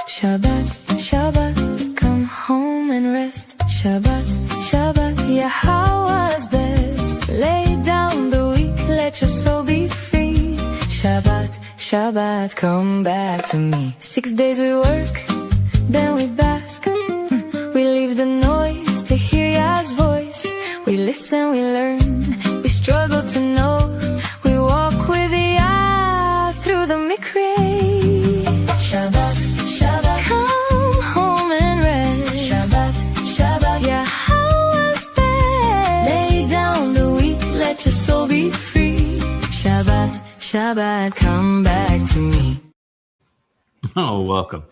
Shabbat, Shabbat, come home and rest. Shabbat, Shabbat, Yahowah's best. Lay down the weak, let your soul be free. Shabbat, Shabbat, come back to me. 6 days we work, then we bask. We leave the noise to hear Yah's voice. We listen, we learn, we struggle to know. We walk with Yah through the mikray. Shabbat, Shabbat, come home and rest. Shabbat, Shabbat, Yahowah's best. Lay down the weak, let your soul be free. Shabbat, Shabbat, come back to me. Oh, welcome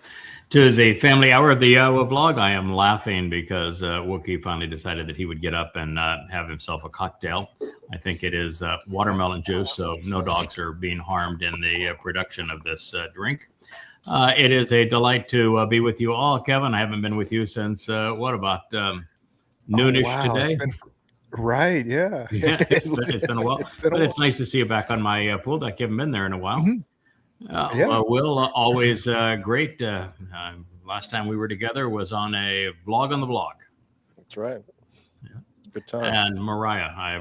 to the family hour of the Yahowah vlog. I am laughing because Wookie finally decided that he would get up and have himself a cocktail. I think it is watermelon juice, so no dogs are being harmed in the production of this drink. It is a delight to be with you all. Kevin, I haven't been with you since, about noonish today? Right, yeah. Yeah, it's been a while. It's nice to see you back on my pool deck. You haven't been there in a while. Mm-hmm. Will, always great. Last time we were together was on a vlog on the blog. That's right. Yeah. Good time. And Mariah, I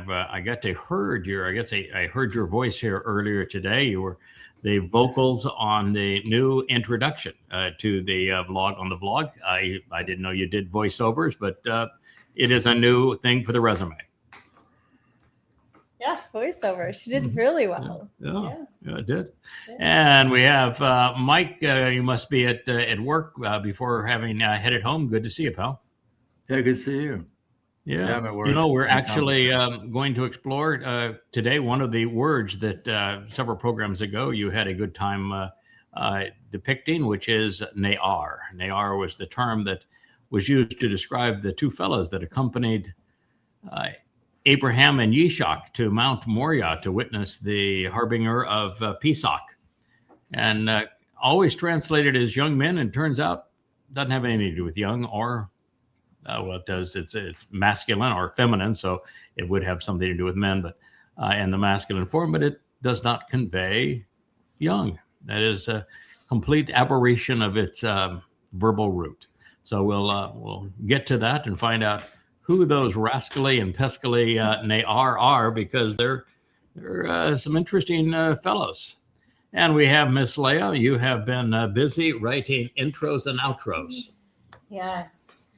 heard your voice here earlier today. You were the vocals on the new introduction to the vlog on the vlog. I didn't know you did voiceovers, but it is a new thing for the resume. Yes, voiceover. She did really well. Yeah, it did. Yeah. And we have Mike. You must be at work before having headed home. Good to see you, pal. Yeah, good to see you. Yeah, I'm at work. We're actually going to explore today one of the words that several programs ago you had a good time depicting, which is Naar. Naar was the term that was used to describe the two fellows that accompanied Abraham and Yitzhak to Mount Moriah to witness the harbinger of Pesach, and always translated as young men, and turns out doesn't have anything to do with young or it does. It's masculine or feminine, so it would have something to do with men, but in the masculine form, but it does not convey young. That is a complete aberration of its verbal root. So we'll get to that and find out who those rascally and pescally Naar are, because they're some interesting fellows. And we have Miss Leah. You have been busy writing intros and outros. Yes,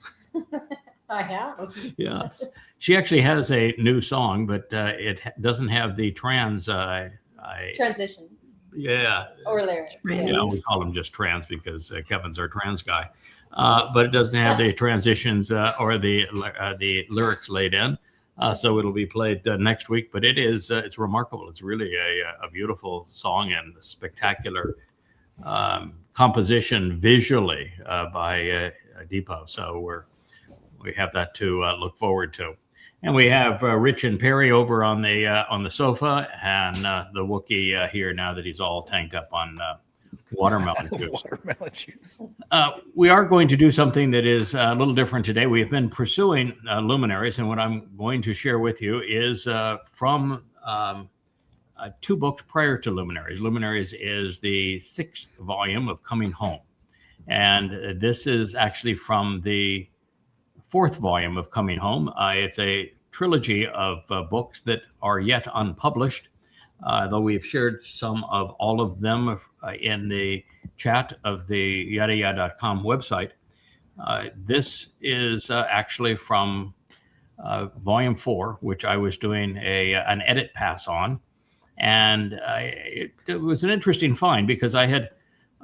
I have. Yes. She actually has a new song, but it doesn't have the transitions. Yeah. Or lyrics. Yeah, we call them just trans because Kevin's our trans guy. But it doesn't have the transitions or the lyrics laid in. So it'll be played next week. But it's remarkable. It's really a beautiful song and a spectacular composition visually by Deepo. So we have that to look forward to. And we have Rich and Perry over on the sofa, and the Wookiee here now that he's all tanked up on watermelon juice. Watermelon juice. We are going to do something that is a little different today. We have been pursuing Luminaries, and what I'm going to share with you is from two books prior to Luminaries. Luminaries is the 6th volume of Coming Home, and this is actually from the 4th volume of Coming Home. It's a trilogy of books that are yet unpublished, though we've shared some of all of them in the chat of the Yasha'yah.com website. This is actually from volume 4, which I was doing an edit pass on. And it was an interesting find because I had,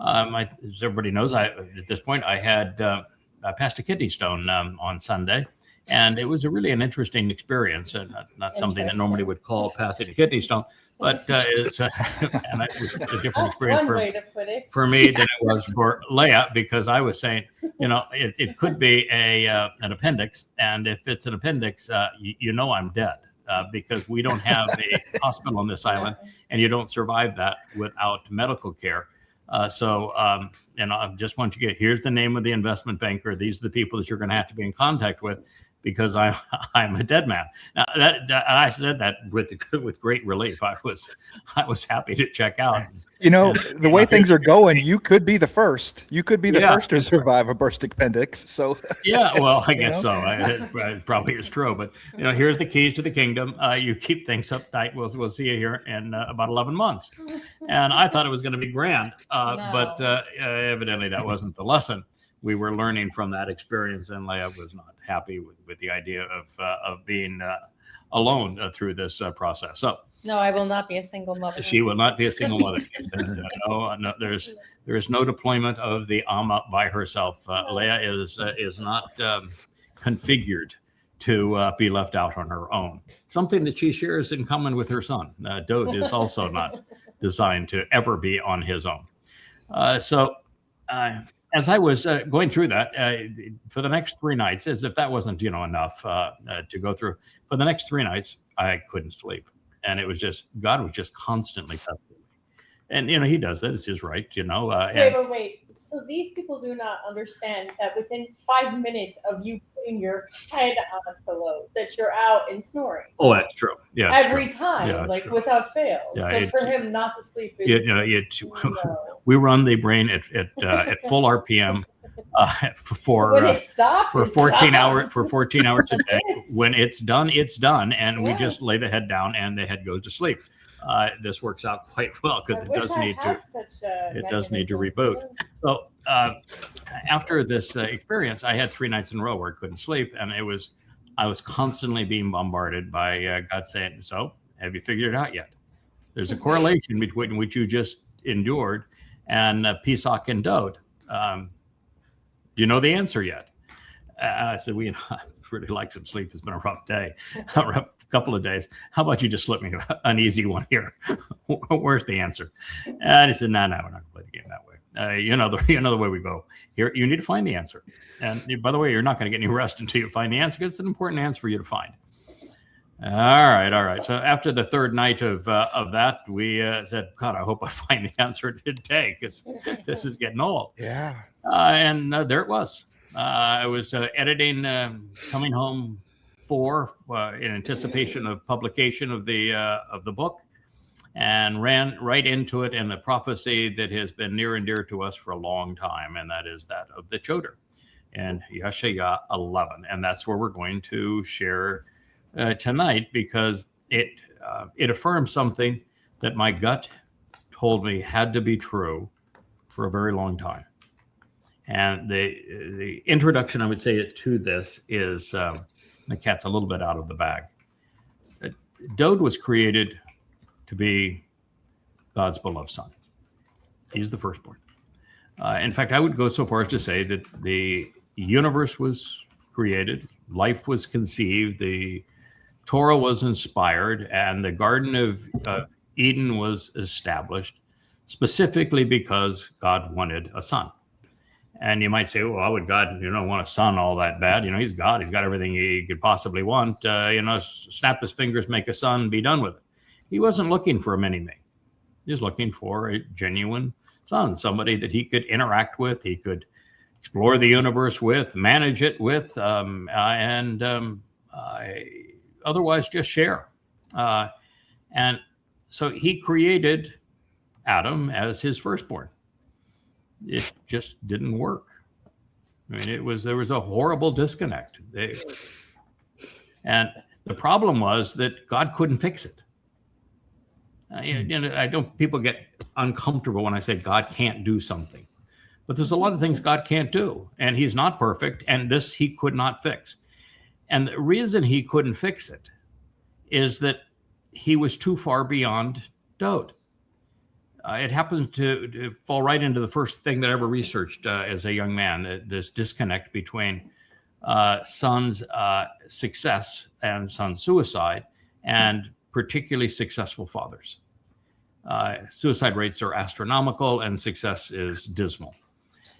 as everybody knows, at this point, I had passed a kidney stone on Sunday. And it was really an interesting experience, and not something that normally would call passing a kidney stone, but it's and it was a different experience for me than it was for Leah, because I was saying, it could be an appendix, and if it's an appendix, I'm dead because we don't have a hospital on this island, and you don't survive that without medical care. So I just want you to here's the name of the investment banker. These are the people that you're going to have to be in contact with, because I'm a dead man. Now I said that with great relief. I was happy to check out. You know, the way know, things are going, you could be the first. You could be the Yeah. first to survive a burst appendix. So Yeah, well, I you guess know. so. It probably is true, but here's the keys to the kingdom. You keep things uptight. We'll see you here in about 11 months. And I thought it was going to be grand, but evidently that wasn't the lesson. We were learning from that experience, and Leah was not happy with the idea of being alone through this process. So No, I will not be a single mother. she will not be a single mother. She said, no, there is no deployment of the Amma by herself. Leah is not configured to be left out on her own. Something that she shares in common with her son. Dowd is also not designed to ever be on his own. So as I was going through that, for the next 3 nights, as if that wasn't enough to go through, for the next 3 nights, I couldn't sleep. And it was just, God was just constantly testing me. And, he does that. It's his right, Wait. So these people do not understand that within 5 minutes of you putting your head on a pillow, that you're out and snoring. Oh, that's true. Yeah, every time, true. without fail. Yeah, so for him not to sleep is we run the brain at full RPM for when it stops, for it 14 stops. hours for 14 hours a day. When it's done, and we just lay the head down and the head goes to sleep. This works out quite well because it does need to reboot. So after this experience, I had 3 nights in a row where I couldn't sleep, and I was constantly being bombarded by God saying, "So, have you figured it out yet? There's a correlation between what you just endured and Pesach and Dowd. Do you know the answer yet?" And I said, I really like some sleep. It's been a rough day, a rough couple of days. How about you just slip me an easy one here? Where's the answer? And he said, no, we're not going to play the game that way. You know the way we go. Here, you need to find the answer. And by the way, you're not going to get any rest until you find the answer, because it's an important answer for you to find. All right. So after the 3rd night of that, we said, God, I hope I find the answer today, because this is getting old. Yeah. And there it was. I was editing, coming home in anticipation of publication of the book, and ran right into it in a prophecy that has been near and dear to us for a long time, and that is that of the Choter and Yasha'yah 11. And that's where we're going to share tonight, because it affirms something that my gut told me had to be true for a very long time. And the introduction, I would say, to this is the cat's a little bit out of the bag. Dowd was created to be God's beloved son. He's the firstborn. In fact, I would go so far as to say that the universe was created, life was conceived, the Towrah was inspired, and the Garden of Eden was established specifically because God wanted a son. And you might say, well, why would God, want a son all that bad? He's God. He's got everything he could possibly want. Snap his fingers, make a son, be done with it. He wasn't looking for a mini-me. He was looking for a genuine son, somebody that he could interact with, he could explore the universe with, manage it with, and otherwise just share. And so he created Adam as his firstborn. It just didn't work. I mean, there was a horrible disconnect. And the problem was that God couldn't fix it. People get uncomfortable when I say God can't do something, but there's a lot of things God can't do, and he's not perfect, and this he could not fix. And the reason he couldn't fix it is that he was too far beyond Dowd. It happened to fall right into the first thing that I ever researched as a young man, this disconnect between son's success and son's suicide, and particularly successful fathers. Suicide rates are astronomical and success is dismal.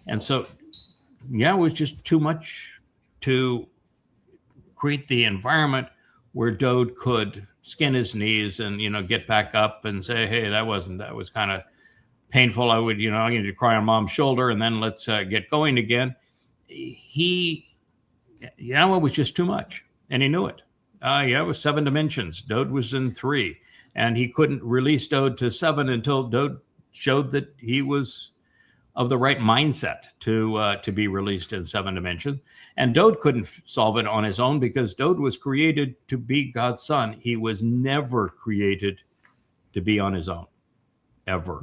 And so, it was just too much to create the environment where Dowd could skin his knees and, get back up and say, hey, that was kind of painful. I would, I need to cry on mom's shoulder and then let's get going again. It was just too much. And he knew it. It was 7 dimensions. Dowd was in 3, and he couldn't release Dowd to 7 until Dowd showed that he was of the right mindset to be released in 7 dimensions. And Dowd couldn't solve it on his own because Dowd was created to be God's son. He was never created to be on his own, ever.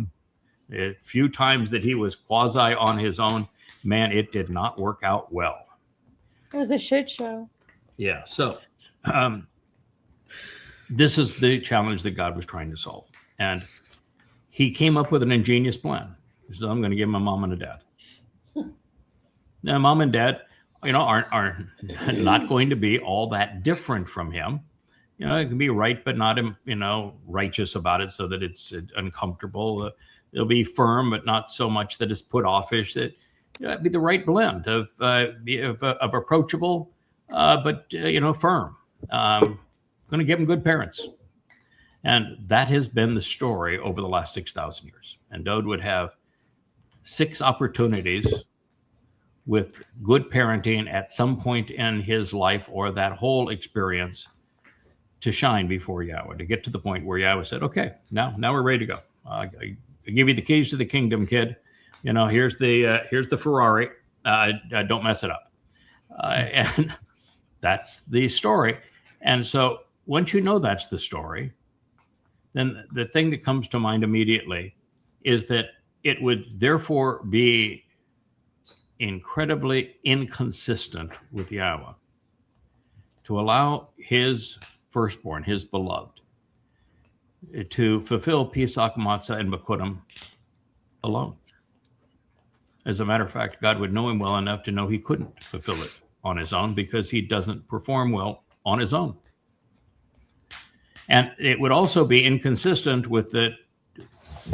A few times that he was quasi on his own, man, it did not work out well. It was a shit show. Yeah. So this is the challenge that God was trying to solve. And he came up with an ingenious plan. He said, I'm going to give him a mom and a dad. Now, mom and dad, are not going to be all that different from him. It can be right, but not, righteous about it so that it's uncomfortable. It'll be firm, but not so much that it's put offish. That it'd be the right blend of approachable, but firm. Going to give them good parents, and that has been the story over the last 6,000 years. And Dowd would have 6 opportunities with good parenting at some point in his life or that whole experience to shine before Yahweh, to get to the point where Yahweh said, okay, now we're ready to go. I give you the keys to the kingdom, kid. Here's the Ferrari. Don't mess it up. And that's the story. And so once you know that's the story, then the thing that comes to mind immediately is that it would therefore be incredibly inconsistent with Yahweh to allow his firstborn, his beloved, to fulfill Pesach, Matzah, and Mow'edym alone. As a matter of fact, God would know him well enough to know he couldn't fulfill it on his own because he doesn't perform well on his own. And it would also be inconsistent with the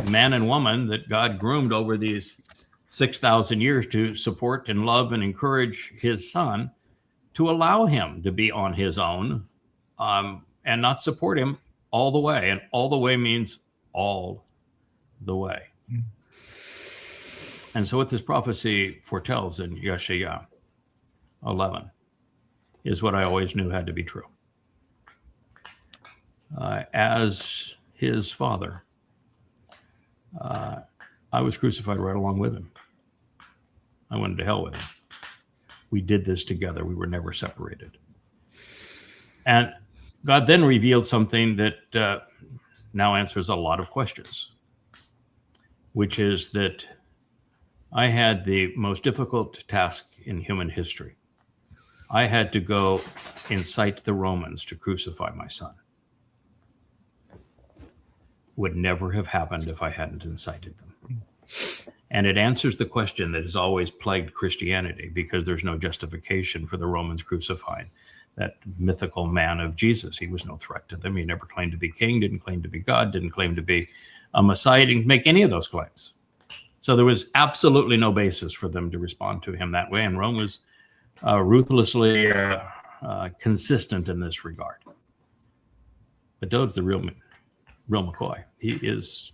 man and woman that God groomed over these 6,000 years to support and love and encourage his son, to allow him to be on his own and not support him all the way. And all the way means all the way. And so what this prophecy foretells in Yasha'yah 11 is what I always knew had to be true. As his father, I was crucified right along with him. I went to hell with him. We did this together. We were never separated. And God then revealed something that now answers a lot of questions, which is that I had the most difficult task in human history. I had to go incite the Romans to crucify my son. Would never have happened if I hadn't incited them. And it answers the question that has always plagued Christianity, because there's no justification for the Romans crucifying that mythical man of Jesus. He was no threat to them. He never claimed to be king, didn't claim to be God, didn't claim to be a Messiah, didn't make any of those claims. So there was absolutely no basis for them to respond to him that way. And Rome was ruthlessly consistent in this regard. But Dowd's the real McCoy. It was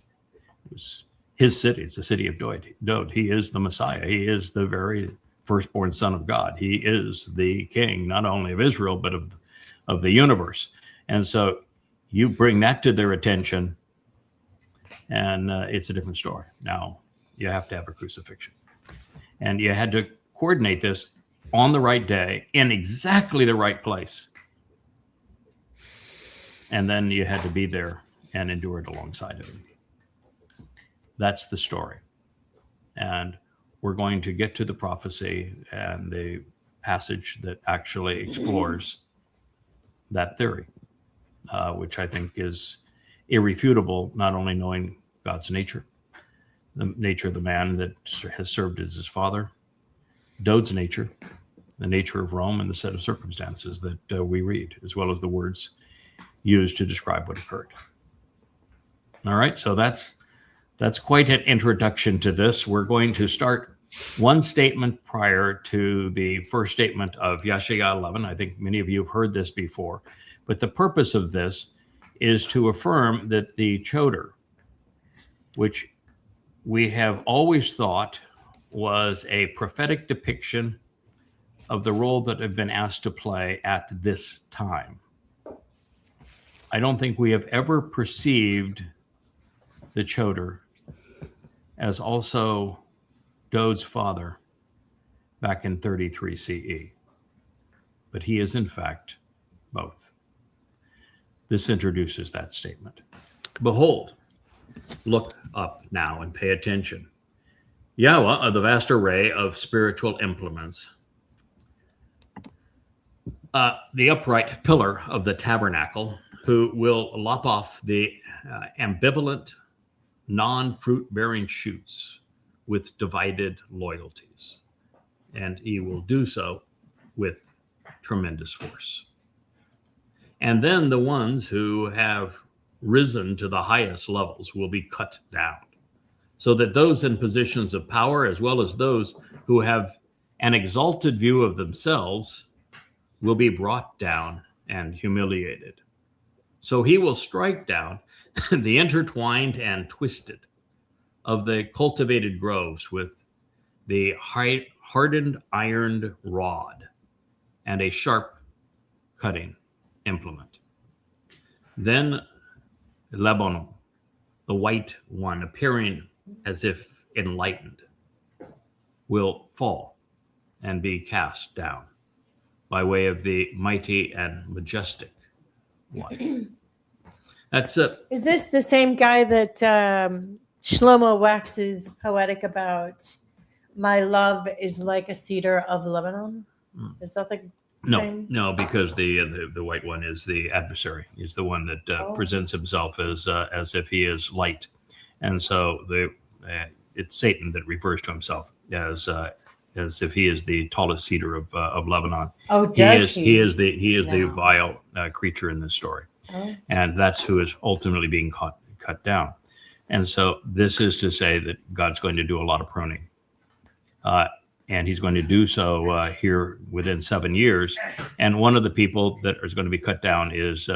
his city. It's the city of Dowd. He is the Messiah. He is the very firstborn son of God. He is the king, not only of Israel, but of the universe. And so you bring that to their attention, and it's a different story. Now, you have to have a crucifixion. And you had to coordinate this on the right day, in exactly the right place. And then you had to be there and endure it alongside of him. That's the story. And we're going to get to the prophecy and the passage that actually explores that theory, which I think is irrefutable, not only knowing God's nature, the nature of the man that has served as his father, Dowd's nature, the nature of Rome, and the set of circumstances that we read, as well as the words used to describe what occurred. All right, so that's quite an introduction to this. We're going to start one statement prior to the first statement of Yasha'yah 11. I think many of you have heard this before, but the purpose of this is to affirm that the Choter, which we have always thought was a prophetic depiction of the role that have been asked to play at this time. I don't think we have ever perceived the Choter as also Dowd's father back in 33 CE. But he is, in fact, both. This introduces that statement. Behold, look up now and pay attention. Yahowah, of the vast array of spiritual implements, the upright pillar of the tabernacle, who will lop off the ambivalent, non-fruit-bearing shoots with divided loyalties. And he will do so with tremendous force. And then the ones who have risen to the highest levels will be cut down, so that those in positions of power, as well as those who have an exalted view of themselves, will be brought down and humiliated. So he will strike down the intertwined and twisted of the cultivated groves with the hardened ironed rod and a sharp cutting implement. Then Lebanon, the white one, appearing as if enlightened, will fall and be cast down by way of the mighty and majestic one. That's it. Is this the same guy that Shlomo waxes poetic about? My love is like a cedar of Lebanon. Is that the same? No, because the white one is the adversary. He's the one that presents himself as if he is light, and so it's Satan that refers to himself as if he is the tallest cedar of Lebanon. Oh, does he? He is the vile creature in this story, and that's who is ultimately being cut down. And so this is to say that God's going to do a lot of pruning, and He's going to do so here within 7 years. And one of the people that is going to be cut down is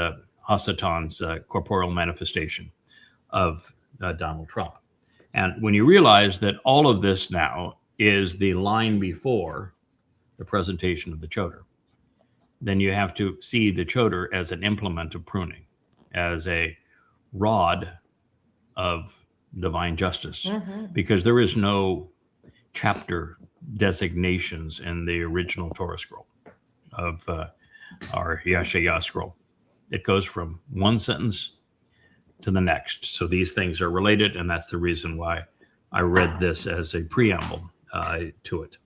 Hasatan's corporeal manifestation of Donald Trump. And when you realize that all of this now is the line before the presentation of the Choter, then you have to see the Choter as an implement of pruning, as a rod of divine justice, because there is no chapter designations in the original Torah scroll of our Yasha'yah scroll. It goes from one sentence to the next. So these things are related, and that's the reason why I read this as a preamble to it.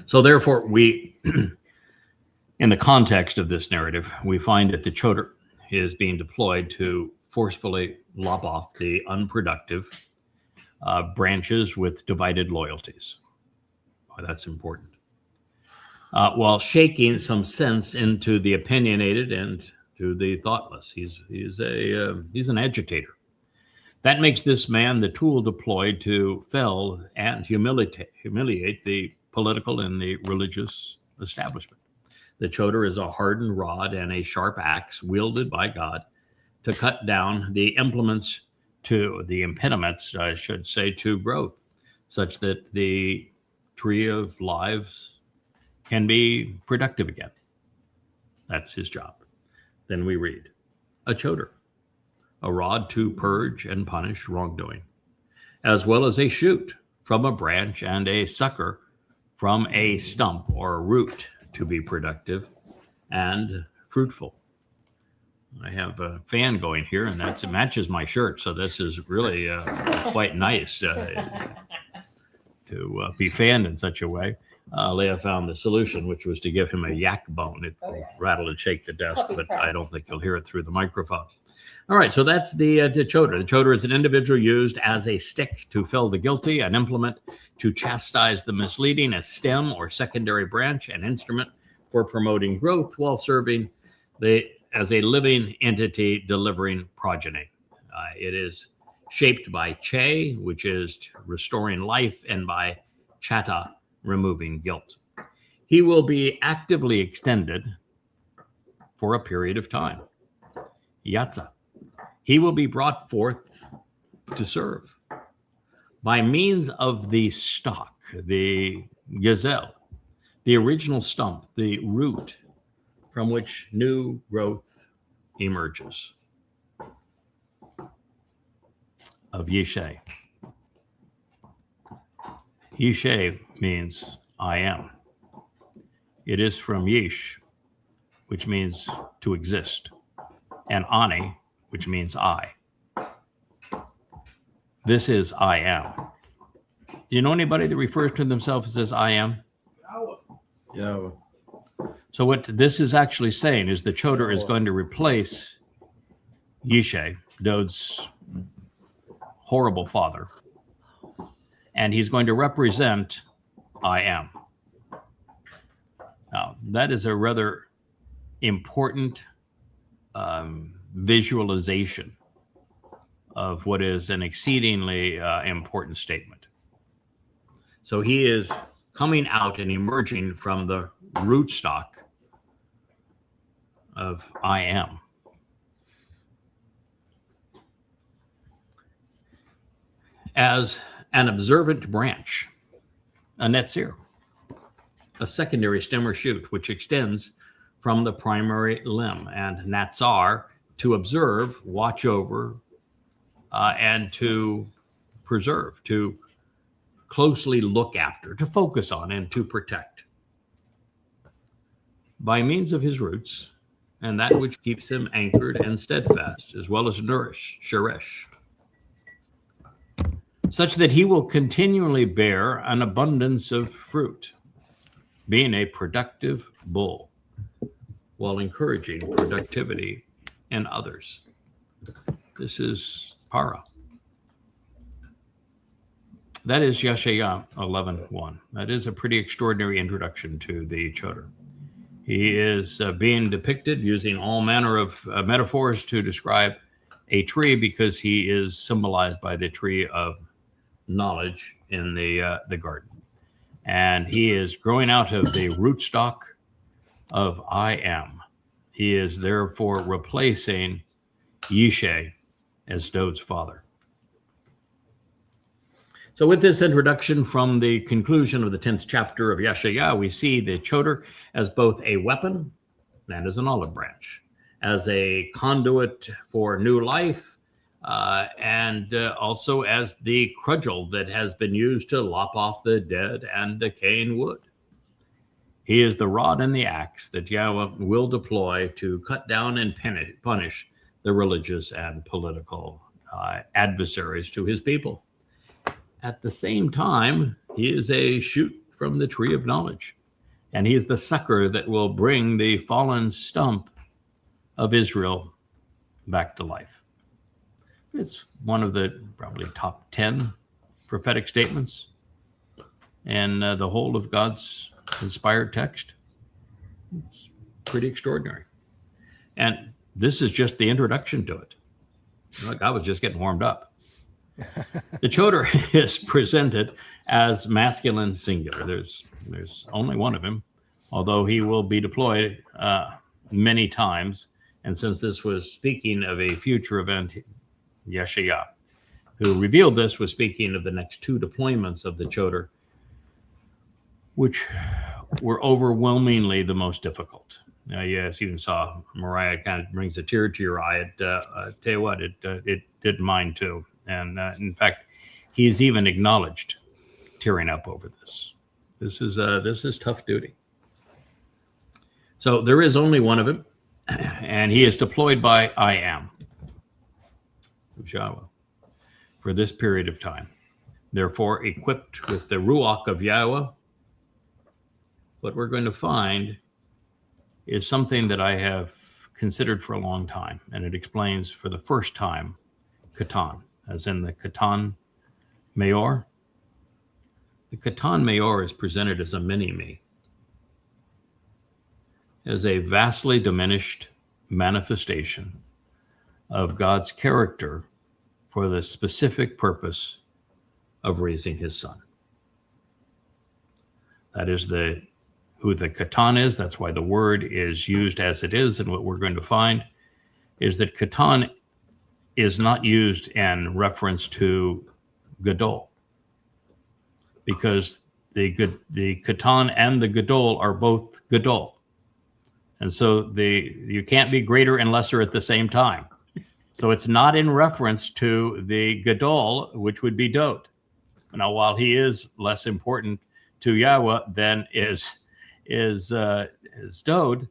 So therefore, we, in the context of this narrative, we find that the Choter is being deployed to forcefully lop off the unproductive branches with divided loyalties. Oh, that's important. While shaking some sense into the opinionated and to the thoughtless. He's an agitator. That makes this man the tool deployed to fell and humiliate the political and the religious establishment. The Choter is a hardened rod and a sharp axe wielded by God to cut down the implements to the impediments, I should say, to growth, such that the tree of lives can be productive again. That's his job. Then we read, a Choter, a rod to purge and punish wrongdoing, as well as a shoot from a branch and a sucker from a stump or a root to be productive and fruitful. I have a fan going here, and it matches my shirt, so this is really quite nice to be fanned in such a way. Leah found the solution, which was to give him a yak bone. It will rattle and shake the desk, but I don't think you'll hear it through the microphone. All right, so that's the Choter. The Choter is an individual used as a stick to fell the guilty, an implement to chastise the misleading, a stem or secondary branch, an instrument for promoting growth while serving as a living entity delivering progeny. It is shaped by Che, which is restoring life, and by Chata, removing guilt. He will be actively extended for a period of time. Yatza. He will be brought forth to serve by means of the stalk, the gazelle, the original stump, the root from which new growth emerges of Yasha'yah. Yasha'yah means I am. It is from Yish, which means to exist, and Ani, which means I. This is I am. Do you know anybody that refers to themselves as I am? Yahowah. So what this is actually saying is the Choter is going to replace Yasha'yah, Dowd's horrible father, and he's going to represent I am. Now, that is a rather important visualization of what is an exceedingly important statement. So he is coming out and emerging from the rootstock of I am. As an observant branch, a netzir, a secondary stem or shoot, which extends from the primary limb, and natsar, to observe, watch over, and to preserve, to closely look after, to focus on, and to protect. By means of his roots, and that which keeps him anchored and steadfast, as well as nourish, sheresh, such that he will continually bear an abundance of fruit, being a productive bull, while encouraging productivity in others. This is para. That is Yasha'yah 11:1. That is a pretty extraordinary introduction to the Choter. He is being depicted using all manner of metaphors to describe a tree, because he is symbolized by the tree of knowledge in the garden. And he is growing out of the rootstock of I am. He is therefore replacing Yasha'yah as Dowd's father. So with this introduction from the conclusion of the 10th chapter of Yasha'yah, we see the Choter as both a weapon and as an olive branch, as a conduit for new life, and also as the cudgel that has been used to lop off the dead and decaying wood. He is the rod and the axe that Yahowah will deploy to cut down and punish the religious and political adversaries to his people. At the same time, he is a shoot from the tree of knowledge, and he is the sucker that will bring the fallen stump of Israel back to life. It's one of the probably top 10 prophetic statements in the whole of God's inspired text. It's pretty extraordinary. And this is just the introduction to it. Like, I was just getting warmed up. The Choter is presented as masculine singular. There's only one of him, although he will be deployed many times. And since this was speaking of a future event, Yasha'yah, who revealed this, was speaking of the next two deployments of the Choter, which were overwhelmingly the most difficult. Yes, even saw Mariah kind of brings a tear to your eye. I tell you what, it did mine too. And in fact, he's even acknowledged tearing up over this. This is tough duty. So there is only one of him, and he is deployed by I am, Yahowah, for this period of time. Therefore, equipped with the Ruach of Yahowah, what we're going to find is something that I have considered for a long time, and it explains for the first time Qatan, as in the Qatan Mayor. The Qatan Mayor is presented as a mini-me, as a vastly diminished manifestation of God's character for the specific purpose of raising his son. That is who the Qatan is. That's why the word is used as it is. And what we're going to find is that Qatan is not used in reference to Gadol, because the Qatan and the Gadol are both Gadol. And so you can't be greater and lesser at the same time. So it's not in reference to the Gadol, which would be Dowd. Now, while he is less important to Yahweh than is Dowd,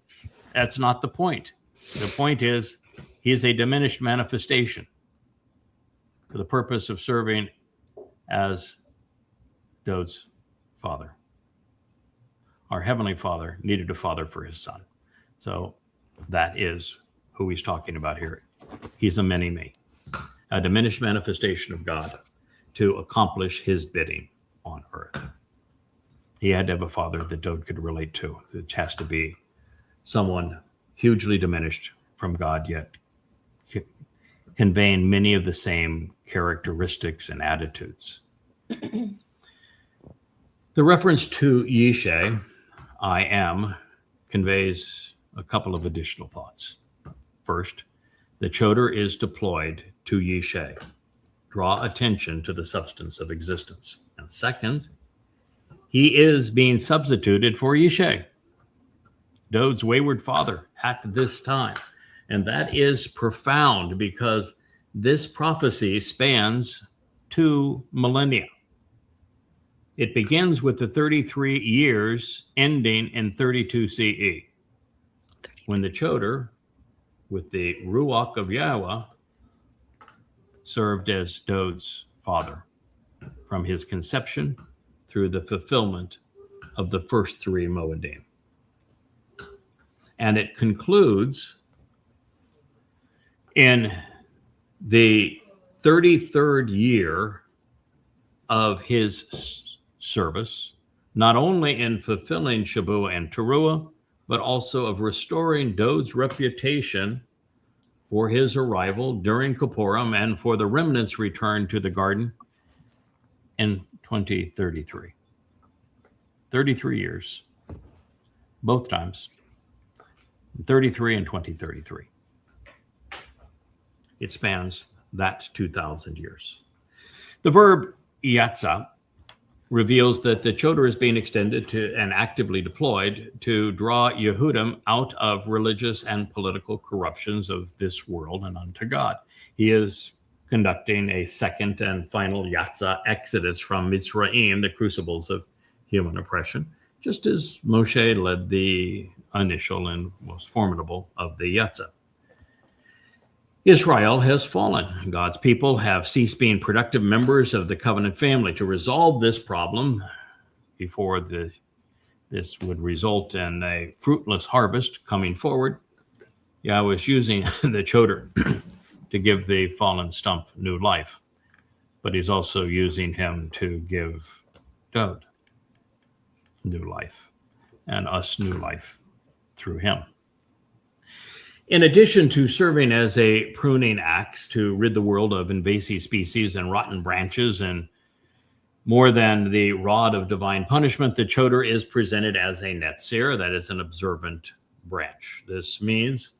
that's not the point. The point is he is a diminished manifestation for the purpose of serving as Dowd's father. Our Heavenly Father needed a father for his son. So that is who he's talking about here. He's a mini-me, a diminished manifestation of God to accomplish his bidding on earth. He had to have a father that Dowd could relate to. It has to be someone hugely diminished from God, yet conveying many of the same characteristics and attitudes. The reference to Yesha'yah, I am, conveys a couple of additional thoughts. First, the Choter is deployed to Yesha'yah, draw attention to the substance of existence. And second, he is being substituted for Yesha'yah, Dowd's wayward father at this time. And that is profound because this prophecy spans 2 millennia. It begins with the 33 years ending in 32 CE, when the Choter, with the Ruach of Yahweh, served as Dowd's father from his conception through the fulfillment of the first 3 Mow'edym. And it concludes in the 33rd year of his service, not only in fulfilling Shabbat and Towrah, but also of restoring Dowd's reputation for his arrival during Kippurim and for the remnant's return to the garden in 2033. 33 years, both times, 33 and 2033. It spans that 2,000 years. The verb Yatsa reveals that the Choter is being extended to and actively deployed to draw Yehudim out of religious and political corruptions of this world and unto God. He is conducting a second and final Yatsa exodus from Mitzrayim, the crucibles of human oppression, just as Moshe led the initial and most formidable of the Yatsa. Israel has fallen. God's people have ceased being productive members of the covenant family. To resolve this problem before this would result in a fruitless harvest coming forward, Yahweh is using the Choter to give the fallen stump new life, but he's also using him to give Dowd new life and us new life through him. In addition to serving as a pruning axe to rid the world of invasive species and rotten branches, and more than the rod of divine punishment, the Choter is presented as a Netzir, that is an observant branch. This means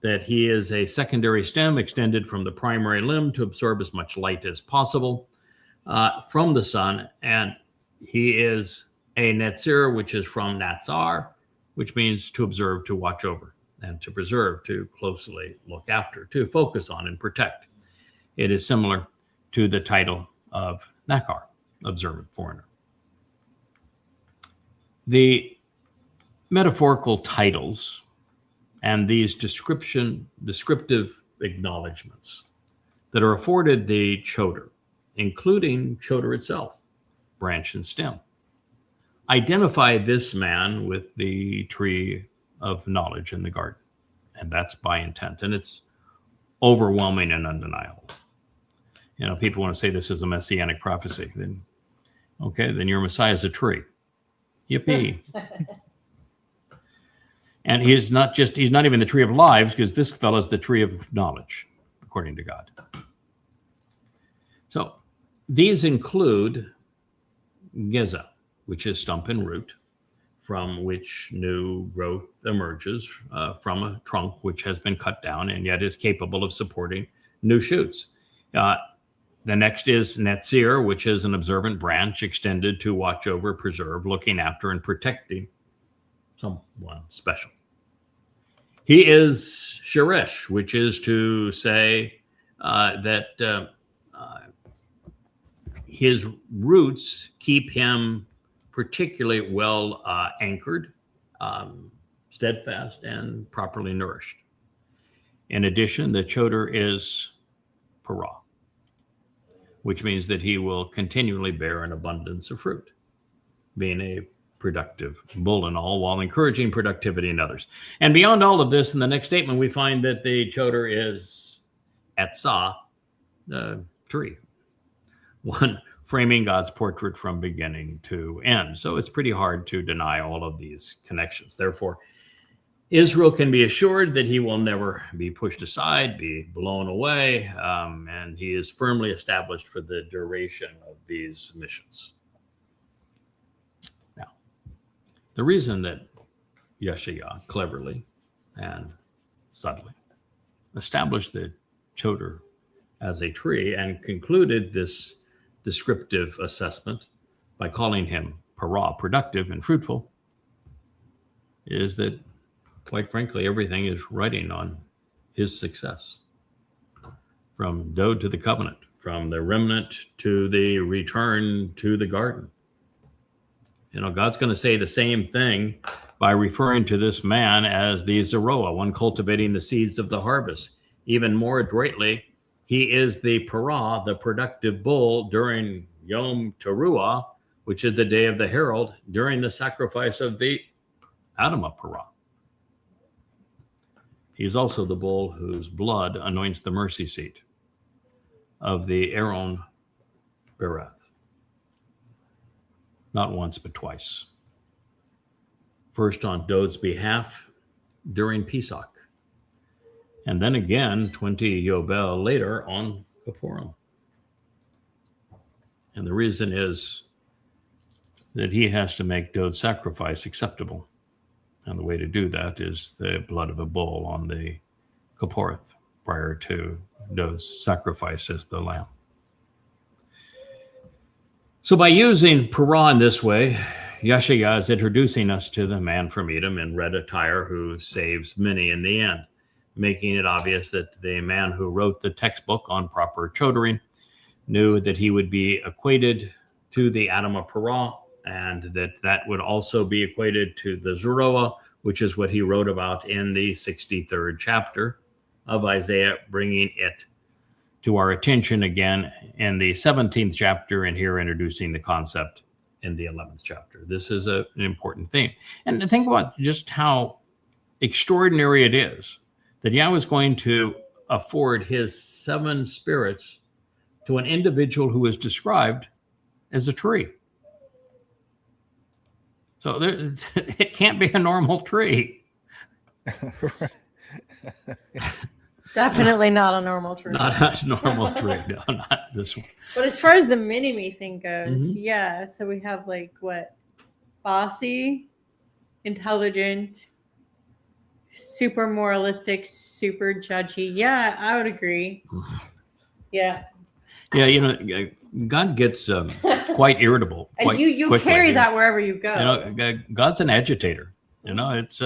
that he is a secondary stem extended from the primary limb to absorb as much light as possible from the sun, and he is a Netzir, which is from Natsar, which means to observe, to watch over, and to preserve, to closely look after, to focus on and protect. It is similar to the title of Nakar, observant foreigner. The metaphorical titles and these descriptive acknowledgments that are afforded the Choter, including Choter itself, branch and stem, identify this man with the tree of knowledge in the garden. And that's by intent. And it's overwhelming and undeniable. You know, people want to say this is a messianic prophecy. Then, okay, then your Messiah is a tree. Yippee. And he's not even the tree of lives, because this fellow is the tree of knowledge, according to God. So these include Geza, which is stump and root, from which new growth emerges from a trunk which has been cut down and yet is capable of supporting new shoots. The next is Netzir, which is an observant branch extended to watch over, preserve, looking after, and protecting someone special. He is Sheresh, which is to say that his roots keep him particularly well anchored, steadfast, and properly nourished. In addition, the Choter is Parah, which means that he will continually bear an abundance of fruit, being a productive bull and all, while encouraging productivity in others. And beyond all of this, in the next statement, we find that the Choter is Etzah, the tree, one framing God's portrait from beginning to end. So it's pretty hard to deny all of these connections. Therefore, Israel can be assured that he will never be pushed aside, be blown away, and he is firmly established for the duration of these missions. Now, the reason that Yasha'yah cleverly and subtly established the Choter as a tree and concluded this descriptive assessment by calling him Parah, productive and fruitful, is that, quite frankly, everything is riding on his success. From Dowd to the covenant, from the remnant to the return to the garden. You know, God's going to say the same thing by referring to this man as the Zeroah, one cultivating the seeds of the harvest. Even more adroitly, he is the Parah, the productive bull, during Yom Teruah, which is the day of the herald, during the sacrifice of the Adamah Parah. He's also the bull whose blood anoints the mercy seat of the Aaron Bereth. Not once, but twice. First on Dowd's behalf during Pesach, and then again 20 Yobel later on Kippurim. And the reason is that he has to make Dowd's sacrifice acceptable. And the way to do that is the blood of a bull on the Kipporeth prior to Dowd's sacrifice as the lamb. So by using Parah in this way, Yasha'yah is introducing us to the man from Edom in red attire who saves many in the end, making it obvious that the man who wrote the textbook on proper chotering knew that he would be equated to the Adamah Parah, and that would also be equated to the Zeroah, which is what he wrote about in the 63rd chapter of Isaiah, bringing it to our attention again in the 17th chapter, and here introducing the concept in the 11th chapter. This is an important theme. And think about just how extraordinary it is that Yahweh is going to afford his 7 spirits to an individual who is described as a tree. So it can't be a normal tree. Definitely not a normal tree. Not a normal tree. No, not this one. But as far as the mini-me thing goes, yeah. So we have like what? Bossy, intelligent, super moralistic, super judgy. Yeah, I would agree. Yeah. Yeah, you know, God gets quite irritable. And you quickly. carry that wherever you go. You know, God's an agitator. You know, it's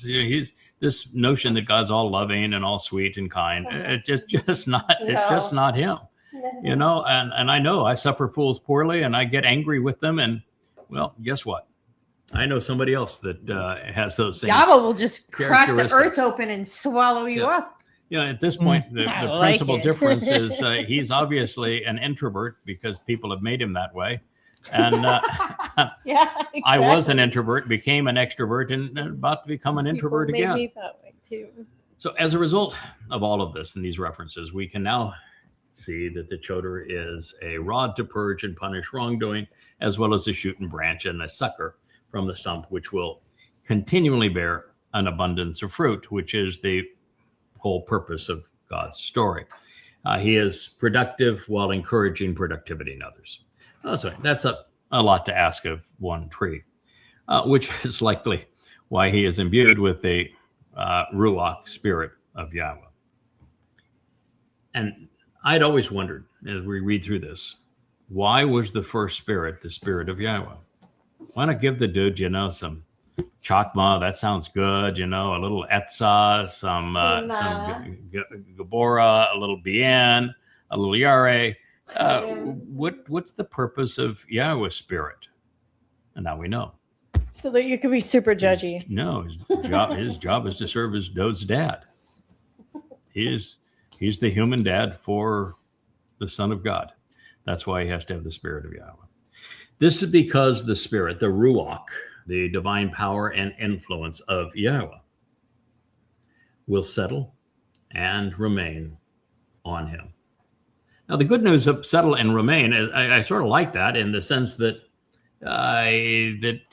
he's this notion that God's all loving and all sweet and kind. It's just not him. You know, and I know I suffer fools poorly, and I get angry with them. And well, guess what? I know somebody else that has those same. Yahweh will just crack the earth open and swallow you up. You know, at this point, the principal difference is he's obviously an introvert because people have made him that way. And yeah, exactly. I was an introvert, became an extrovert, and about to become an introvert People again. made me that way too. So as a result of all of this and these references, we can now see that the Choter is a rod to purge and punish wrongdoing, as well as a shoot and branch and a sucker from the stump, which will continually bear an abundance of fruit, which is the whole purpose of God's story. He is productive while encouraging productivity in others. That's a lot to ask of one tree, which is likely why he is imbued with the Ruach spirit of Yahweh. And I'd always wondered, as we read through this, why was the first spirit the spirit of Yahweh? Why not give the dude, you know, some Chakma, that sounds good, you know, a little Etzah, some Gabora, a little Bien, a little Yare, What's the purpose of Yahowah's spirit? And now we know. So that you can be super judgy. His job is to serve as Dowd's dad. He's the human dad for the Son of God. That's why he has to have the spirit of Yahowah. This is because the spirit, the Ruach, the divine power and influence of Yahowah, will settle and remain on him. Now, the good news of settle and remain, I sort of like that in the sense that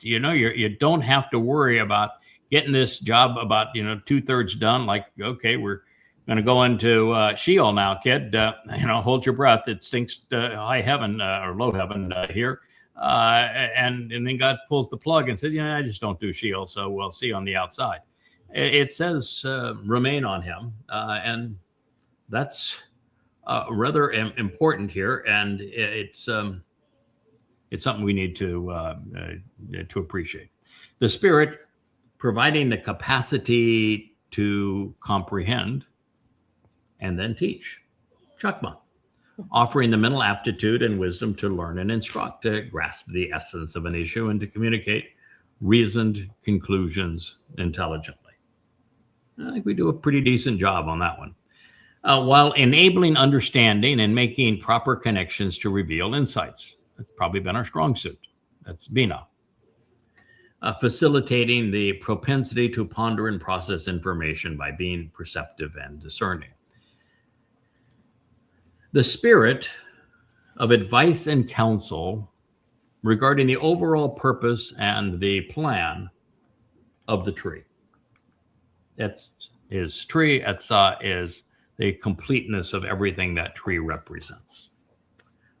you don't have to worry about getting this job about 2/3 done. Like, okay, we're going to go into Sheol now, kid. Hold your breath. It stinks high heaven or low heaven here. And then God pulls the plug and says, I just don't do Sheol, so we'll see you on the outside. It says remain on him, and that's rather important here, and it's something we need to appreciate. The Spirit providing the capacity to comprehend and then teach, chakma, offering the mental aptitude and wisdom to learn and instruct, to grasp the essence of an issue and to communicate reasoned conclusions intelligently. I think we do a pretty decent job on that one. While enabling understanding and making proper connections to reveal insights. That's probably been our strong suit. That's Bina. Facilitating the propensity to ponder and process information by being perceptive and discerning. The spirit of advice and counsel regarding the overall purpose and the plan of the tree. That's his tree. Etzah is the completeness of everything that tree represents.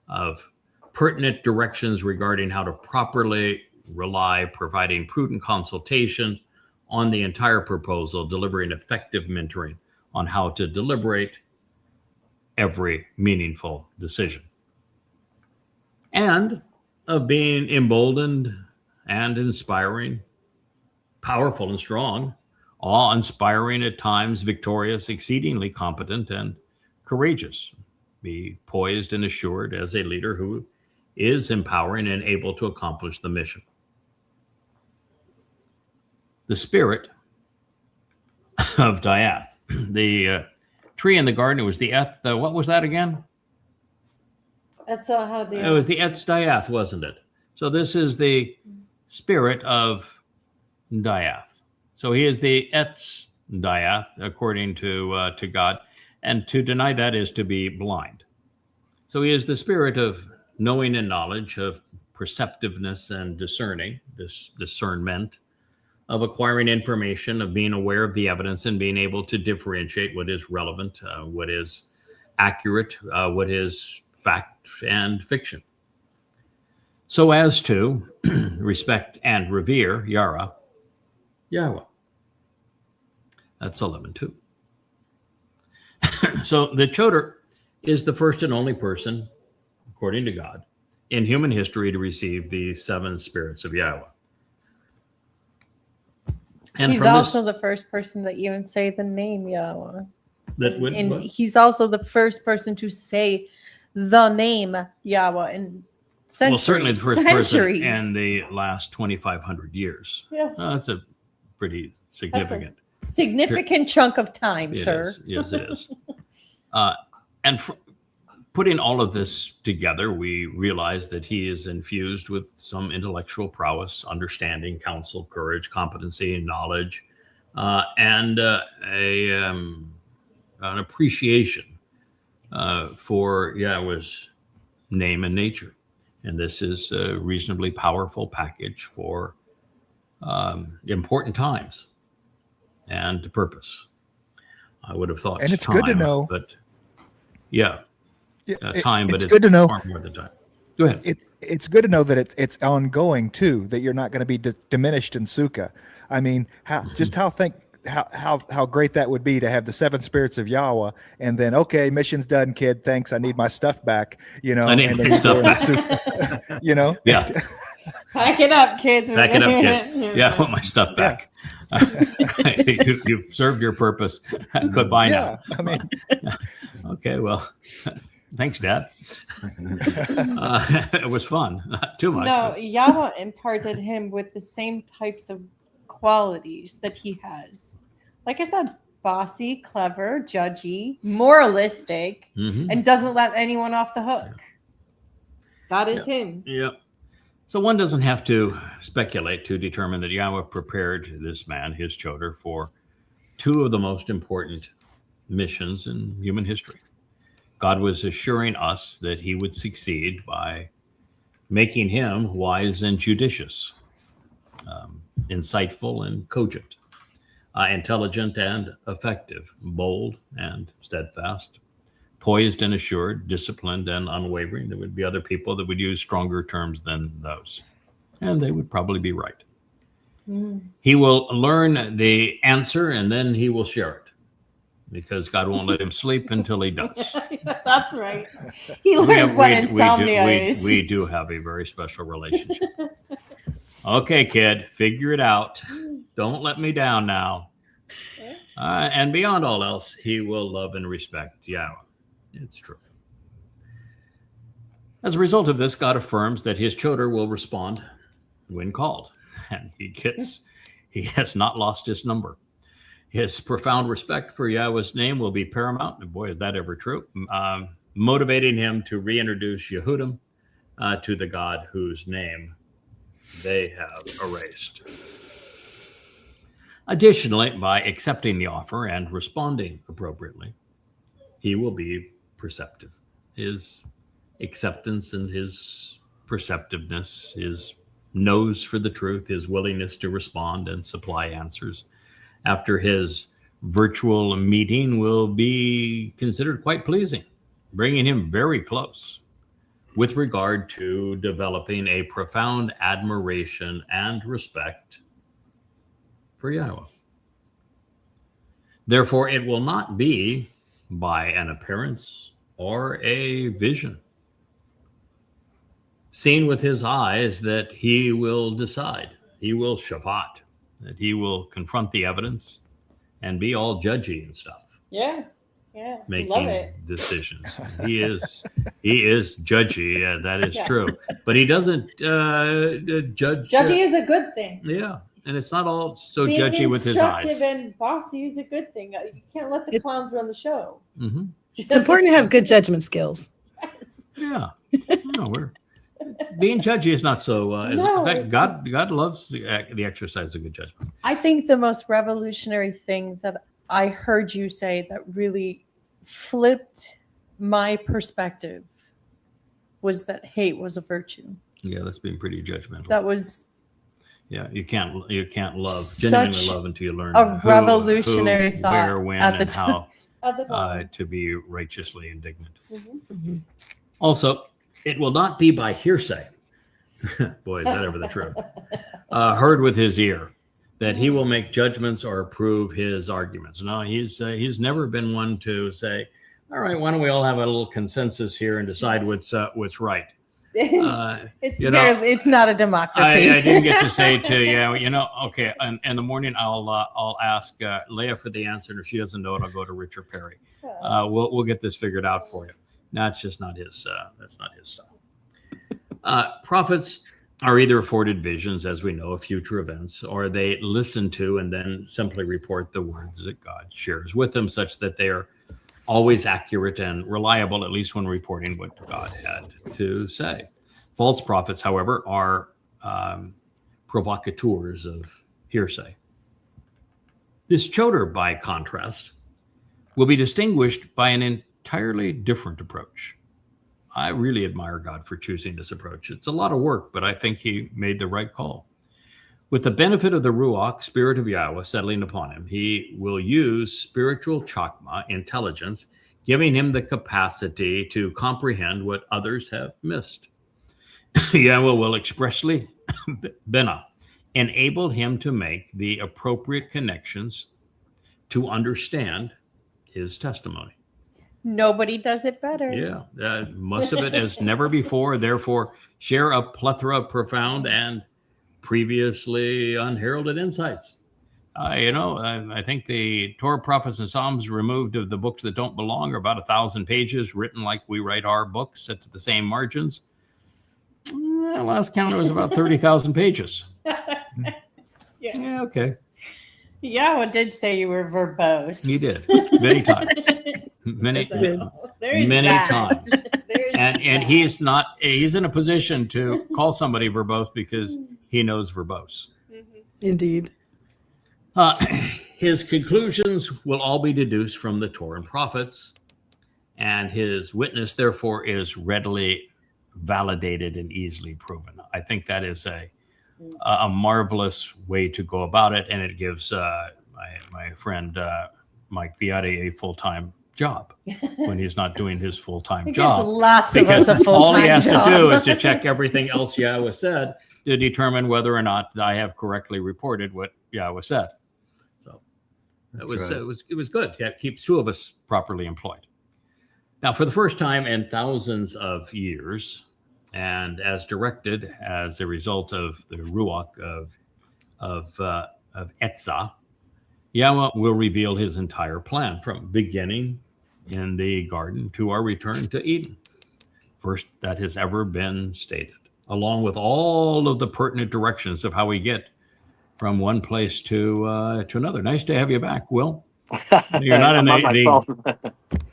Of pertinent directions regarding how to properly rely, providing prudent consultation on the entire proposal, delivering effective mentoring on how to deliberate every meaningful decision. And of being emboldened and inspiring, powerful and strong, awe-inspiring at times, victorious, exceedingly competent, and courageous. Be poised and assured as a leader who is empowering and able to accomplish the mission. The spirit of Diath. The tree in the garden, it was the Eth, what was that again? That's how It was the Eth Diath, wasn't it? So this is the spirit of Diath. So he is the Etz Diath, according to God. And to deny that is to be blind. So he is the spirit of knowing and knowledge, of perceptiveness and discernment, of acquiring information, of being aware of the evidence and being able to differentiate what is relevant, what is accurate, what is fact and fiction. So as to respect and revere Yahowah. That's 11:2. So the Choter is the first and only person, according to God, in human history to receive the 7 spirits of Yahowah. And he's also the first person to even say the name Yahowah. He's also the first person to say the name Yahowah in centuries. Well, certainly the first person in the last 2,500 years. Yes. That's a pretty significant. Significant chunk of time, sir. Yes, it is. And putting all of this together, we realize that he is infused with some intellectual prowess, understanding, counsel, courage, competency, knowledge, and an appreciation for Yahowah's name and nature. And this is a reasonably powerful package for important times and purpose. I would have thought, and it's good to know. But time, but it's good to know. Far more than time. Go ahead. It's good to know that it's ongoing too. That you're not going to be diminished in Sukkah. I mean, how great that would be to have the 7 spirits of Yahowah, and then mission's done, kid. Thanks, I need my stuff back. I need my stuff back. Yeah. Pack it up, kids. Pack it up, kid. Yeah, I want my stuff back. You've served your purpose. Goodbye now. I mean, okay, well, Thanks, Dad. It was fun. Not too much. No, but- Yahweh imparted him with the same types of qualities that he has. Like I said, bossy, clever, judgy, moralistic, Mhm. and doesn't let anyone off the hook. That is him. Yeah. So one doesn't have to speculate to determine that Yahweh prepared this man, his Choter, for two of the most important missions in human history. God was assuring us that he would succeed by making him wise and judicious, insightful and cogent, intelligent and effective, bold and steadfast, poised and assured, disciplined and unwavering. There would be other people that would use stronger terms than those, and they would probably be right. He will learn the answer and then he will share it, because God won't let him sleep until he does. That's right. He learned what insomnia is. We do have a very special relationship. Okay, kid, figure it out. Don't let me down now. And beyond all else, he will love and respect Yahweh. It's true. As a result of this, God affirms that his Choter will respond when called, and he has not lost his number. His profound respect for Yahweh's name will be paramount, and boy, is that ever true, motivating him to reintroduce Yehudim to the God whose name they have erased. Additionally, by accepting the offer and responding appropriately, he will be perceptive. His acceptance and his perceptiveness, his nose for the truth, his willingness to respond and supply answers after his virtual meeting will be considered quite pleasing, bringing him very close with regard to developing a profound admiration and respect for Yahweh. Therefore, it will not be by an appearance or a vision seen with his eyes that he will decide. He will Shabbat, that he will confront the evidence and be all judgy and stuff. Yeah. Yeah. Love Making it. decisions. He is judgy. That is true. But he doesn't judge. Judgy is a good thing. Yeah. And it's not all so Being judgy with his eyes. instructive and bossy is a good thing. You can't let the clowns run the show. Mm-hmm. It's important to have good judgment skills. Yeah. No, being judgy is not so. No, in fact, God loves the exercise of good judgment. I think the most revolutionary thing that I heard you say that really flipped my perspective was that hate was a virtue. Yeah, that's being pretty judgmental. That was you can't love, Such genuinely love until you learn a who, revolutionary thought where, when, at the and how At the time. to be righteously indignant. Mhm. Also, it will not be by hearsay. Boy, is that ever the truth. Heard with his ear, that he will make judgments or approve his arguments. No, he's never been one to say, all right, why don't we all have a little consensus here and decide what's right. it's not a democracy. I didn't get to say to okay. In the morning, I'll ask Leah for the answer, and if she doesn't know it, I'll go to Richard Perry. We'll get this figured out for you. No, it's just not his. That's not his style. Prophets are either afforded visions, as we know, of future events, or they listen to and then simply report the words that God shares with them, such that they are always accurate and reliable, at least when reporting what God had to say. False prophets, however, are provocateurs of hearsay. This Choter, by contrast, will be distinguished by an entirely different approach. I really admire God for choosing this approach. It's a lot of work, but I think he made the right call. With the benefit of the Ruach, Spirit of Yahweh, settling upon him, he will use spiritual chakma, intelligence, giving him the capacity to comprehend what others have missed. Yahweh will expressly, Bena, enable him to make the appropriate connections to understand his testimony. Nobody does it better. Yeah, most of it as never before, therefore share a plethora of profound and previously unheralded insights. I think the Torah, Prophets, and Psalms removed of the books that don't belong are about 1,000 pages, written like we write our books, set to the same margins. Last count, it was about 30,000 pages. Yeah, okay. Yahowah did say you were verbose. He did many times, many times. And he's in a position to call somebody verbose because he knows verbose. Indeed. His conclusions will all be deduced from the Torah and prophets, and his witness, therefore, is readily validated and easily proven. I think that is a marvelous way to go about it, and it gives my friend Mike Viati a full-time job when he's not doing his full-time job. Lots of us a full-time all he has job. to do is to check everything else Yahowah said to determine whether or not I have correctly reported what Yahowah said. So it was good. That keeps two of us properly employed. Now, for the first time in thousands of years, and as directed as a result of the Ruach of Etzah, Yahowah will reveal his entire plan from beginning in the garden to our return to Eden. First that has ever been stated, along with all of the pertinent directions of how we get from one place to another. Nice to have you back, Will. You're not in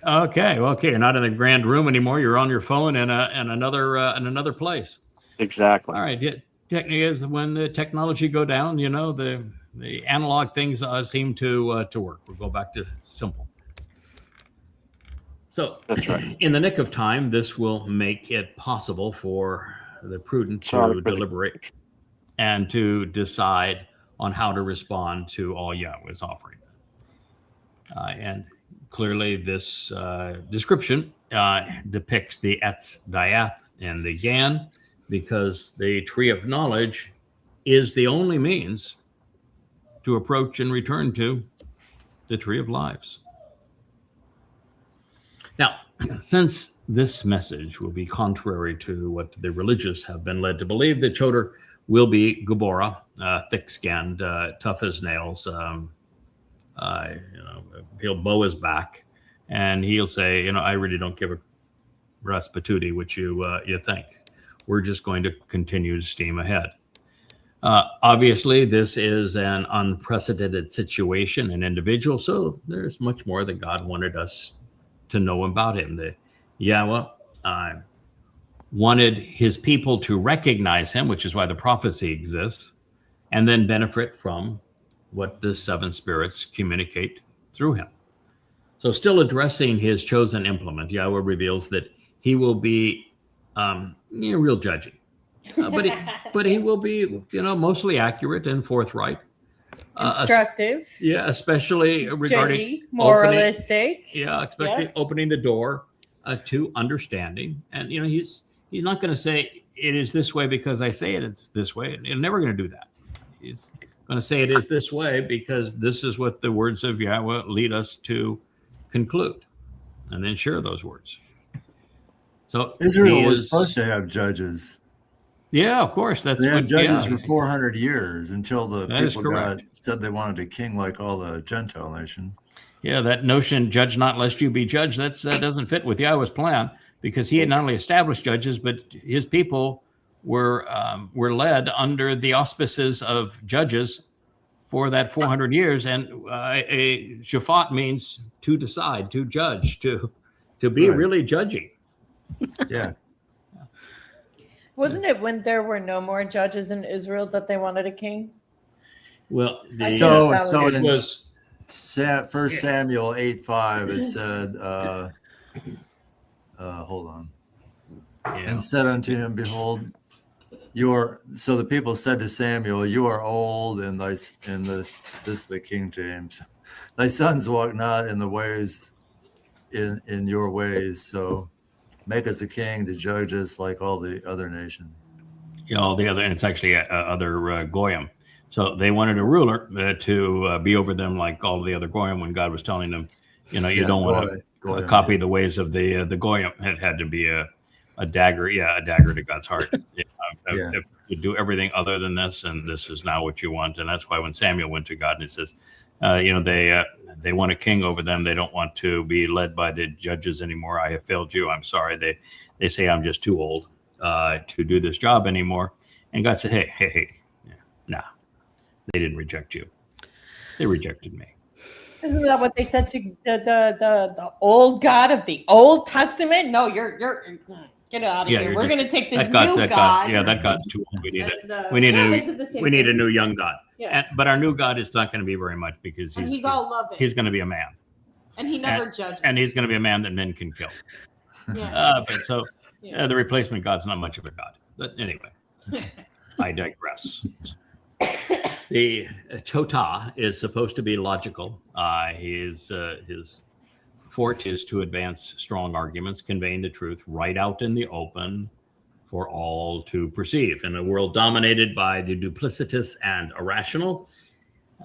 Okay. You're not in the grand room anymore. You're on your phone in another place. Exactly. All right. Is when the technology go down, the analog things seem to work. We'll go back to simple. So that's right. In the nick of time, this will make it possible for the prudent to deliberate and to decide on how to respond to all Yahowah's offering. And clearly this description depicts the Etz Dayath and the Gan, because the tree of knowledge is the only means to approach and return to the tree of lives. Now, since this message will be contrary to what the religious have been led to believe, the Choter will be Gabora, thick-skinned, tough as nails. He'll bow his back, and he'll say, I really don't give a Raspututi what you think. We're just going to continue to steam ahead. Obviously, this is an unprecedented situation and individual, so there's much more that God wanted us to know about him. The Yahowah wanted his people to recognize him, which is why the prophecy exists, and then benefit from what the seven spirits communicate through him. So still addressing his chosen implement, Yahowah reveals that he will be real judgy. But he will be, mostly accurate and forthright. Instructive. Especially regarding judgy, moralistic. Opening the door to understanding. And, he's not going to say it is this way because I say it's this way. He's never going to do that. He's going to say it is this way because this is what the words of Yahowah lead us to conclude, and then share those words. So Israel was supposed to have judges. Yeah, of course. They had judges for 400 years until the people said they wanted a king like all the Gentile nations. Yeah, that notion, judge not lest you be judged, that doesn't fit with Yahowah's plan, because he had not only established judges, but his people were led under the auspices of judges for that 400 years. And a shafat means to decide, to judge, to be really judging. Yeah. Wasn't it when there were no more judges in Israel that they wanted a king? Well, it was 1 Samuel 8:5. It said, hold on. Yeah. And said unto him, behold, so the people said to Samuel, you are old, and this the king James, thy sons walk not in the ways in your ways, so make us a king to judge us like all the other nations. Yeah, all the other, and it's actually other goyim. So they wanted a ruler to be over them like all the other goyim, when God was telling them, you don't want to copy the ways of the goyim. It had to be a a dagger to God's heart. Yeah. If you do everything other than this, and this is now what you want. And that's why when Samuel went to God and he says, they want a king over them. They don't want to be led by the judges anymore. I have failed you. I'm sorry. They say I'm just too old to do this job anymore. And God said, hey, nah, they didn't reject you. They rejected me. Isn't that what they said to the old God of the Old Testament? No, you're get out of here. We're going to take this new God. That God's too old. We need a new young God. Yeah. But our new God is not going to be very much because he's all loving. He's going to be a man. And he never judges. And he's going to be a man that men can kill. Yeah. The replacement God's not much of a God. But anyway, I digress. The Choter is supposed to be logical. His forte is to advance strong arguments, conveying the truth right out in the open for all to perceive. In a world dominated by the duplicitous and irrational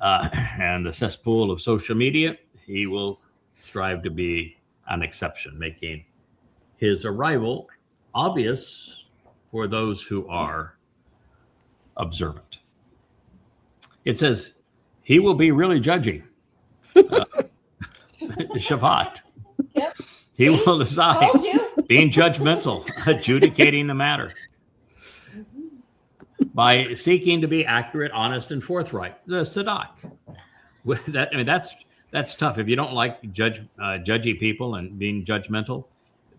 and the cesspool of social media, he will strive to be an exception, making his arrival obvious for those who are observant. It says he will be really judgy. Shabbat. Yep. He will decide, Told you. being judgmental, adjudicating the matter by seeking to be accurate, honest, and forthright. The Sadak. With that, that's tough. If you don't like judgy people and being judgmental,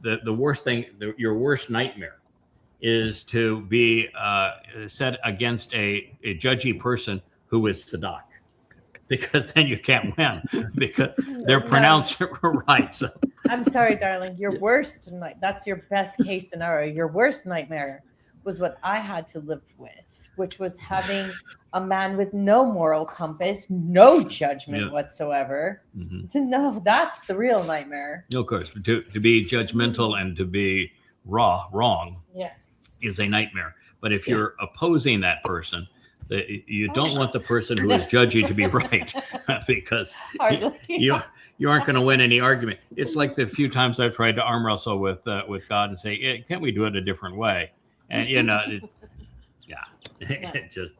the worst thing, your worst nightmare, is to be set against a judgy person who is Sadak, because then you can't win because they're pronounced right. So I'm sorry, darling. Your worst that's your best case scenario. Your worst nightmare was what I had to live with, which was having a man with no moral compass, no judgment whatsoever. Mm-hmm. No, that's the real nightmare. Of course, to be judgmental and to be wrong is a nightmare. But if you're opposing that person, you don't want the person who is judgy to be right, because you aren't going to win any argument. It's like the few times I've tried to arm wrestle with God and say, can't we do it a different way? And you're just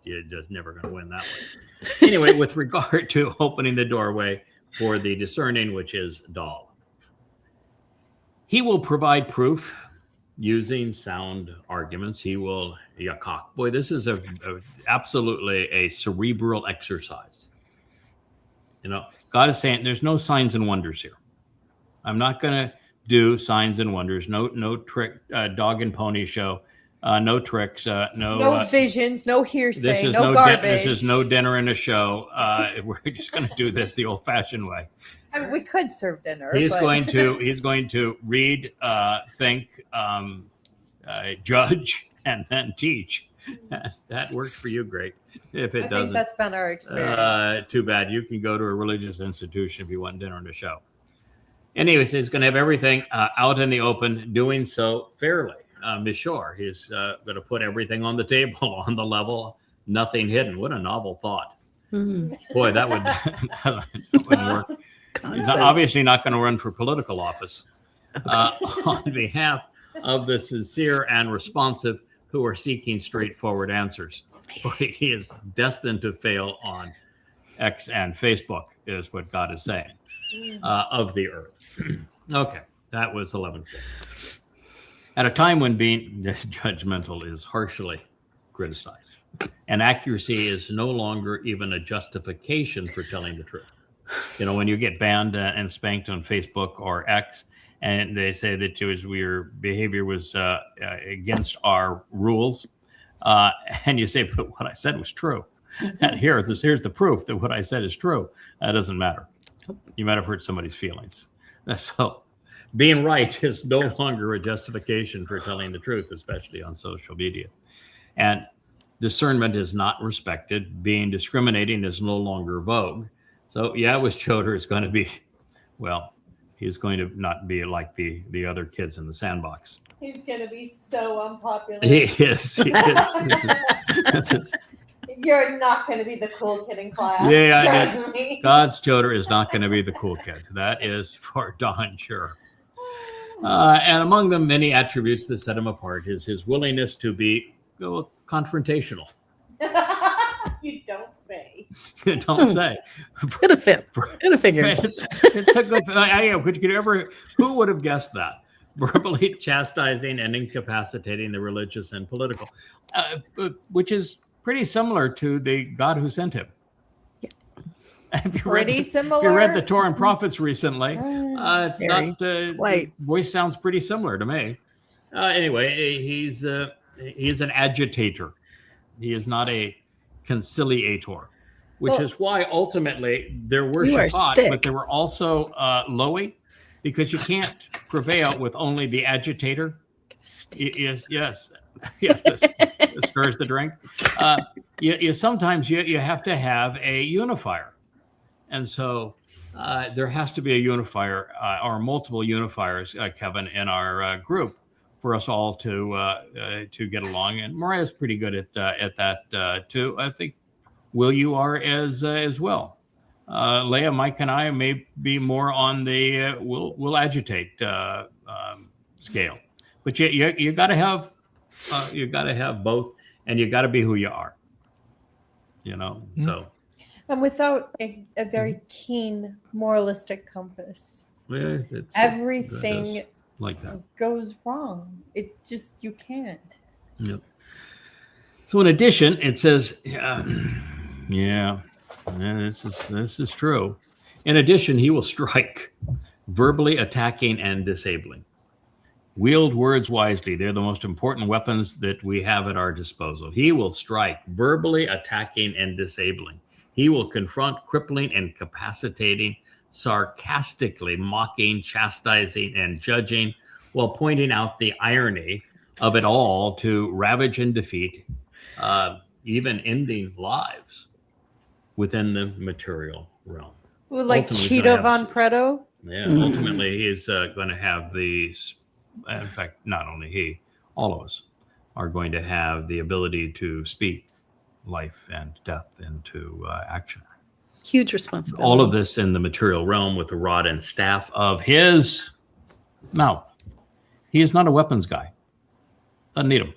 never going to win that way. Anyway, with regard to opening the doorway for the discerning, which is Dowd, he will provide proof using sound arguments. He will boy, this is absolutely a cerebral exercise. God is saying there's no signs and wonders here. I'm not going to do signs and wonders. No trick, dog and pony show. No tricks. No visions. No hearsay. No garbage. This is no dinner and a show. We're just going to do this the old-fashioned way. I mean, we could serve dinner. He's going to read, think, judge, and then teach. That worked for you, great. If it doesn't, I think that's been our experience. Too bad. You can go to a religious institution if you want dinner and a show. Anyways, he's going to have everything out in the open, doing so fairly. Mishore, he's going to put everything on the table, on the level, nothing hidden. What a novel thought. Mm-hmm. Boy, that wouldn't work. He's obviously not going to run for political office. On behalf of the sincere and responsive who are seeking straightforward answers. Boy, he is destined to fail on X and Facebook, is what God is saying, of the earth. Okay, that was 11. At a time when being judgmental is harshly criticized, and accuracy is no longer even a justification for telling the truth. When you get banned and spanked on Facebook or X, and they say that your behavior was against our rules, and you say, but what I said was true. And here's the proof that what I said is true. That doesn't matter. You might have hurt somebody's feelings. So being right is no longer a justification for telling the truth, especially on social media. And discernment is not respected. Being discriminating is no longer vogue. So with Choter, it's going to be, he's going to not be like the other kids in the sandbox. He's going to be so unpopular. He is. You're not going to be the cool kid in class. Trust me. God's Choter is not going to be the cool kid. That is for darn sure. And among them, many attributes that set him apart is his willingness to be confrontational. You don't say. Don't say. It'll fit. It'll figure. It's a good. Who would have guessed that? Verbally chastising and incapacitating the religious and political, which is pretty similar to the God who sent him. Have you read the Torah and Prophets recently? It's not. The voice sounds pretty similar to me. Anyway, he's an agitator. He is not a conciliator, which is why ultimately there were Shabbat, but there were also Lowy, because you can't prevail with only the agitator. Yes. It stirs the drink. Sometimes you have to have a unifier. And so there has to be a unifier or multiple unifiers, Kevin, in our group for us all to get along. And Mariah's pretty good at that too. I think, Will, you are as well. Leah, Mike, and I may be more on the we'll agitate scale, but you got to have both, and you got to be who you are. So. And without a very keen moralistic compass, everything like that goes wrong. You can't. Yep. So in addition, it says, this is true. In addition, he will strike, verbally attacking and disabling. Wield words wisely. They're the most important weapons that we have at our disposal. He will strike, verbally attacking and disabling. He will confront, crippling, incapacitating, sarcastically mocking, chastising, and judging, while pointing out the irony of it all to ravage and defeat, even ending lives within the material realm. Like Cheeto Von Preto? Yeah, ultimately he's going to have these, in fact, not only he, all of us are going to have the ability to speak life and death into action. Huge responsibility. All of this in the material realm with the rod and staff of his mouth. He is not a weapons guy. Doesn't need them.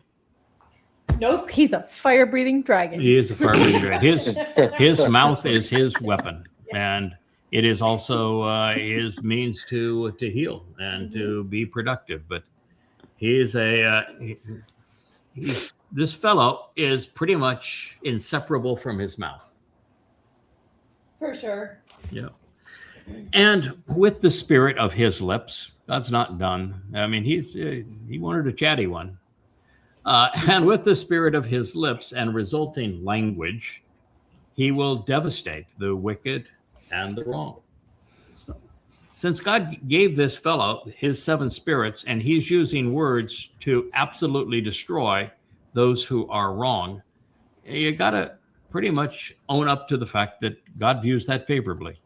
Nope, he's a fire-breathing dragon. He is a fire-breathing dragon. His mouth is his weapon, and it is also his means to heal and to be productive. But he is this fellow is pretty much inseparable from his mouth. For sure. Yeah. And with the spirit of his lips, God's not done. I mean, he wanted a chatty one. And with the spirit of his lips and resulting language, he will devastate the wicked and the wrong. Since God gave this fellow his seven spirits, and he's using words to absolutely destroy those who are wrong, you got to pretty much own up to the fact that God views that favorably.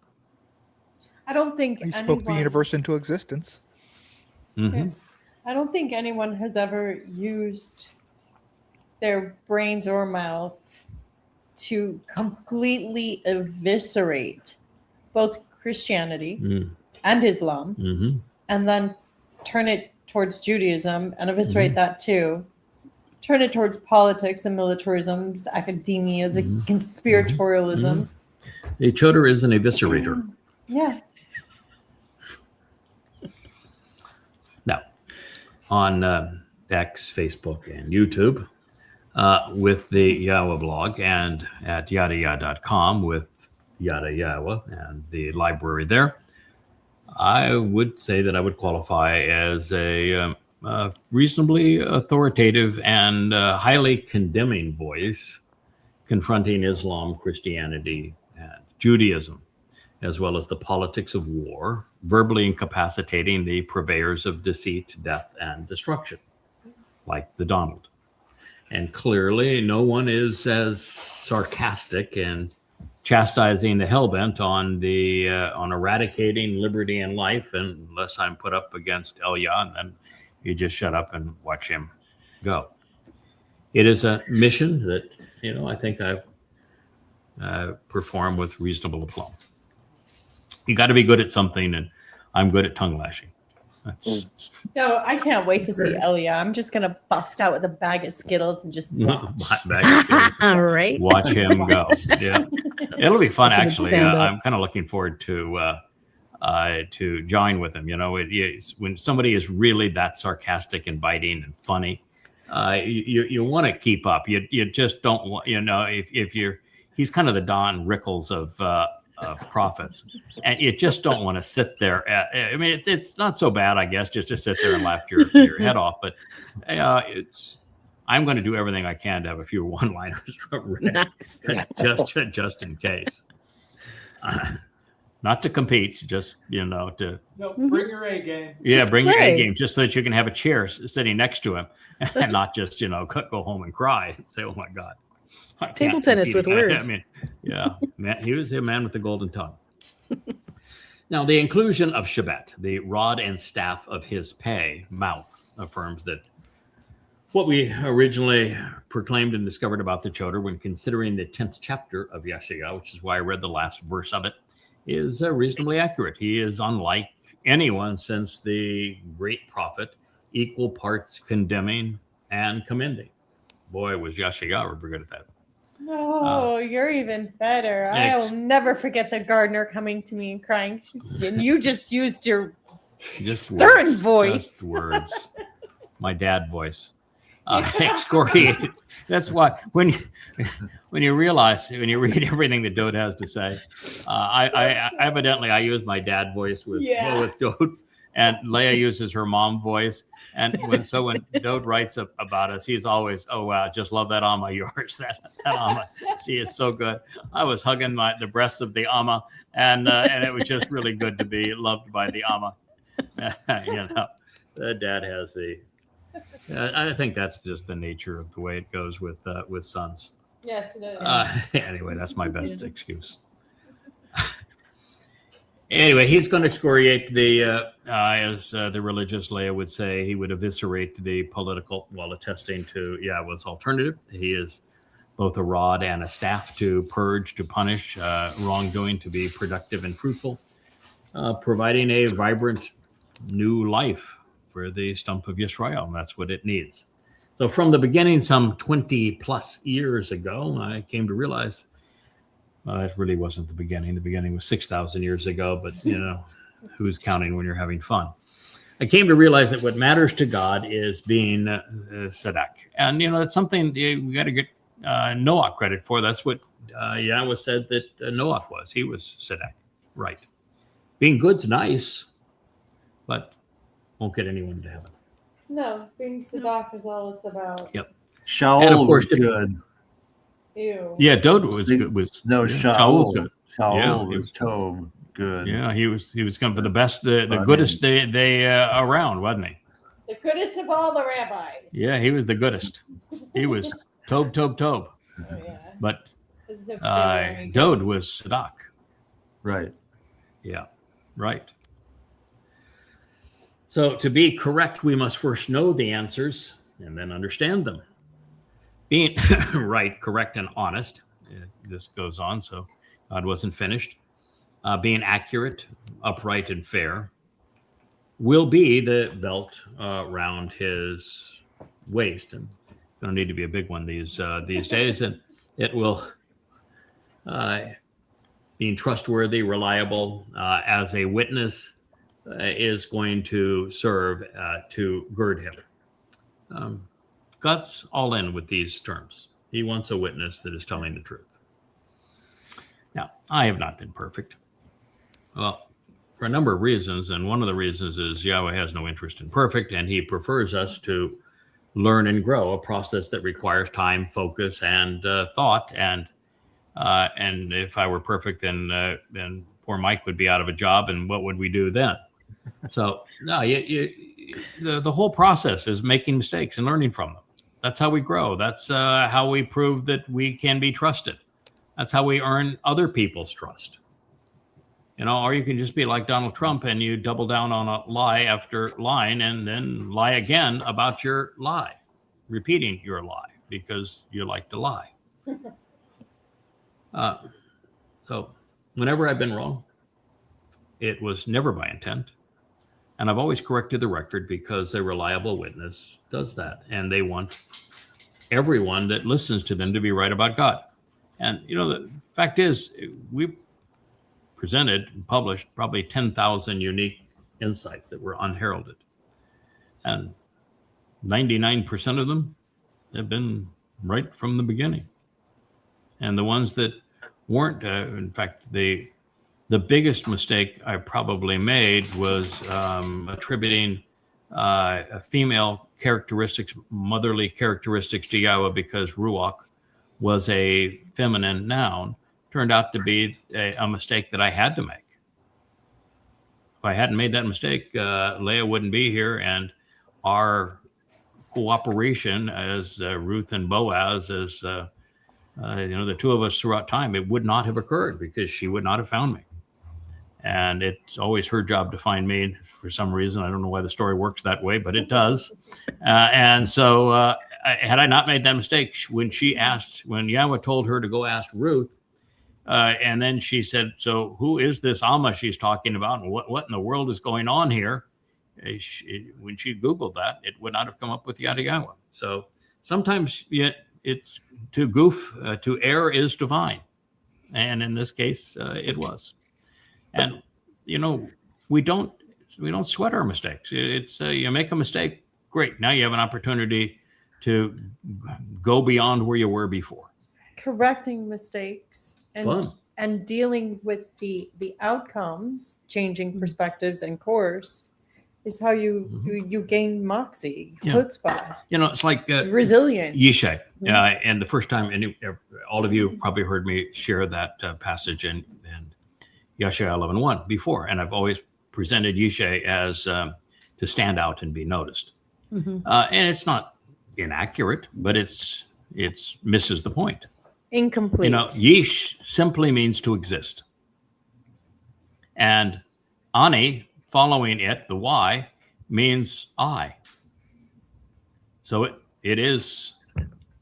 I don't think he spoke the universe into existence. Mm-hmm. I don't think anyone has ever used their brains or mouth to completely eviscerate both Christianity and Islam, and then turn it towards Judaism and eviscerate that too. Turn it towards politics and militarisms, academias, conspiratorialism. A Choter is an eviscerator. Yeah. Now, on X, Facebook, and YouTube, with the Yahowah blog, and at Yahowah.com with Yahowah and the library there, I would say that I would qualify as a reasonably authoritative and highly condemning voice confronting Islam, Christianity, and Judaism, as well as the politics of war, verbally incapacitating the purveyors of deceit, death, and destruction, like the Dowd. And clearly, no one is as sarcastic and chastising the hellbent on eradicating liberty and life, unless I'm put up against Elia, and then you just shut up and watch him go. It is a mission that, I think I perform with reasonable aplomb. You got to be good at something, and I'm good at tongue lashing. No, I can't wait to see Elia. I'm just gonna bust out with a bag of Skittles and just watch. All right. Watch him go. Yeah, it'll be fun. Watch him Actually, stand up. I'm kind of looking forward to join with him. When somebody is really that sarcastic and biting and funny, you want to keep up. You just don't want. If he's kind of the Don Rickles of prophets, and you just don't want to sit there. I mean, it's not so bad, I guess, just to sit there and laugh your head off. But I'm going to do everything I can to have a few one-liners ready, Nice. just in case. Not to compete, just to bring your A game. yeah, bring your A play. game, just so that you can have a chair sitting next to him, and not just go home and cry and say, "Oh my God." I Table can't tennis compete. with words. I mean, yeah, man, he was a man with the golden tongue. Now, the inclusion of Shabbat, the rod and staff of his pay, mouth, affirms that what we originally proclaimed and discovered about the Choter when considering the 10th chapter of Yasha'yah, which is why I read the last verse of it, is reasonably accurate. He is unlike anyone since the great prophet, equal parts condemning and commending. Boy, was Yasha'yah ever good at that. No, you're even better. I'll never forget the gardener coming to me and crying. And you just used your Just stern words, voice. just words. My dad voice. Excoriated. That's why when you realize, when you read everything that Dowd has to say, I evidently use my dad voice with Dowd, and Leah uses her mom voice. And when Dowd writes about us, he's always, "Oh wow, just love that Amma of yours. That Amma, she is so good." I was hugging the breasts of the Amma, and it was just really good to be loved by the Amma. The dad has the. I think that's just the nature of the way it goes with sons. Yes, it is. Anyway, that's my best excuse. Anyway, he's going to excoriate as the religious Leah would say, he would eviscerate the political while attesting to Yahweh's alternative. He is both a rod and a staff to purge, to punish wrongdoing, to be productive and fruitful, providing a vibrant new life for the stump of Yisrael, and that's what it needs. So from the beginning, some 20 plus years ago, I came to realize it really wasn't the beginning. The beginning was 6,000 years ago, but who's counting when you're having fun? I came to realize that what matters to God is being tzedek. And, that's something we got to get Noah credit for. That's what Yahweh said that Noah was. He was tzedek, right? Being good's nice, but won't get anyone to heaven. No, being Sadak is all it's about. Yep. Shaul And of course, was good. Ew. Yeah, Dowd was good. Shaul was good. Shaul was Tob good. Yeah, he was kind of the best, the goodest they around, wasn't he? The goodest of all the rabbis. Yeah, he was the goodest. He was Tob. Oh, yeah. But This is a Dowd was Sadak. Right. Yeah, right. So to be correct, we must first know the answers and then understand them. Being right, correct, and honest, this goes on, so God wasn't finished. Being accurate, upright, and fair will be the belt around his waist. And it's going to need to be a big one these days. And it will, being trustworthy, reliable as a witness, is going to serve to gird him. God's all in with these terms. He wants a witness that is telling the truth. Now, I have not been perfect. Well, for a number of reasons, and one of the reasons is Yahweh has no interest in perfect, and he prefers us to learn and grow, a process that requires time, focus, and thought. And if I were perfect, then poor Mike would be out of a job, and what would we do then? So, no, the whole process is making mistakes and learning from them. That's how we grow. That's how we prove that we can be trusted. That's how we earn other people's trust. Or you can just be like Donald Trump and you double down on a lie after line and then lie again about your lie, repeating your lie because you like to lie. So whenever I've been wrong, it was never by intent. And I've always corrected the record because a reliable witness does that. And they want everyone that listens to them to be right about God. And, the fact is, we presented and published probably 10,000 unique insights that were unheralded. And 99% of them have been right from the beginning. And the ones that weren't, in fact, the biggest mistake I probably made was attributing female characteristics, motherly characteristics to Yahowah because Ruach was a feminine noun. Turned out to be a mistake that I had to make. If I hadn't made that mistake, Leah wouldn't be here, and our cooperation as Ruth and Boaz, as the two of us throughout time, it would not have occurred because she would not have found me. And it's always her job to find me for some reason. I don't know why the story works that way, but it does. And so had I not made that mistake, when Yahowah told her to go ask Ruth, and then she said, so who is this Alma she's talking about? And what in the world is going on here? When she Googled that, it would not have come up with Yahowah. So sometimes it's to goof, to err is divine. And in this case, it was. And, we don't sweat our mistakes. It's you make a mistake. Great. Now you have an opportunity to go beyond where you were before. Correcting mistakes Fun. and dealing with the outcomes, changing perspectives and course is how you gain moxie, chutzpah. It's like it's resilience. Yasha'yah. And the first time, all of you probably heard me share that passage in Yasha'yah 11:1 before, and I've always presented Yasha'yah as to stand out and be noticed. And it's not inaccurate, but it's misses the point. Incomplete. Yesh simply means to exist. And Ani, following it, the Y, means I. So it is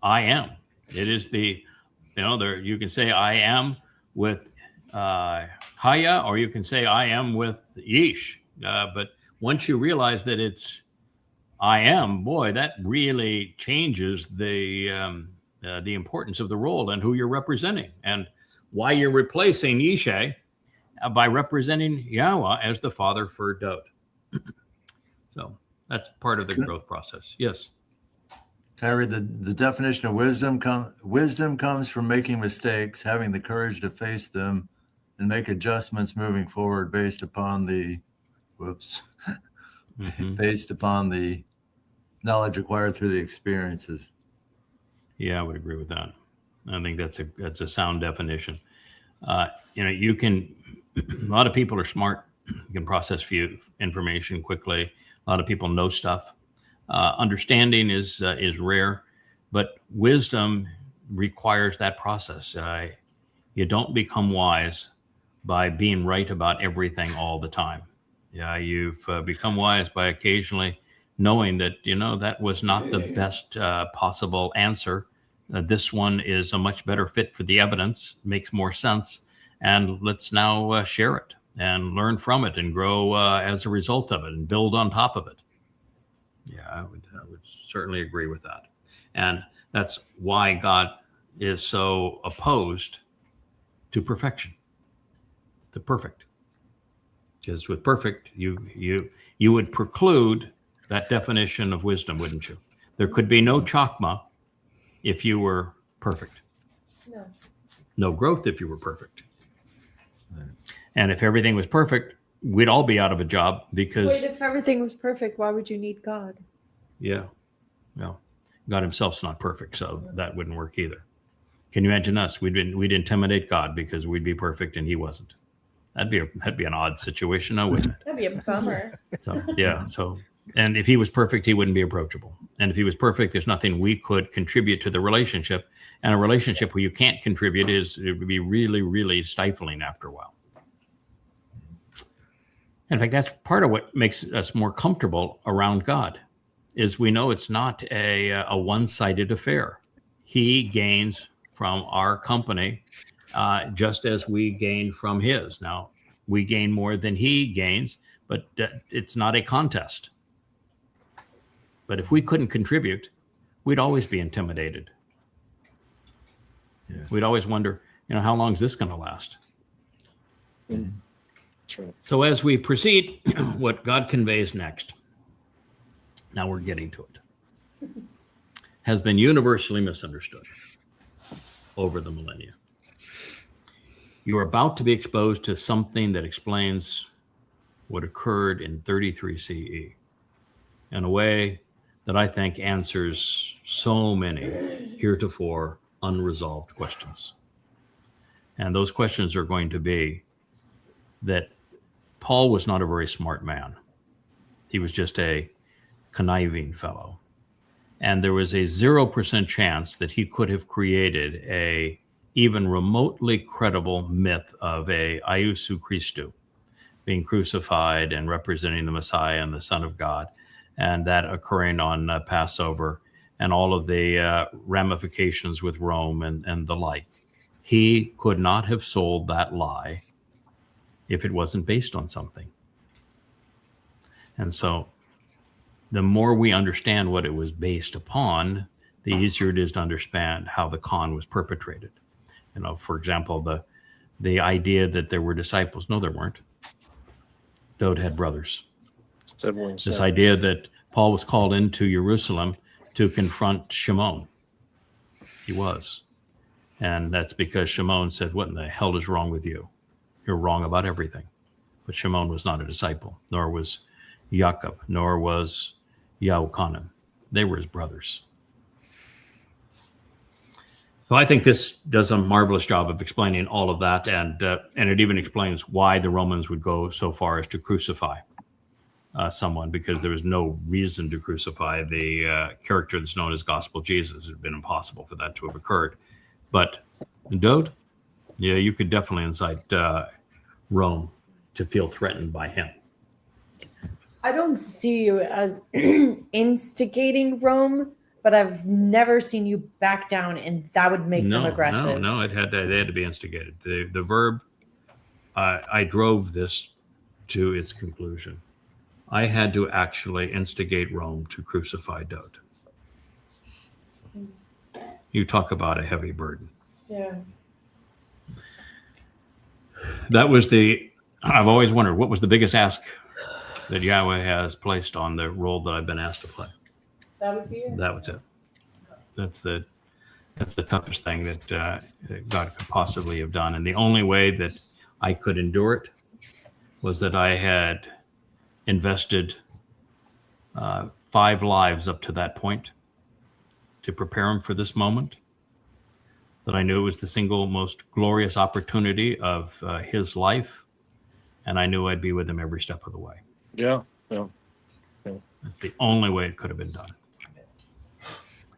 I am. It is you can say I am with Haya, or you can say I am with Yesh. But once you realize that it's I am, boy, that really changes the importance of the role and who you're representing, and why you're replacing Yasha'yah by representing Yahowah as the father for Dowd. So that's part of the growth process. Yes. Can I read the definition of wisdom? Wisdom comes from making mistakes, having the courage to face them, and make adjustments moving forward based upon the based upon the knowledge acquired through the experiences. Yeah, I would agree with that. I think that's a sound definition. You can. A lot of people are smart. You can process information quickly. A lot of people know stuff. Understanding is rare, but wisdom requires that process. You don't become wise by being right about everything all the time. Yeah, you've become wise by occasionally knowing that that was not the best possible answer. This one is a much better fit for the evidence, makes more sense, and let's now share it and learn from it and grow as a result of it and build on top of it. Yeah, I would certainly agree with that. And that's why God is so opposed to perfection, to perfect. Because with perfect, you would preclude that definition of wisdom, wouldn't you? There could be no chakma if you were perfect. No growth if you were perfect. And if everything was perfect, we'd all be out of a job because... Wait, if everything was perfect, why would you need God? Yeah. Well, God himself's not perfect, so that wouldn't work either. Can you imagine us? We'd intimidate God because we'd be perfect and he wasn't. That'd be an odd situation, now, wouldn't it? That'd be a bummer. And if he was perfect, he wouldn't be approachable. And if he was perfect, there's nothing we could contribute to the relationship. And a relationship where you can't contribute it would be really, really stifling after a while. In fact, that's part of what makes us more comfortable around God, is we know it's not a one-sided affair. He gains from our company just as we gain from his. Now, we gain more than he gains, but it's not a contest. But if we couldn't contribute, we'd always be intimidated. Yeah. We'd always wonder, how long is this going to last? Mm. True. So as we proceed, what God conveys next, now we're getting to it, has been universally misunderstood over the millennia. You are about to be exposed to something that explains what occurred in 33 CE in a way that I think answers so many heretofore unresolved questions. And those questions are going to be that Paul was not a very smart man. He was just a conniving fellow. And there was a 0% chance that he could have created a even remotely credible myth of a Iousu Christou being crucified and representing the Messiah and the Son of God, and that occurring on Passover and all of the ramifications with Rome and the like. He could not have sold that lie if it wasn't based on something. And so the more we understand what it was based upon, the easier it is to understand how the con was perpetrated. For example, the idea that there were disciples. No, there weren't. Dowd had brothers. Siblings, this idea that Paul was called into Jerusalem to confront Shimon. He was. And that's because Shimon said, what in the hell is wrong with you? You're wrong about everything. But Shimon was not a disciple, nor was Jacob, nor was Yahuchanan. They were his brothers. So I think this does a marvelous job of explaining all of that, and it even explains why the Romans would go so far as to crucify someone, because there was no reason to crucify the character that's known as Gospel Jesus. It had been impossible for that to have occurred. But Dowd, yeah, you could definitely incite Rome to feel threatened by him. I don't see you as instigating Rome, but I've never seen you back down, and that would make them aggressive. No, they had to be instigated. The verb, I drove this to its conclusion. I had to actually instigate Rome to crucify Dowd. You talk about a heavy burden. Yeah. That was I've always wondered, what was the biggest ask that Yahweh has placed on the role that I've been asked to play? That would be it. That was it. That's the toughest thing that God could possibly have done. And the only way that I could endure it was that I had invested 5 lives up to that point to prepare him for this moment, that I knew it was the single most glorious opportunity of his life, and I knew I'd be with him every step of the way. Yeah. That's the only way it could have been done.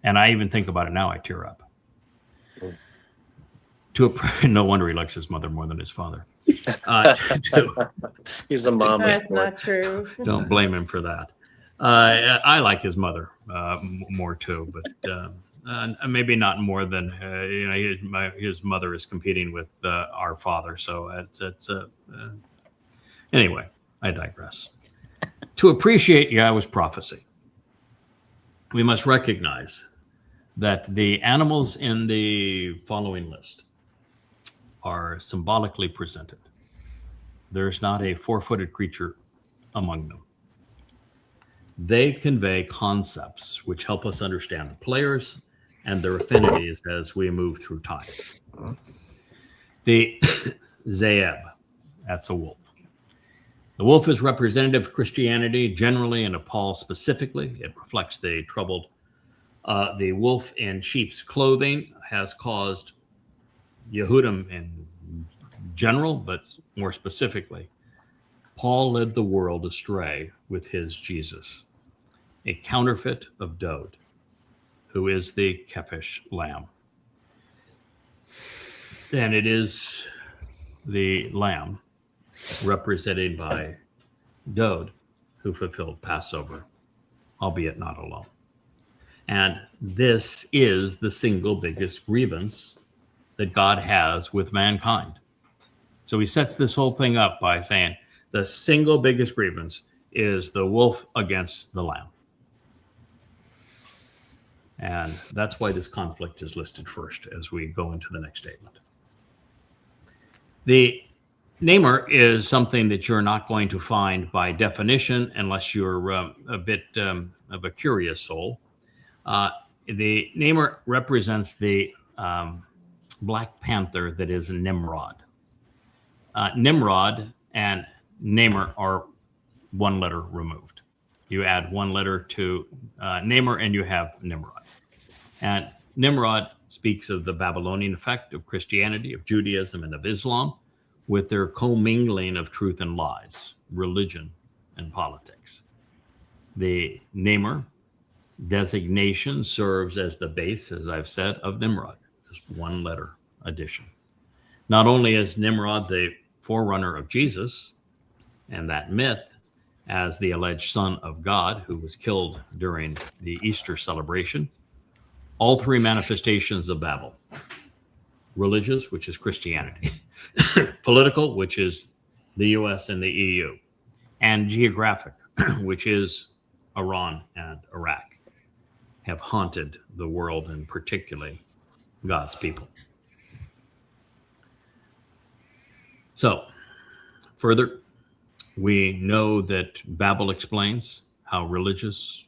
And I even think about it now, I tear up. No wonder he likes his mother more than his father. He's a mom. That's not true. Don't blame him for that. I like his mother more too, but maybe not more than his mother is competing with our father. So anyway, I digress. To appreciate Yahweh's prophecy, we must recognize that the animals in the following list are symbolically presented. There's not a 4-footed creature among them. They convey concepts which help us understand the players and their affinities as we move through time. The Zeeb, that's a wolf. The wolf is representative of Christianity generally and of Paul specifically. It reflects the troubled. The wolf in sheep's clothing has caused Yehudim in general, but more specifically, Paul led the world astray with his Jesus, a counterfeit of Dowd, who is the Kefish lamb. And it is the lamb represented by Dowd who fulfilled Passover, albeit not alone. And this is the single biggest grievance that God has with mankind. So he sets this whole thing up by saying, The single biggest grievance is the wolf against the lamb. And that's why this conflict is listed first as we go into the next statement. The Namer is something that you're not going to find by definition unless you're a bit of a curious soul. The Namer represents the Black Panther that is Nimrod. Nimrod and Namer are one letter removed. You add one letter to Namer and you have Nimrod. And Nimrod speaks of the Babylonian effect of Christianity, of Judaism, and of Islam, with their commingling of truth and lies, religion and politics. The Namer designation serves as the base, as I've said, of Nimrod, just one letter addition. Not only is Nimrod the forerunner of Jesus and that myth as the alleged son of God who was killed during the Easter celebration, all three manifestations of Babel: religious, which is Christianity, political, which is the US and the EU, and geographic, which is Iran and Iraq, have haunted the world and particularly God's people. So, further, we know that Babel explains how religious,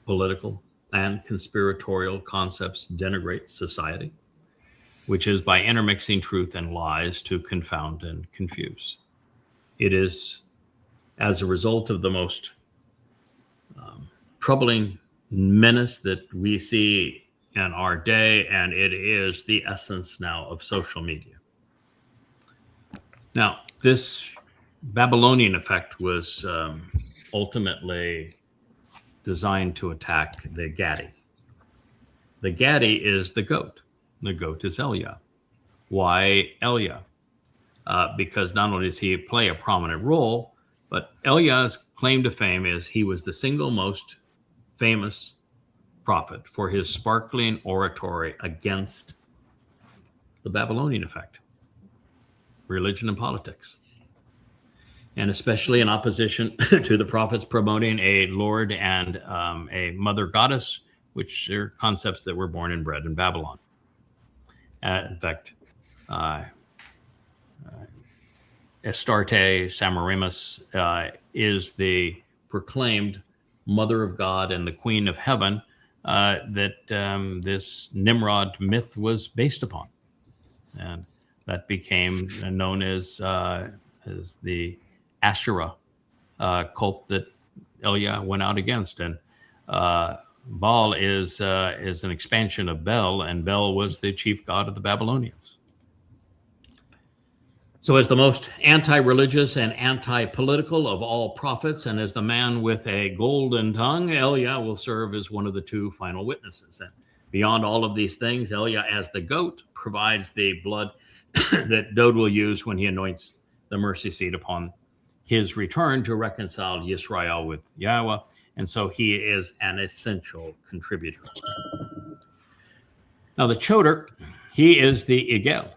political, and conspiratorial concepts denigrate society, which is by intermixing truth and lies to confound and confuse. It is as a result of the most troubling menace that we see in our day, and it is the essence now of social media. Now, this Babylonian effect was ultimately designed to attack the Gadi. The Gadi is the goat. The goat is Yahowah. Why Yahowah? Because not only does he play a prominent role, but Yahowah's claim to fame is he was the single most famous prophet for his sparkling oratory against the Babylonian effect, religion and politics, and especially in opposition to the prophets promoting a Lord and a mother goddess, which are concepts that were born and bred in Babylon. In fact, Astarte Semiramis is the proclaimed mother of God and the queen of heaven that this Nimrod myth was based upon. And that became known as the Asherah cult that Yahowah went out against. And Baal is an expansion of Bel, and Bel was the chief god of the Babylonians. So as the most anti-religious and anti-political of all prophets, and as the man with a golden tongue, Yahowah will serve as one of the two final witnesses. And beyond all of these things, Yahowah as the goat provides the blood that Dowd will use when he anoints the mercy seat upon his return to reconcile Yisrael with Yahowah. And so he is an essential contributor. Now the Choter, he is the Igel.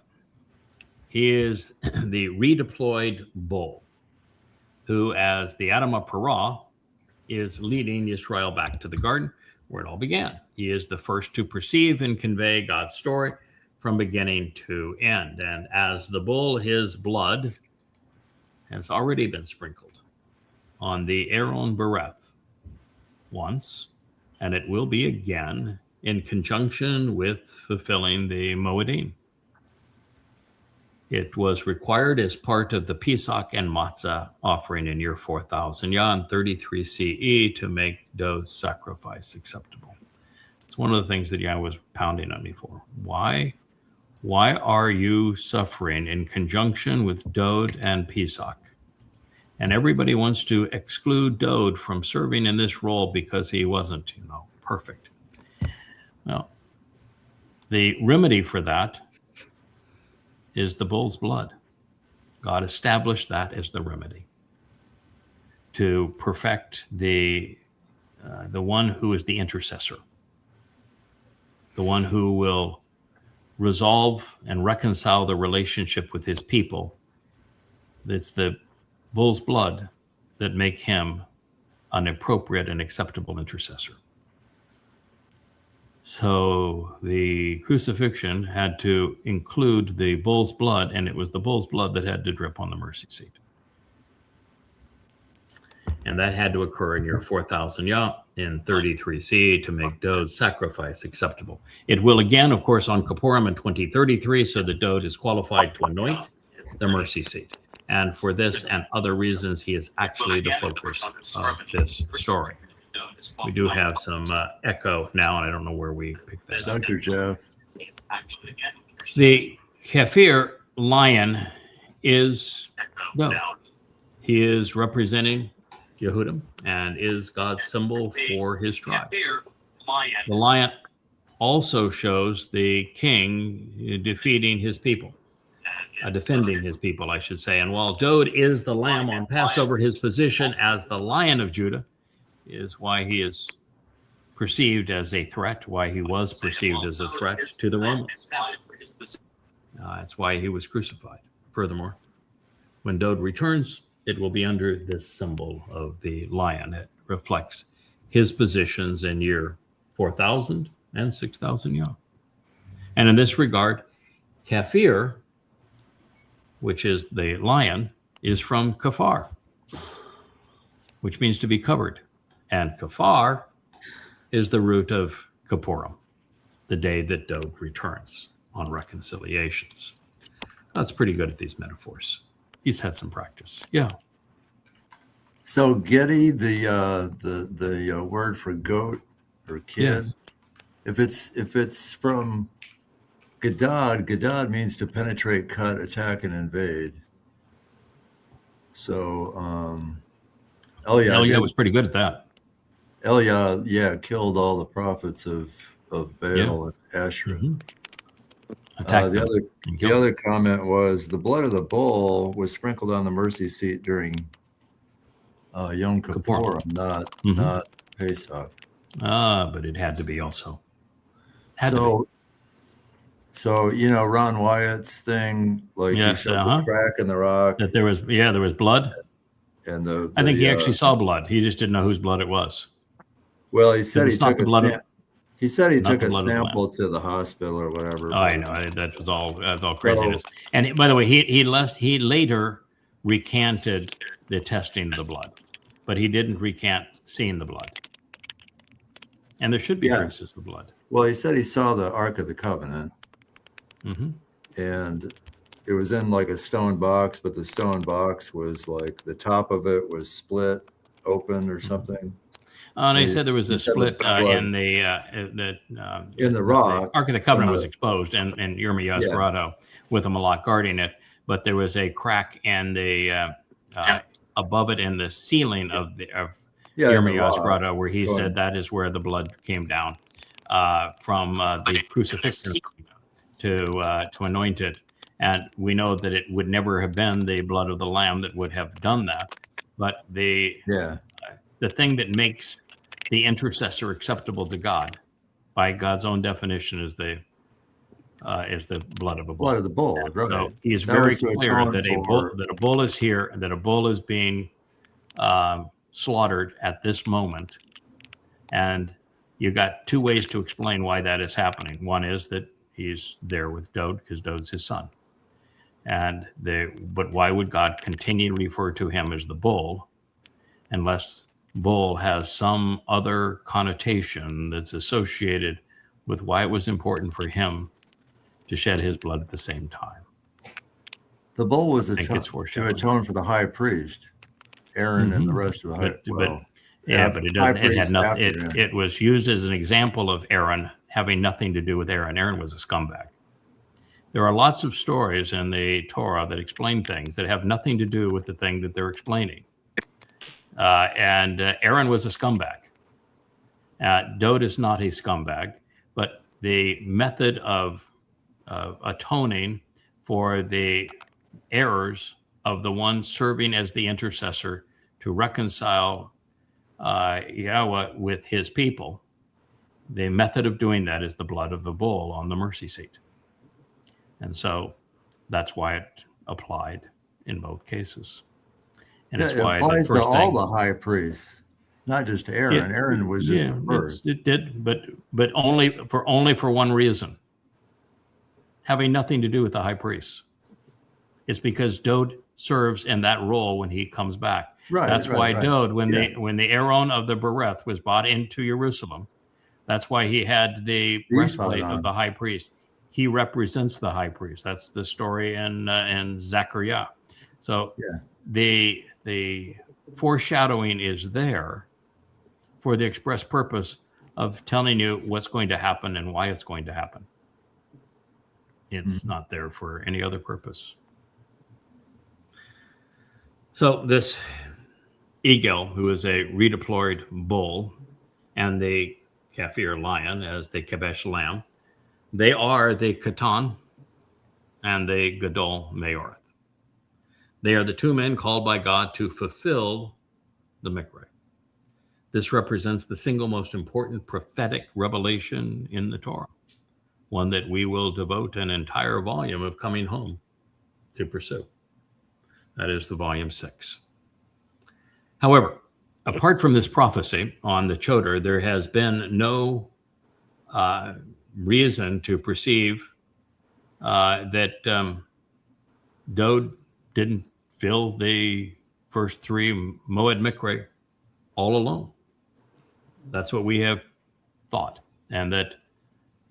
He is the redeployed bull who, as the Adam of Parah, is leading Yisrael back to the garden where it all began. He is the first to perceive and convey God's story from beginning to end. And as the bull, his blood has already been sprinkled on the Aaron Bereth once, and it will be again in conjunction with fulfilling the Mow'edym. It was required as part of the Pesach and Matzah offering in year 4000 Yah and 33 CE to make Dowd's sacrifice acceptable. It's one of the things that Yah was pounding on me for. Why are you suffering in conjunction with Dowd and Pesach? And everybody wants to exclude Dowd from serving in this role because he wasn't, perfect. Well, the remedy for that is the bull's blood. God established that as the remedy to perfect the one who is the intercessor, the one who will resolve and reconcile the relationship with his people. It's the bull's blood that make him an appropriate and acceptable intercessor. So the crucifixion had to include the bull's blood, and it was the bull's blood that had to drip on the mercy seat. And that had to occur in year 4000 Yah in 33C to make Dowd's sacrifice acceptable. It will again, of course, on Kippurim in 2033, so that Dowd is qualified to anoint the mercy seat. And for this and other reasons, he is actually the focus of this story. We do have some echo now, and I don't know where we picked that up. Dr. Jeff. The Kafir lion is Dowd. He is representing Yehudim and is God's symbol for his tribe. The lion also shows the king defeating his people, defending his people, I should say. And while Dowd is the lamb on Passover, his position as the Lion of Judah is why he is perceived as a threat, why he was perceived as a threat to the Romans. That's why he was crucified. Furthermore, when Dowd returns, it will be under this symbol of the lion. It reflects his positions in year 4000 and 6000 Yah. And in this regard, Kafir, which is the lion, is from kafar, which means to be covered. And kafar is the root of Kippurim, the day that Dowd returns on reconciliations. That's pretty good at these metaphors. He's had some practice. Yeah. So Getty, the word for goat or kid, Yes. if it's from Gadad means to penetrate, cut, attack, and invade. So Yahowah was pretty good at that. Eliah, killed all the prophets of Baal and Asherah. Mm-hmm. The other comment was the blood of the bull was sprinkled on the mercy seat during Yom Kippur, not Pesach. But it had to be also. So Ron Wyatt's thing, like he showed the crack in the rock. That there was blood. And I think he actually saw blood. He just didn't know whose blood it was. Well, he said he took He said he took a sample to the hospital or whatever. Oh, I know. That was all craziness. And by the way, he later recanted the testing of the blood, but he didn't recant seeing the blood. And there should be traces of blood. Well, he said he saw the Ark of the Covenant, and it was in like a stone box, but the stone box was like the top of it was split open or something. And he said there was a split in the rock. The Ark of the Covenant was exposed, and Yirmiyah's grotto with a malak guarding it. But there was a crack in the above it in the ceiling of Yirmiyah's grotto, where he said that is where the blood came down from the crucifixion to anoint it. And we know that it would never have been the blood of the lamb that would have done that. But the thing that makes the intercessor acceptable to God, by God's own definition, is the blood of a bull. Blood of the bull, right? So he is very clear that a bull is here, that a bull is being slaughtered at this moment, and you got two ways to explain why that is happening. One is that he's there with Dowd because Dowd's his son, but why would God continue to refer to him as the bull, unless bull has some other connotation that's associated with why it was important for him to shed his blood at the same time? The bull was to atone for the high priest, Aaron, and the rest of the high priest. It was used as an example of Aaron having nothing to do with Aaron. Aaron was a scumbag. There are lots of stories in the Torah that explain things that have nothing to do with the thing that they're explaining. And Aaron was a scumbag. Dowd is not a scumbag, but the method of atoning for the errors of the one serving as the intercessor to reconcile Yahowah with his people, the method of doing that is the blood of the bull on the mercy seat. And so that's why it applied in both cases. And Yeah, that's it why the applies to first all thing, the high priests, not just to Aaron. Aaron was just the first. it did, but only for one reason, having nothing to do with the high priest. It's because Dowd serves in that role when he comes back. Right. That's why Dowd, when Yeah. when the Aaron of the Bereth was brought into Jerusalem, that's why he had the breastplate of the high priest. He represents the high priest. That's the story in Zechariah. So the foreshadowing is there for the express purpose of telling you what's going to happen and why it's going to happen. It's not there for any other purpose. So this eagle, who is a redeployed bull, and the Kaffir lion as the Kebesh lamb, they are the Qatan and the Gadol Mayoreth. They are the two men called by God to fulfill the Mikra. This represents the single most important prophetic revelation in the Torah, one that we will devote an entire volume of Coming Home to pursue. That is the volume 6. However, apart from this prophecy on the Choter, there has been no reason to perceive that Dowd didn't fill the first 3 Moed Mikra all alone. That's what we have thought, and that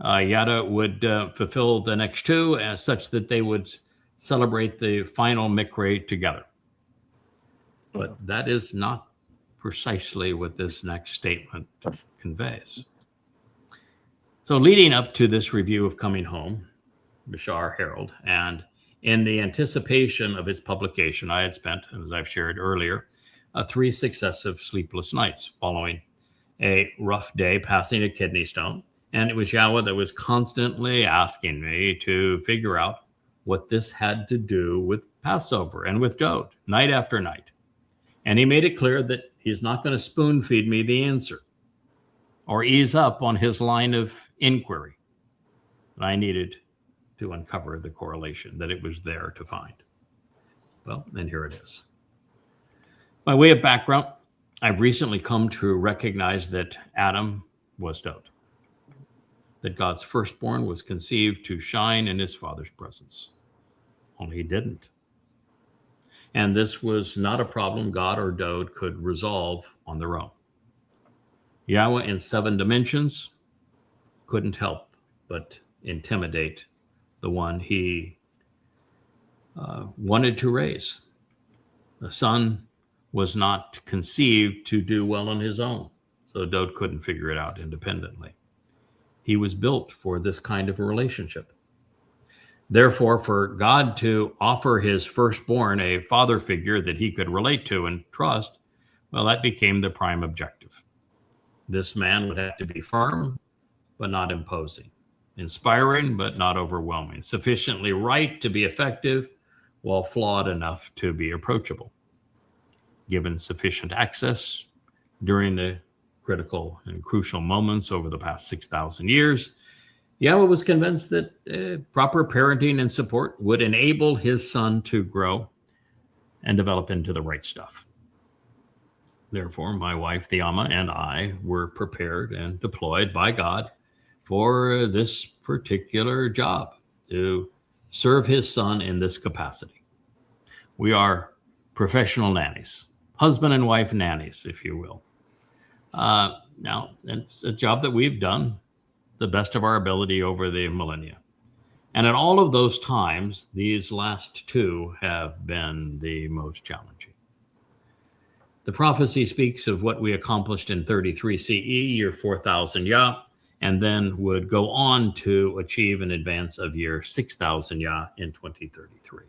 Yada would fulfill the next 2 as such that they would celebrate the final Mikra together. But that is not precisely what this next statement conveys. So leading up to this review of Coming Home, Bashar Herald, and in the anticipation of its publication, I had spent, as I've shared earlier, 3 successive sleepless nights following a rough day passing a kidney stone. And it was Yahowah that was constantly asking me to figure out what this had to do with Passover and with Dowd, night after night. And he made it clear that he's not going to spoon feed me the answer or ease up on his line of inquiry. And I needed to uncover the correlation, that it was there to find. Well, and here it is. By way of background, I've recently come to recognize that Adam was Dowd, that God's firstborn was conceived to shine in his father's presence. Only he didn't. And this was not a problem God or Dowd could resolve on their own. Yahowah in 7 dimensions couldn't help but intimidate the one he wanted to raise. The son was not conceived to do well on his own, so Dowd couldn't figure it out independently. He was built for this kind of a relationship. Therefore, for God to offer his firstborn a father figure that he could relate to and trust, well, that became the prime objective. This man would have to be firm, but not imposing, inspiring, but not overwhelming, sufficiently right to be effective, while flawed enough to be approachable. Given sufficient access during the critical and crucial moments over the past 6,000 years, Yahowah was convinced that proper parenting and support would enable his son to grow and develop into the right stuff. Therefore, my wife, the Amma, and I were prepared and deployed by God for this particular job, to serve his son in this capacity. We are professional nannies, husband and wife nannies, if you will. Now, it's a job that we've done the best of our ability over the millennia. And at all of those times, these last 2 have been the most challenging. The prophecy speaks of what we accomplished in 33 CE, year 4000 Yah, and then would go on to achieve an advance of year 6000 Yah in 2033.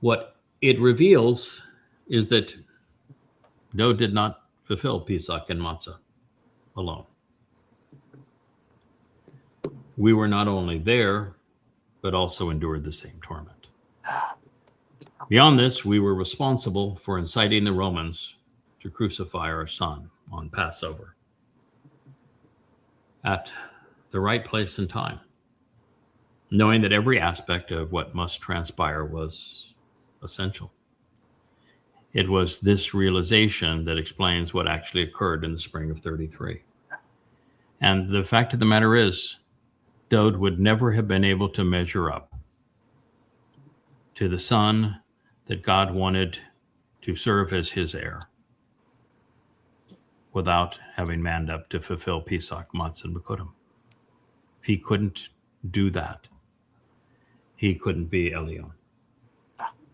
What it reveals is that Dowd did not fulfill Pesach and Matzah alone. We were not only there, but also endured the same torment. Beyond this, we were responsible for inciting the Romans to crucify our son on Passover at the right place and time, knowing that every aspect of what must transpire was essential. It was this realization that explains what actually occurred in the spring of 33. And the fact of the matter is, Dowd would never have been able to measure up to the son that God wanted to serve as his heir without having manned up to fulfill Pesach, Matzah, and Mow'edym. If he couldn't do that, he couldn't be Elyon.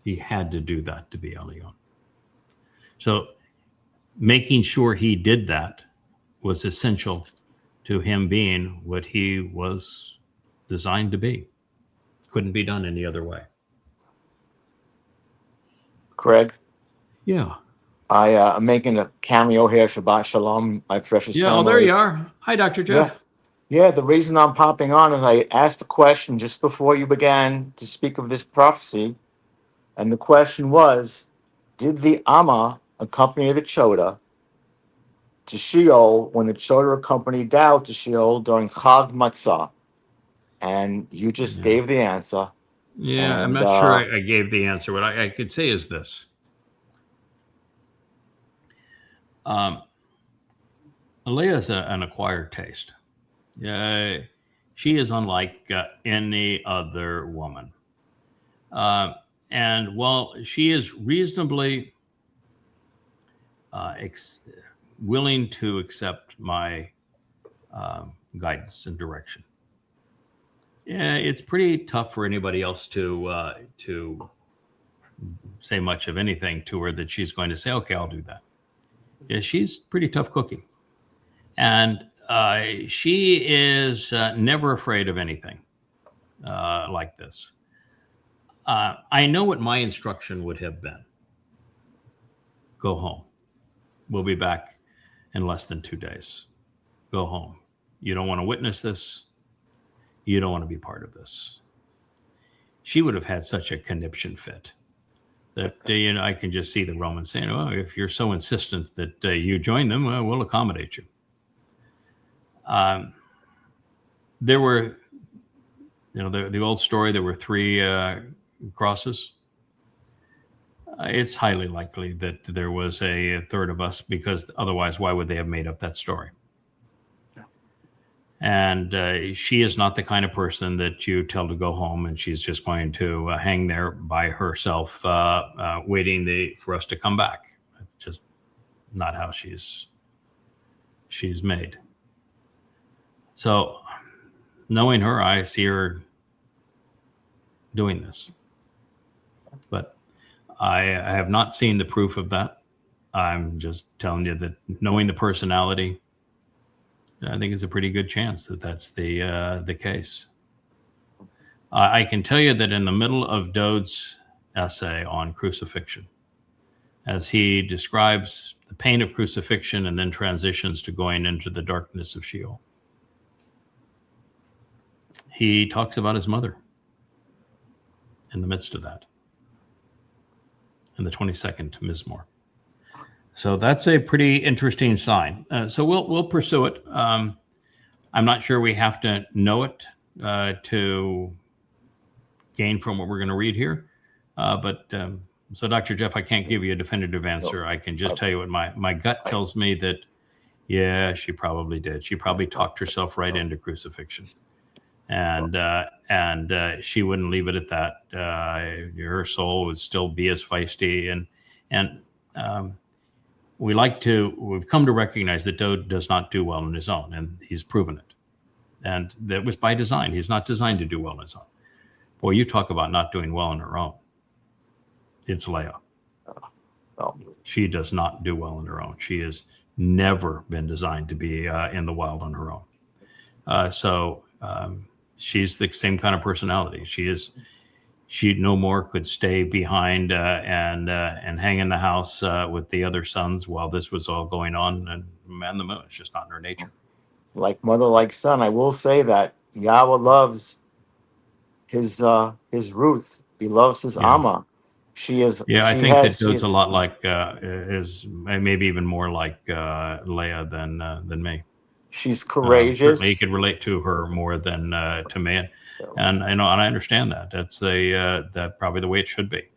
He had to do that to be Elyon. So making sure he did that was essential to him being what he was designed to be. Couldn't be done any other way. Craig? Yeah. I'm making a cameo here. Shabbat Shalom, my precious family. Oh, there you are. Hi, Dr. Jeff. Yeah, the reason I'm popping on is I asked a question just before you began to speak of this prophecy. And the question was, did the Amma accompany the Choter to Sheol when the Choter accompanied Dowd to Sheol during Chag Matzah? And you just gave the answer. Yeah, and, I'm not sure I gave the answer. What I could say is this. Leah is an acquired taste. She is unlike any other woman. And while she is reasonably willing to accept my guidance and direction, it's pretty tough for anybody else to say much of anything to her that she's going to say, okay, I'll do that. Yeah, she's pretty tough cookie. And she is never afraid of anything like this. I know what my instruction would have been. Go home. We'll be back in less than 2 days. Go home. You don't want to witness this. You don't want to be part of this. She would have had such a conniption fit that, I can just see the Romans saying, well, if you're so insistent that you join them, we'll accommodate you. There were, the old story, there were 3 crosses. It's highly likely that there was a third of us, because otherwise, why would they have made up that story? And she is not the kind of person that you tell to go home and she's just going to hang there by herself, waiting for us to come back. Just not how she's made. So knowing her, I see her doing this. But I have not seen the proof of that. I'm just telling you that knowing the personality, I think it's a pretty good chance that that's the case. I can tell you that in the middle of Dowd's essay on crucifixion, as he describes the pain of crucifixion and then transitions to going into the darkness of Sheol, he talks about his mother in the midst of that, in the 22nd Mizmor. So that's a pretty interesting sign. So we'll pursue it. I'm not sure we have to know it to gain from what we're going to read here. So Dr. Jeff, I can't give you a definitive answer. I can just tell you what my gut tells me that, yeah, she probably did. She probably talked herself right into crucifixion. And she wouldn't leave it at that. Her soul would still be as feisty. And we've come to recognize that Dowd does not do well on his own, and he's proven it. And that was by design. He's not designed to do well on his own. Boy, you talk about not doing well on her own. It's Leah. She does not do well on her own. She has never been designed to be in the wild on her own. So she's the same kind of personality. She no more could stay behind and hang in the house with the other sons while this was all going on and man the moon. It's just not in her nature. Like mother, like son. I will say that Yahweh loves his Ruth. He loves his Amma. She is. Yeah, I think that Dowd's a lot like maybe even more like Leah than me. She's courageous. Certainly, he could relate to her more than to me, and I understand that. That's that probably the way it should be.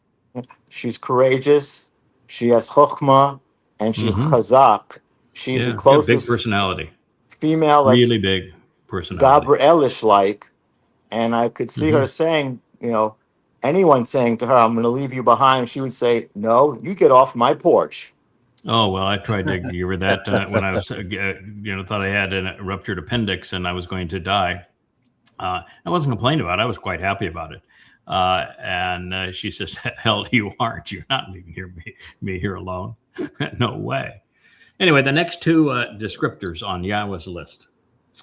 She's courageous. She has chokhmah, and she's chazak. She's the Big closest personality. female Really that's big personality. Gabrielish-like. And I could see her saying, anyone saying to her, I'm going to leave you behind, she would say, no, you get off my porch. Oh, well, I tried to give her that when I was, thought I had a ruptured appendix and I was going to die. I wasn't complaining about it. I was quite happy about it. And she says, hell, you aren't. You're not leaving me here alone. No way. Anyway, the next two descriptors on Yahweh's list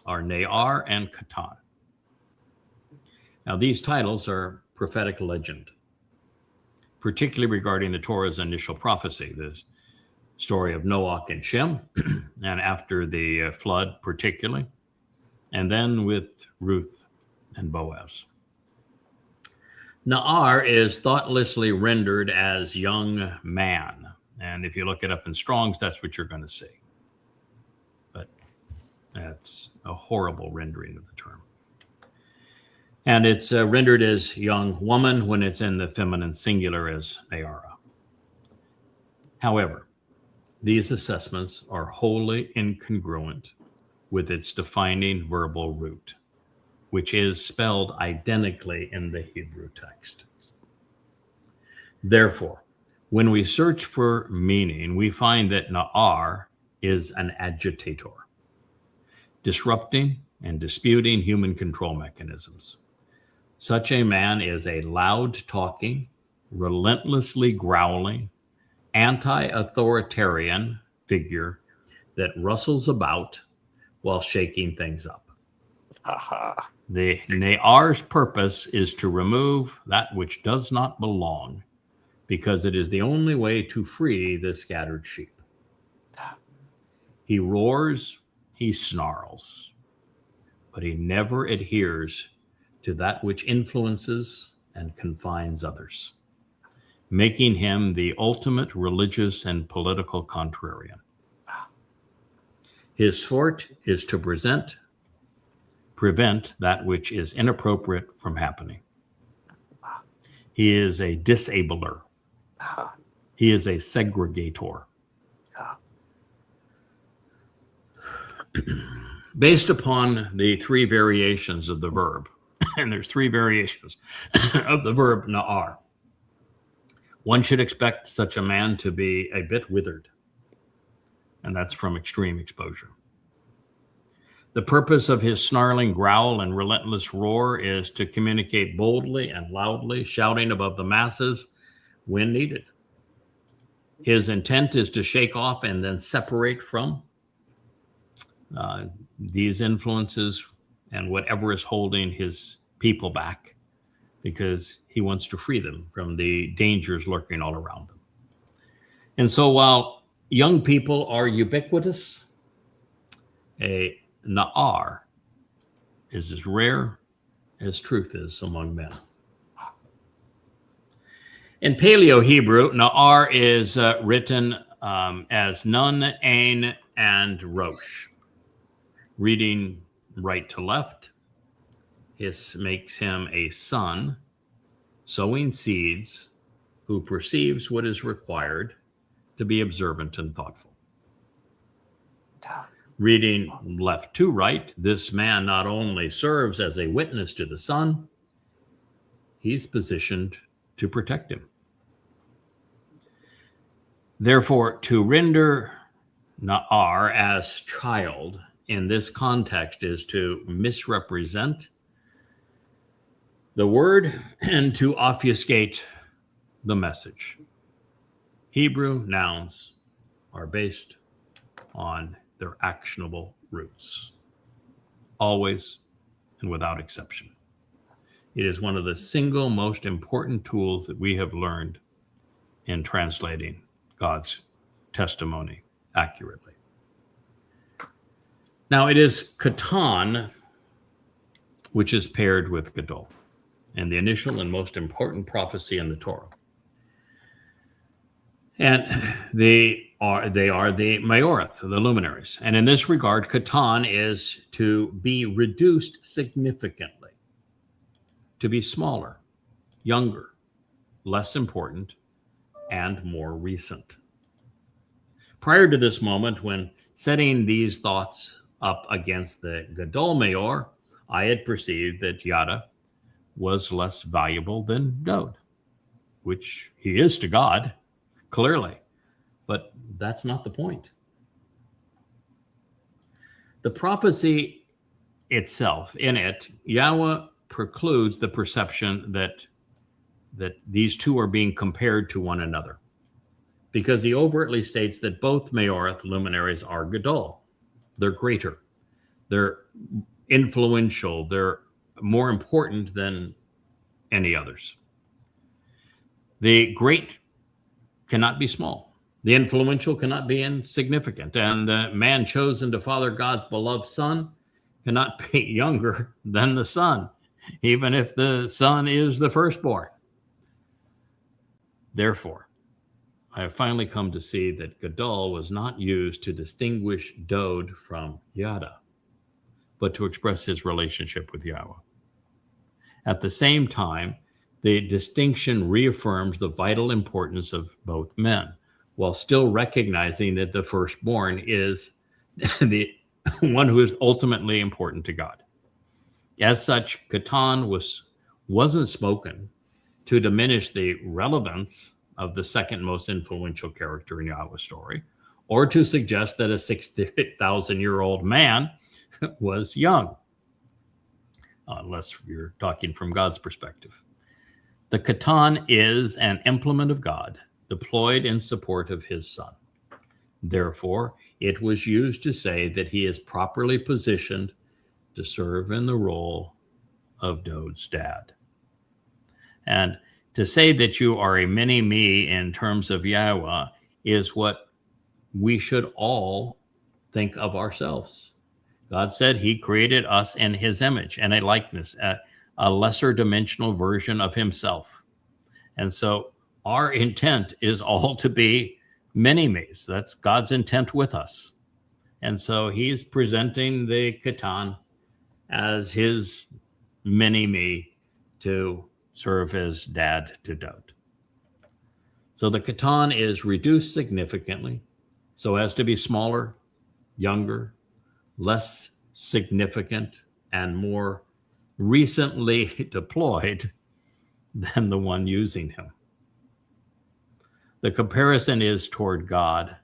are Naar and Qatan. Now, these titles are prophetic legend, particularly regarding the Torah's initial prophecy, the story of Noach and Shem, and after the flood particularly, and then with Ruth and Boaz. Naar is thoughtlessly rendered as young man. And if you look it up in Strong's, that's what you're going to see. But that's a horrible rendering of the term. And it's rendered as young woman when it's in the feminine singular as Naara. However, these assessments are wholly incongruent with its defining verbal root, which is spelled identically in the Hebrew text. Therefore, when we search for meaning, we find that Naar is an agitator, disrupting and disputing human control mechanisms. Such a man is a loud-talking, relentlessly growling, anti-authoritarian figure that rustles about while shaking things up. The Naar's purpose is to remove that which does not belong, because it is the only way to free the scattered sheep. He roars, he snarls, but he never adheres to that which influences and confines others, making him the ultimate religious and political contrarian. His forte is to prevent that which is inappropriate from happening. He is a disabler. He is a segregator. Based upon the three variations of the verb, and there's three variations of the verb Naar, one should expect such a man to be a bit withered, and that's from extreme exposure. The purpose of his snarling growl and relentless roar is to communicate boldly and loudly, shouting above the masses when needed. His intent is to shake off and then separate from these influences and whatever is holding his people back, because he wants to free them from the dangers lurking all around them. And so while young people are ubiquitous, a Naar is as rare as truth is among men. In Paleo Hebrew, Naar is written as Nun, Ain, and Rosh. Reading right to left, this makes him a son, sowing seeds, who perceives what is required to be observant and thoughtful. Reading left to right, this man not only serves as a witness to the son, he's positioned to protect him. Therefore, to render Naar as child in this context is to misrepresent the word and to obfuscate the message. Hebrew nouns are based on their actionable roots, always and without exception. It is one of the single most important tools that we have learned in translating God's testimony accurately. Now, it is Qatan which is paired with Gadol, and the initial and most important prophecy in the Torah. And they are the Maoreth, the luminaries. And in this regard, Qatan is to be reduced significantly, to be smaller, younger, less important, and more recent. Prior to this moment, when setting these thoughts up against the Gadol Mayor, I had perceived that Yada was less valuable than Dowd, which he is to God, clearly. But that's not the point. The prophecy itself, in it, Yahweh precludes the perception that these two are being compared to one another, because he overtly states that both Mayoreth luminaries are Gadol. They're greater. They're influential. They're more important than any others. The great cannot be small. The influential cannot be insignificant. And the man chosen to father God's beloved son cannot be younger than the son, even if the son is the firstborn. Therefore, I have finally come to see that Gadol was not used to distinguish Dowd from Yada, but to express his relationship with Yahweh. At the same time, the distinction reaffirms the vital importance of both men, while still recognizing that the firstborn is the one who is ultimately important to God. As such, Qatan wasn't spoken to diminish the relevance of the second most influential character in Yahweh's story, or to suggest that a 6,000-year-old man was young, unless you're talking from God's perspective. The Qatan is an implement of God deployed in support of his son. Therefore, it was used to say that he is properly positioned to serve in the role of Dowd's dad. And to say that you are a mini-me in terms of Yahweh is what we should all think of ourselves. God said he created us in his image and a likeness, a lesser dimensional version of himself. And so our intent is all to be mini-me's. That's God's intent with us. And so he's presenting the Qatan as his mini-me to serve as dad to Dowd. So the Qatan is reduced significantly so as to be smaller, younger, less significant, and more recently deployed than the one using him. The comparison is toward God,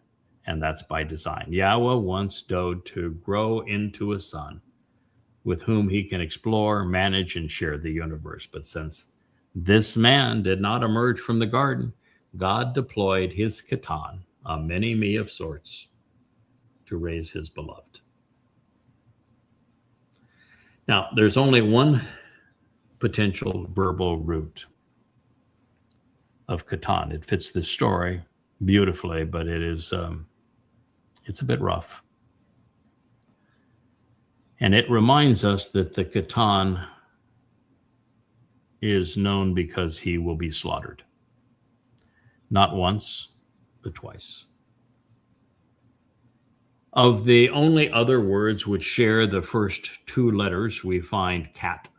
and that's by design. Yahweh wants Dowd to grow into a son with whom he can explore, manage, and share the universe. But since this man did not emerge from the garden, God deployed his Qatan, a mini-me of sorts, to raise his beloved. Now, there's only one potential verbal root of Qatan. It fits this story beautifully, but it is it's a bit rough. And it reminds us that the Qatan is known because he will be slaughtered. Not once, but twice. Of the only other words which share the first two letters, we find kat,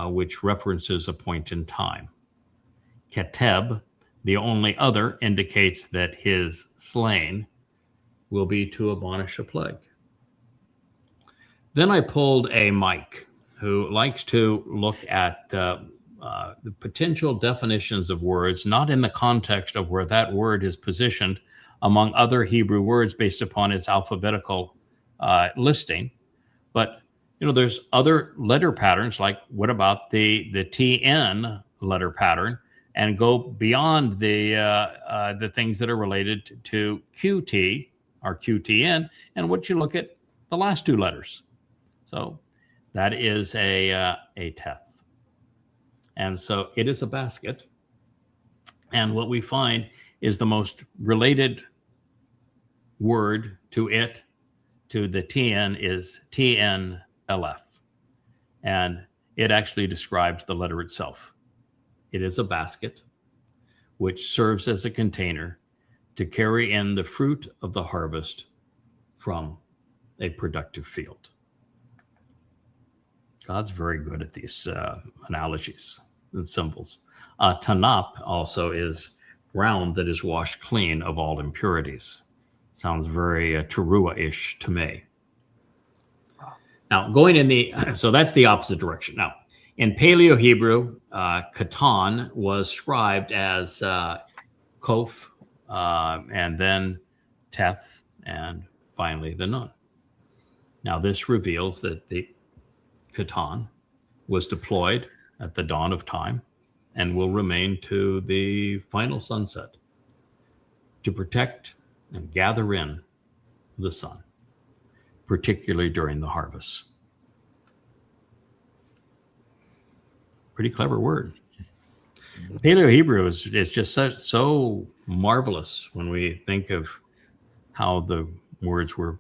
which references a point in time. Keteb, the only other, indicates that his slain will be to abolish a plague. Then I pulled a Mike who likes to look at the potential definitions of words, not in the context of where that word is positioned among other Hebrew words based upon its alphabetical listing. But, there's other letter patterns, like what about the TN letter pattern, and go beyond the things that are related to QT or QTN, and what you look at the last two letters. So that is a teth. And so it is a basket. And what we find is the most related word to it, to the TN, is TNLF. And it actually describes the letter itself. It is a basket which serves as a container to carry in the fruit of the harvest from a productive field. God's very good at these analogies and symbols. Tanap also is ground that is washed clean of all impurities. Sounds very Towrah-ish to me. Now, so that's the opposite direction. Now, in Paleo-Hebrew, Qatan was scribed as Kof, and then Teth, and finally the Nun. Now, this reveals that the Qatan was deployed at the dawn of time and will remain to the final sunset to protect and gather in the sun, particularly during the harvest. Pretty clever word. Paleo-Hebrew is just so marvelous when we think of how the words were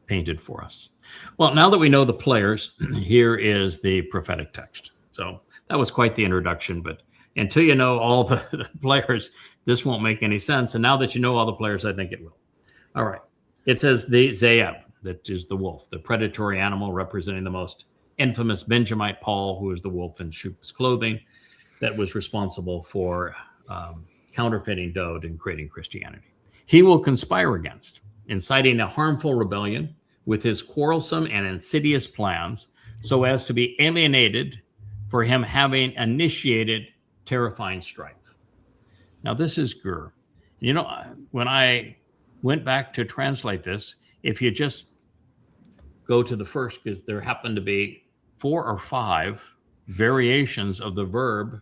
painted for us. Well, now that we know the players, here is the prophetic text. So that was quite the introduction, but until you know all the players, this won't make any sense. And now that you know all the players, I think it will. All right. It says the Ze'eb, that is the wolf, the predatory animal representing the most infamous Benjamite Paul, who is the wolf in sheep's clothing, that was responsible for counterfeiting Dowd and creating Christianity. He will conspire against, inciting a harmful rebellion with his quarrelsome and insidious plans, so as to be alienated for him having initiated terrifying strife. Now, this is Gur. You know, when I went back to translate this, if you just go to the first, because there happened to be 4 or 5 variations of the verb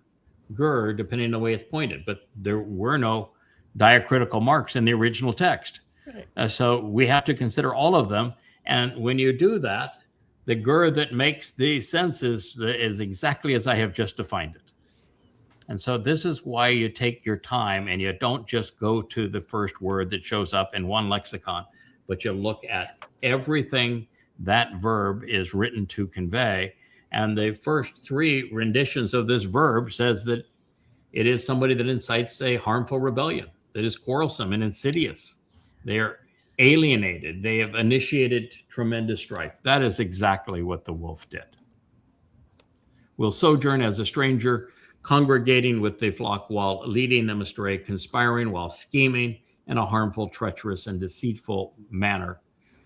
Gur, depending on the way it's pointed, but there were no diacritical marks in the original text. Right. So we have to consider all of them. And when you do that, the Gur that makes the sense is exactly as I have just defined it. And so this is why you take your time and you don't just go to the first word that shows up in one lexicon, but you look at everything that verb is written to convey. And the first 3 renditions of this verb says that it is somebody that incites a harmful rebellion, that is quarrelsome and insidious. They are alienated. They have initiated tremendous strife. That is exactly what the wolf did. Will sojourn as a stranger, congregating with the flock while leading them astray, conspiring while scheming in a harmful, treacherous, and deceitful manner,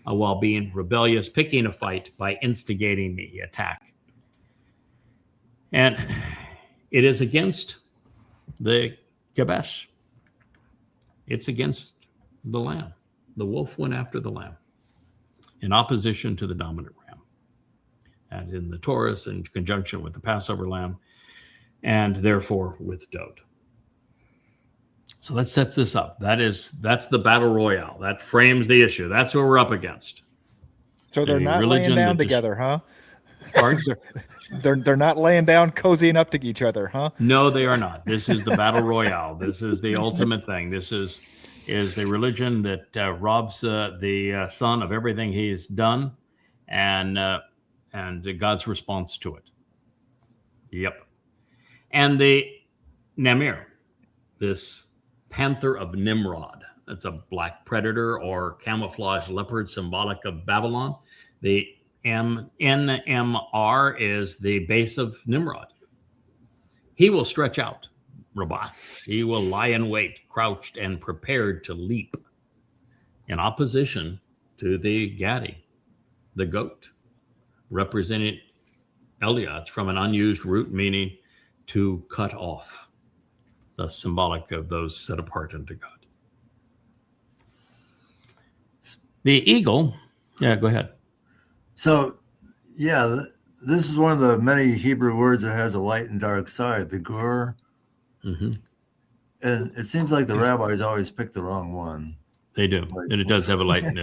while being rebellious, picking a fight by instigating the attack. And it is against the Kabesh. It's against the lamb. The wolf went after the lamb in opposition to the dominant ram. And in the Towrah, in conjunction with the Passover lamb, and therefore with Dowd. So that sets this up. That's the battle royale. That frames the issue. That's what we're up against. So they're not laying down together, huh? Pardon? They're not laying down, cozying up to each other, huh? No, they are not. This is the battle royale. This is the ultimate thing. This is the religion that robs the son of everything he's done, and God's response to it. Yep. And the Naar, this panther of Nimrod. That's a black predator or camouflage leopard, symbolic of Babylon. The NMR is the base of Nimrod. He will stretch out robots. He will lie in wait, crouched and prepared to leap, in opposition to the Gadi, the goat, representing Eliot from an unused root meaning to cut off, thus symbolic of those set apart unto God. The eagle, yeah, go ahead. So, yeah, this is one of the many Hebrew words that has a light and dark side, the gur. Mm-hmm. And it seems like the rabbis always pick the wrong one. They do, and it does have a light and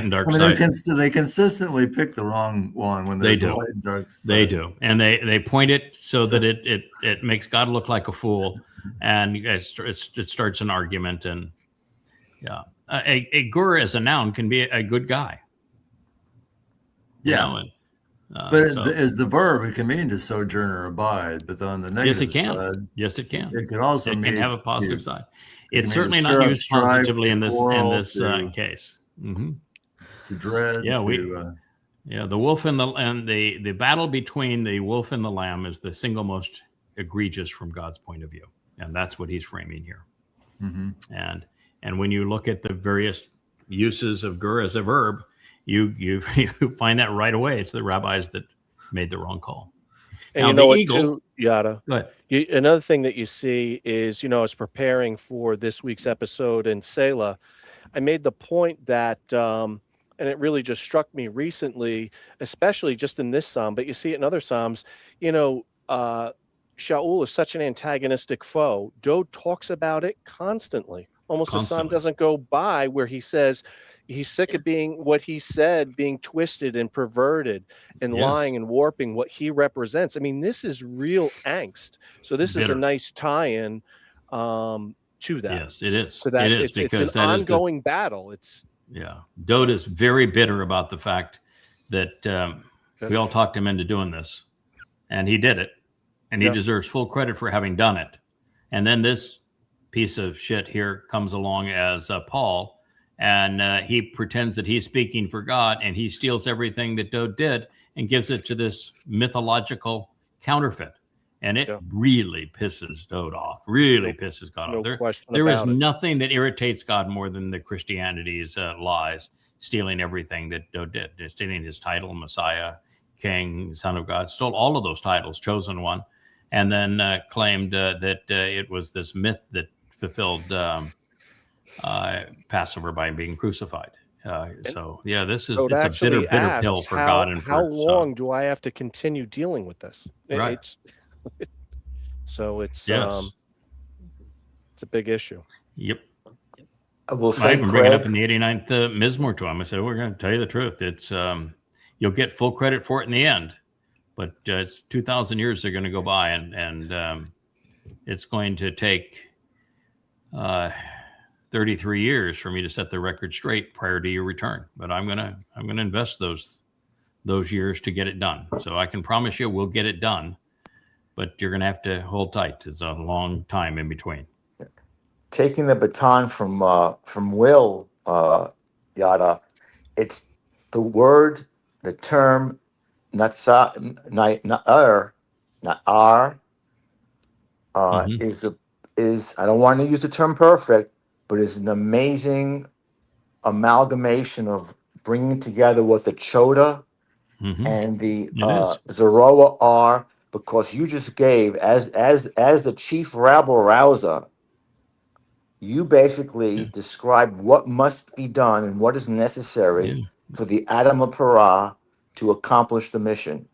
dark I mean, side. They consistently pick the wrong one when there's a light and dark side. They do, and they point it so that it makes God look like a fool, and it starts an argument. And yeah, a gur as a noun can be a good guy. Yeah, but as the verb, it can mean to sojourn or abide. But on the negative side, yes, it can. It can also can have a positive side. It's certainly not used positively in this case. Mm-hmm. To dread. Yeah, the wolf and the battle between the wolf and the lamb is the single most egregious from God's point of view, and that's what he's framing here. And when you look at the various uses of gur as a verb, you find that right away. It's the rabbis that made the wrong call. And now, you know what, eagle, too, Yada? Go ahead. Another thing that you see is, I was preparing for this week's episode in Selah. I made the point that, and it really just struck me recently, especially just in this psalm, but you see it in other psalms, Shaul is such an antagonistic foe. Dowd talks about it constantly. Almost a psalm doesn't go by where he says he's sick of being what he said, being twisted and perverted and lying and warping what he represents. I mean, this is real angst. So this is a nice tie-in to that. Yes, it is. So that it is because it's an ongoing battle. Dowd is very bitter about the fact that we all talked him into doing this, and he did it, and he deserves full credit for having done it. And then this piece of shit here comes along as Paul, and he pretends that he's speaking for God, and he steals everything that Dowd did and gives it to this mythological counterfeit. And it really pisses Dowd off, pisses God off. There is nothing that irritates God more than the Christianity's lies, stealing everything that Dowd did, stealing his title, Messiah, King, Son of God, stole all of those titles, chosen one, and then claimed that it was this myth that fulfilled Passover by being crucified. This is it's a bitter pill for God and for how long do I have to continue dealing with this? Right. It's a big issue. Yep. I will say, I even bring it up in the 89th Mizmor to him. I said, we're going to tell you the truth. It's you'll get full credit for it in the end, but it's 2,000 years they're going to go by, and it's going to take 33 years for me to set the record straight prior to your return. But I'm gonna invest those years to get it done. So I can promise you we'll get it done, but you're gonna have to hold tight. It's a long time in between. Taking the baton from Will, Yada, it's the word, the term, na'ar, is I don't want to use the term perfect, but is an amazing amalgamation of bringing together what the Choter and the Zeroah are, because you just gave as the chief rabble rouser, you basically described what must be done and what is necessary for the Adam of Parah to accomplish the mission.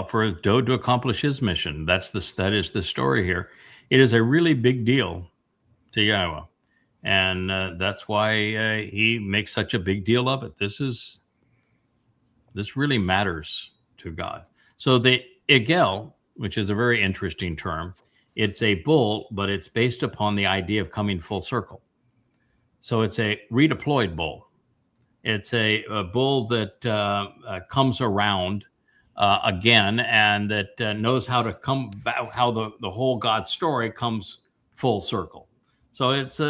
For Dowd to accomplish his mission, that is the story here. It is a really big deal to Yahowah, and that's why he makes such a big deal of it. This really matters to God. So the Egel, which is a very interesting term, it's a bull, but it's based upon the idea of coming full circle. So it's a redeployed bull. It's a bull that comes around again, and that knows how to come back, how the whole God story comes full circle. So it's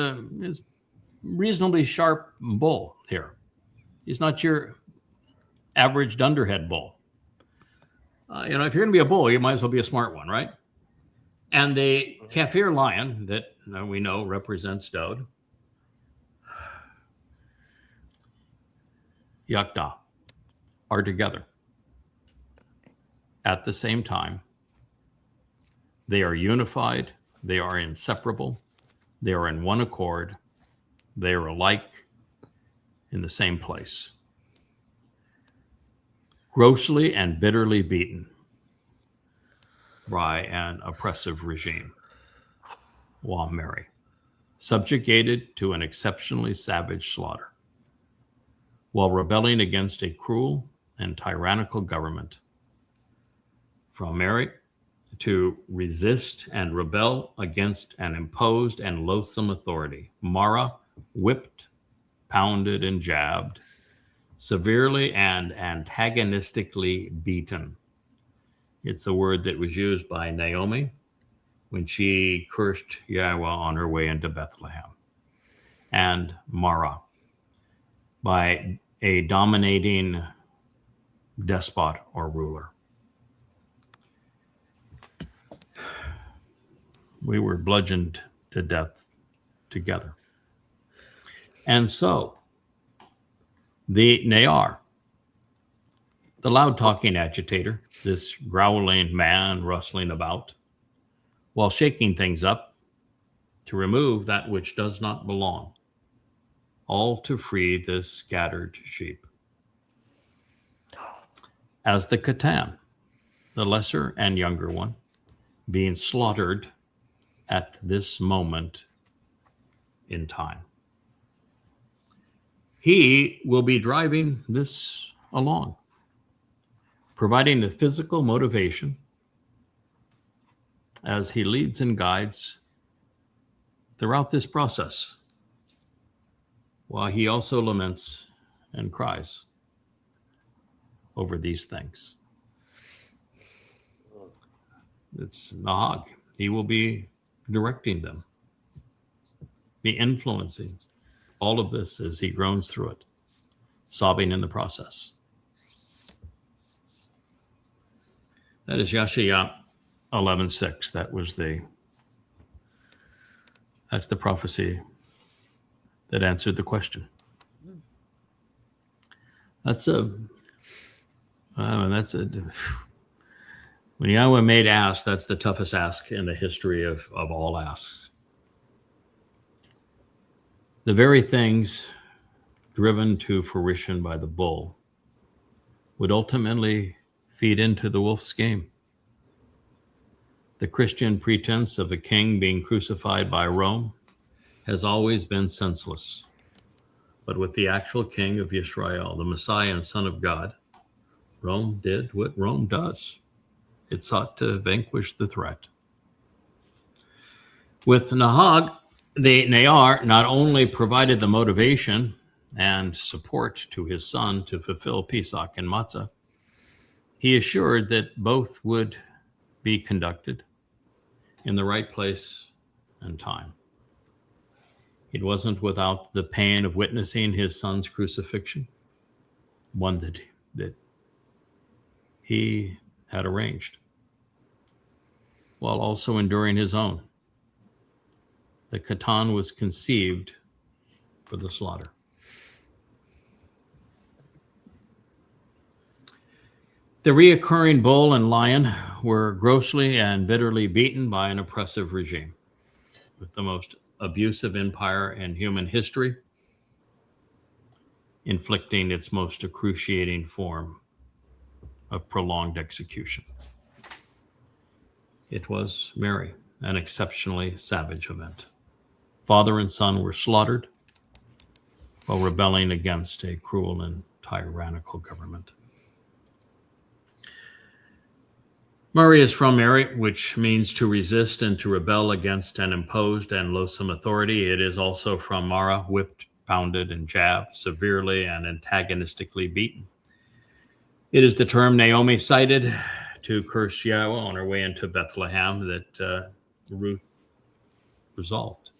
reasonably sharp bull here. He's not your average dunderhead bull. If you're going to be a bull, you might as well be a smart one, right? And the Kafir lion that we know represents Dowd, Yaqda, are together at the same time. They are unified. They are inseparable. They are in one accord. They are alike in the same place. Grossly and bitterly beaten by an oppressive regime while merry, subjugated to an exceptionally savage slaughter, while rebelling against a cruel and tyrannical government. From merry to resist and rebel against an imposed and loathsome authority. Mara, whipped, pounded, and jabbed, severely and antagonistically beaten. It's the word that was used by Naomi when she cursed Yahowah on her way into Bethlehem. And Mara, by a dominating despot or ruler. We were bludgeoned to death together. And so, the Naar, the loud-talking agitator, this growling man rustling about, while shaking things up to remove that which does not belong, all to free the scattered sheep. As the Qatan, the lesser and younger one, being slaughtered at this moment in time. He will be driving this along, providing the physical motivation as he leads and guides throughout this process, while he also laments and cries over these things. It's Nahag. He will be directing them, be influencing all of this as he groans through it, sobbing in the process. That is Yasha'yah 11:6. That's the prophecy that answered the question. When Yahweh made ask, that's the toughest ask in the history of all asks. The very things driven to fruition by the bull would ultimately feed into the wolf's game. The Christian pretense of a king being crucified by Rome has always been senseless. But with the actual king of Israel, the Messiah and Son of God, Rome did what Rome does. It sought to vanquish the threat. With Nahag, the Naar not only provided the motivation and support to his son to fulfill Pesach and Matzah, he assured that both would be conducted in the right place and time. It wasn't without the pain of witnessing his son's crucifixion, one that he had arranged, while also enduring his own. The Qatan was conceived for the slaughter. The reoccurring bull and lion were grossly and bitterly beaten by an oppressive regime, with the most abusive empire in human history, inflicting its most excruciating form of prolonged execution. It was merry, an exceptionally savage event. Father and son were slaughtered while rebelling against a cruel and tyrannical government. Murray is from Mary, which means to resist and to rebel against an imposed and loathsome authority. It is also from Mara, whipped, pounded, and jabbed, severely and antagonistically beaten. It is the term Naomi cited to curse Yahweh on her way into Bethlehem that Ruth resolved.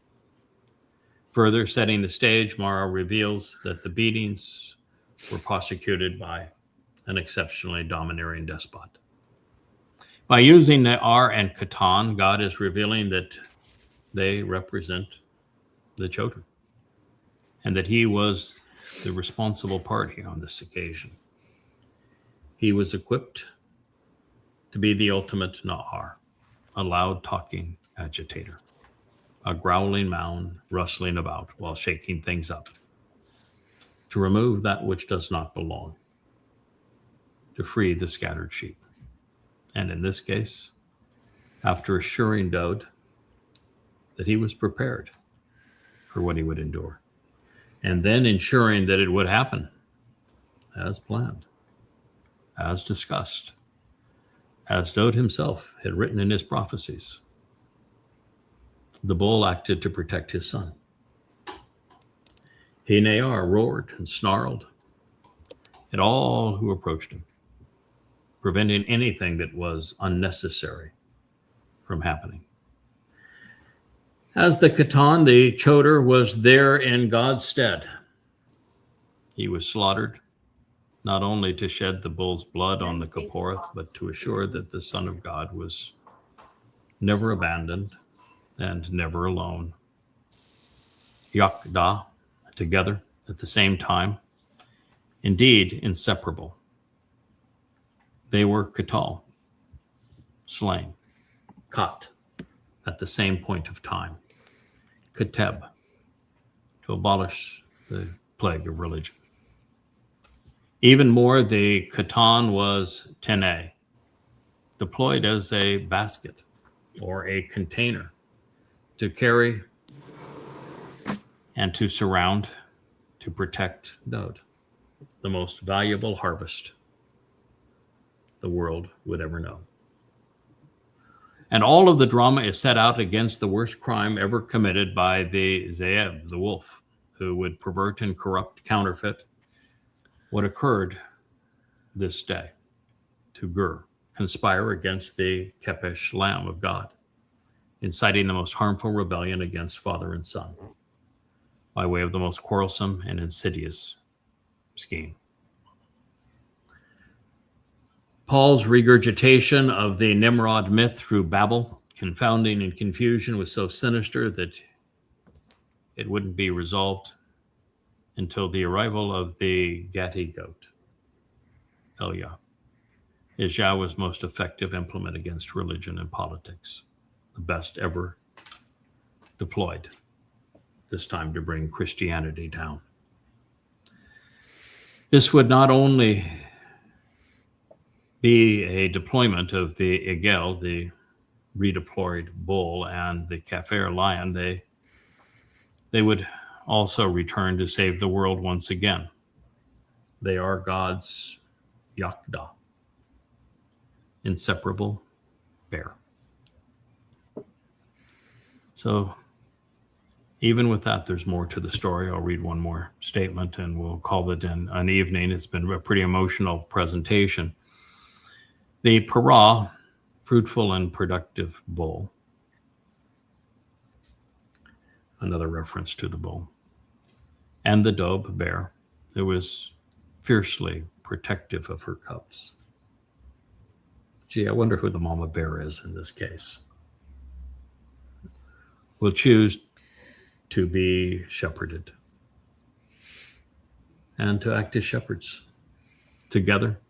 Further setting the stage, Mara reveals that the beatings were prosecuted by an exceptionally domineering despot. By using Naar and Qatan, God is revealing that they represent the Choter, and that he was the responsible party on this occasion. He was equipped to be the ultimate Naar, a loud-talking agitator, a growling mound rustling about while shaking things up, to remove that which does not belong, to free the scattered sheep. And in this case, after assuring Dowd that he was prepared for what he would endure, and then ensuring that it would happen as planned, as discussed, as Dowd himself had written in his prophecies. The bull acted to protect his son. He, Naar, roared and snarled at all who approached him, preventing anything that was unnecessary from happening. As the Qatan, the Choter was there in God's stead. He was slaughtered, not only to shed the bull's blood on the Kipporeth, but to assure that the Son of God was never abandoned and never alone, Yahowah together at the same time, indeed inseparable. They were katal, slain, kat, at the same point of time, kateb, to abolish the plague of religion. Even more, the Qatan was tene, deployed as a basket or a container to carry and to surround, to protect Dowd, the most valuable harvest the world would ever know. And all of the drama is set out against the worst crime ever committed by the Zeeb, the wolf, who would pervert and corrupt, counterfeit what occurred this day to conspire against the Kepesh Lamb of God, inciting the most harmful rebellion against Father and Son by way of the most quarrelsome and insidious scheme. Paul's regurgitation of the Nimrod myth through Babel, confounding and confusion, was so sinister that it wouldn't be resolved until the arrival of the Gatti goat, Elia, is Yahweh's most effective implement against religion and politics, the best ever deployed, this time to bring Christianity down. This would not only be a deployment of the Egel, the redeployed bull, and the Kafir lion. They would also return to save the world once again. They are God's Yahowah, inseparable pair. So even with that, there's more to the story. I'll read one more statement and we'll call it an evening. It's been a pretty emotional presentation. The Parah, fruitful and productive bull, another reference to the bull, and the Dowd bear, who was fiercely protective of her cubs. Gee, I wonder who the mama bear is in this case. Will choose to be shepherded and to act as shepherds together.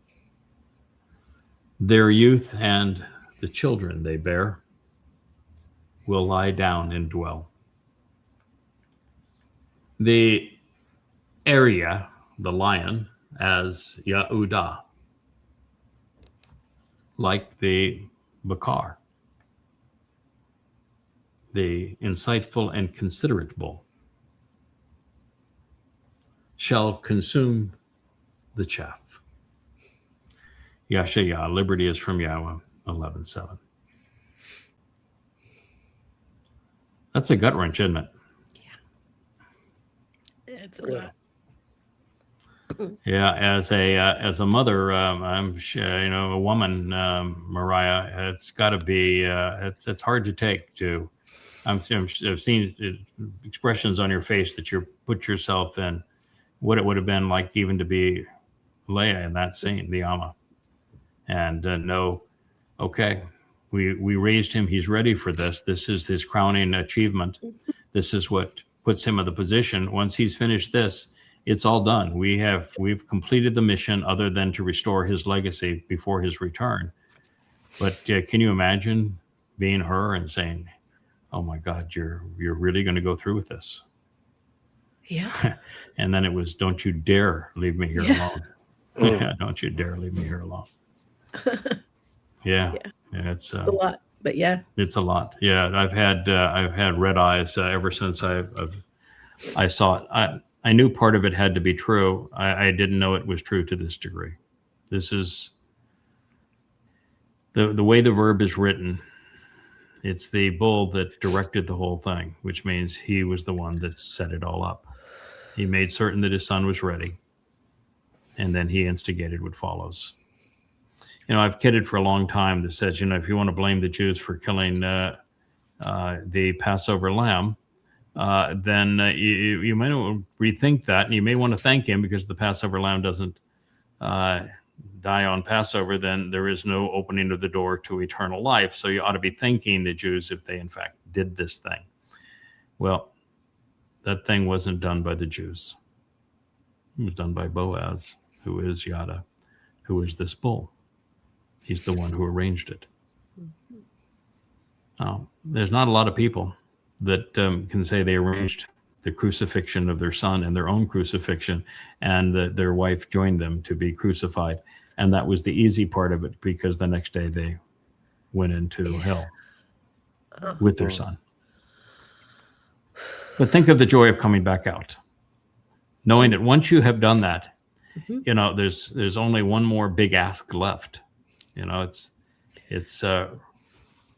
Their youth and the children they bear will lie down and dwell. The area, the lion, as Yahowah, like the Bakar, the insightful and considerate bull, shall consume the chaff. Yasha'yah, liberty is from Yahweh, 11:7. That's a gut wrench, isn't it? Yeah. It's a lot. Yeah, as a mother, I'm a woman, Mariah. It's got to be. It's hard to take. I've seen expressions on your face that you put yourself in what it would have been like even to be Leah in that scene, the Amma, and know, okay, we raised him. He's ready for this. This is his crowning achievement. This is what puts him in the position. Once he's finished this, it's all done. We've completed the mission, other than to restore his legacy before his return. But can you imagine being her and saying, "Oh my God, you're really going to go through with this?" Yeah. And then it was, "Don't you dare leave me here alone." Yeah, don't you dare leave me here alone. Yeah, it's a lot, but yeah, it's a lot. Yeah, I've had red eyes ever since I saw it. I knew part of it had to be true. I didn't know it was true to this degree. This is the way the verb is written. It's the bull that directed the whole thing, which means he was the one that set it all up. He made certain that his son was ready, and then he instigated what follows. I've kidded for a long time that says, if you want to blame the Jews for killing the Passover lamb, then you may want to rethink that, and you may want to thank him, because the Passover lamb doesn't die on Passover. Then there is no opening of the door to eternal life. So you ought to be thanking the Jews if they in fact did this thing. Well, that thing wasn't done by the Jews. It was done by Boaz, who is Yada, who is this bull. He's the one who arranged it. Now, there's not a lot of people that can say they arranged the crucifixion of their son and their own crucifixion, and their wife joined them to be crucified. And that was the easy part of it, because the next day they went into hell with their son. But think of the joy of coming back out, knowing that once you have done that, you know, there's only one more big ask left. You know, it's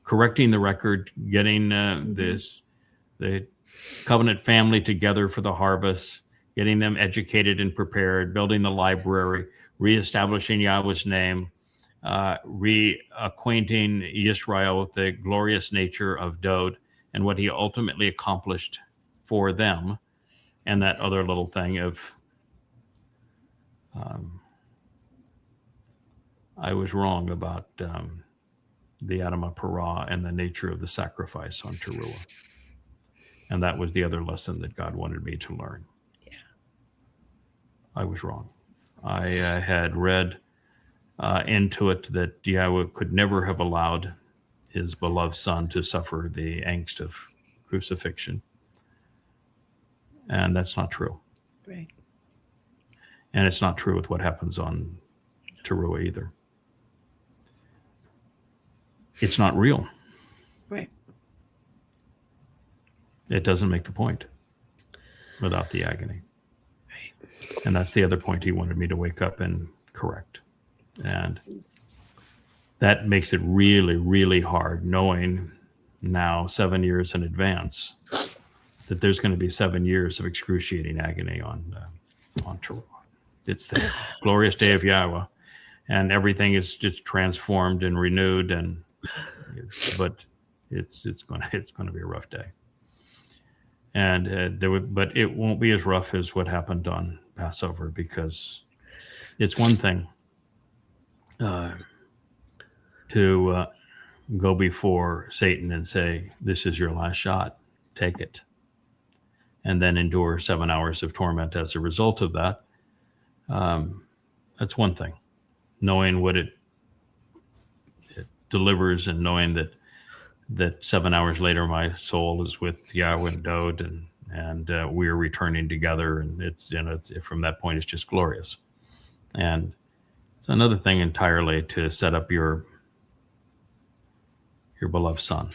correcting the record, getting the covenant family together for the harvest, getting them educated and prepared, building the library, reestablishing Yahweh's name, reacquainting Israel with the glorious nature of Dowd and what he ultimately accomplished for them, and that other little thing of I was wrong about the Adamah Parah and the nature of the sacrifice on Towrah. And that was the other lesson that God wanted me to learn. Yeah. I was wrong. I had read into it that Yahweh could never have allowed his beloved son to suffer the angst of crucifixion. And that's not true. Right. And it's not true with what happens on Towrah either. It's not real. Right. It doesn't make the point without the agony. Right. And that's the other point he wanted me to wake up and correct. And that makes it really, really hard, knowing now 7 years in advance that there's going to be 7 years of excruciating agony on Towrah. It's the glorious day of Yahweh, and everything is just transformed and renewed, but it's going to be a rough day. And but it won't be as rough as what happened on Passover, because it's one thing to go before Satan and say, "This is your last shot, take it," and then endure 7 hours of torment as a result of that. That's one thing. Knowing what it delivers, and knowing that 7 hours later my soul is with Yahweh and Dowd, and we're returning together, and it's from that point it's just glorious. And it's another thing entirely to set up your beloved son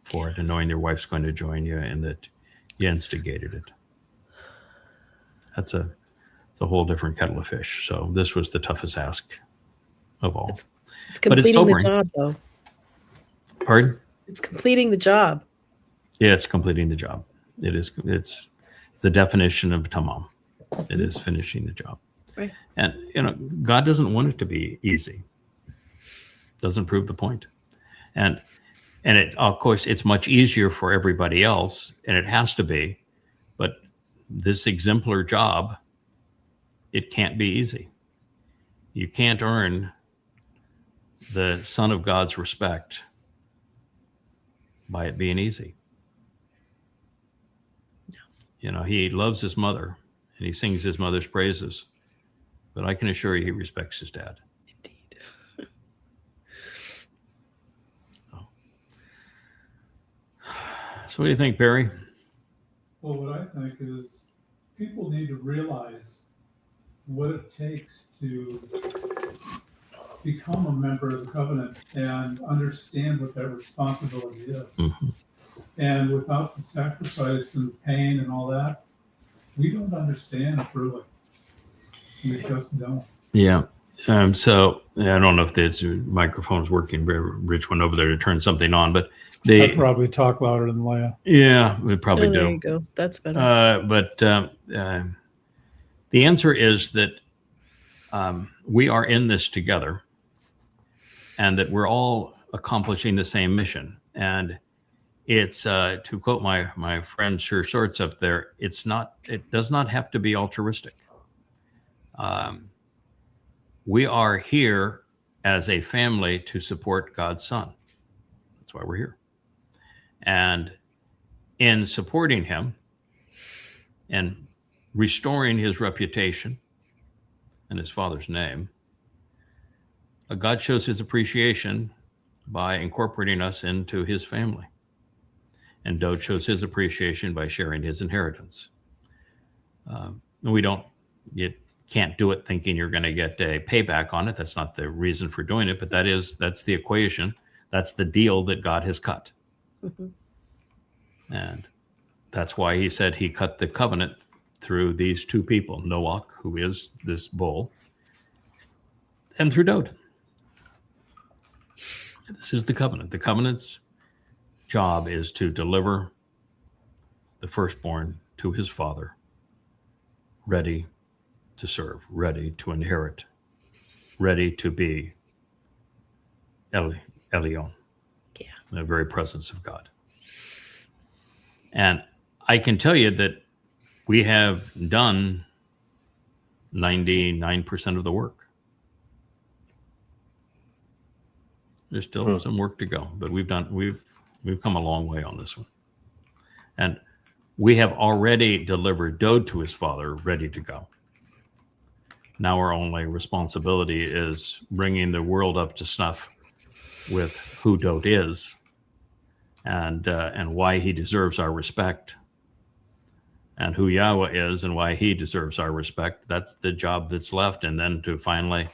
for it, and knowing your wife's going to join you and that you instigated it. It's a whole different kettle of fish. So this was the toughest ask of all. It's completing the job, though. Pardon? It's completing the job. Yeah, it's completing the job. It is. It's the definition of tamam. It is finishing the job. Right. And God doesn't want it to be easy. Doesn't prove the point. And it, of course, it's much easier for everybody else, and it has to be. But this exemplar job, it can't be easy. You can't earn the Son of God's respect by it being easy. No. He loves his mother, and he sings his mother's praises, but I can assure you he respects his dad. Indeed. So what do you think, Barry? Well, what I think is people need to realize what it takes to become a member of the covenant and understand what that responsibility is. Mm-hmm. And without the sacrifice and pain and all that, we don't understand truly. We just don't. Yeah. So I don't know if the microphone's working. Rich went over there to turn something on, but I'd probably talk louder than Leia. Yeah, we probably do. There you go. That's better. But the answer is that we are in this together, and that we're all accomplishing the same mission. And it's to quote my friend Sir Shorts up there, it does not have to be altruistic. We are here as a family to support God's Son. That's why we're here. And in supporting him, and restoring his reputation and his father's name, God shows his appreciation by incorporating us into his family. And Dowd shows his appreciation by sharing his inheritance. You can't do it thinking you're going to get a payback on it. That's not the reason for doing it, but that's the equation. That's the deal that God has cut. Mm-hmm. And that's why he said he cut the covenant through these two people, Noach, who is this bull, and through Dowd. This is the covenant. The covenant's job is to deliver the firstborn to his father, ready to serve, ready to inherit, ready to be Elion, the very presence of God. And I can tell you that we have done 99% of the work. There's still some work to go, but we've come a long way on this one. And we have already delivered Dowd to his father, ready to go. Now our only responsibility is bringing the world up to snuff with who Dowd is and why he deserves our respect, and who Yahweh is and why he deserves our respect. That's the job that's left. And then to finally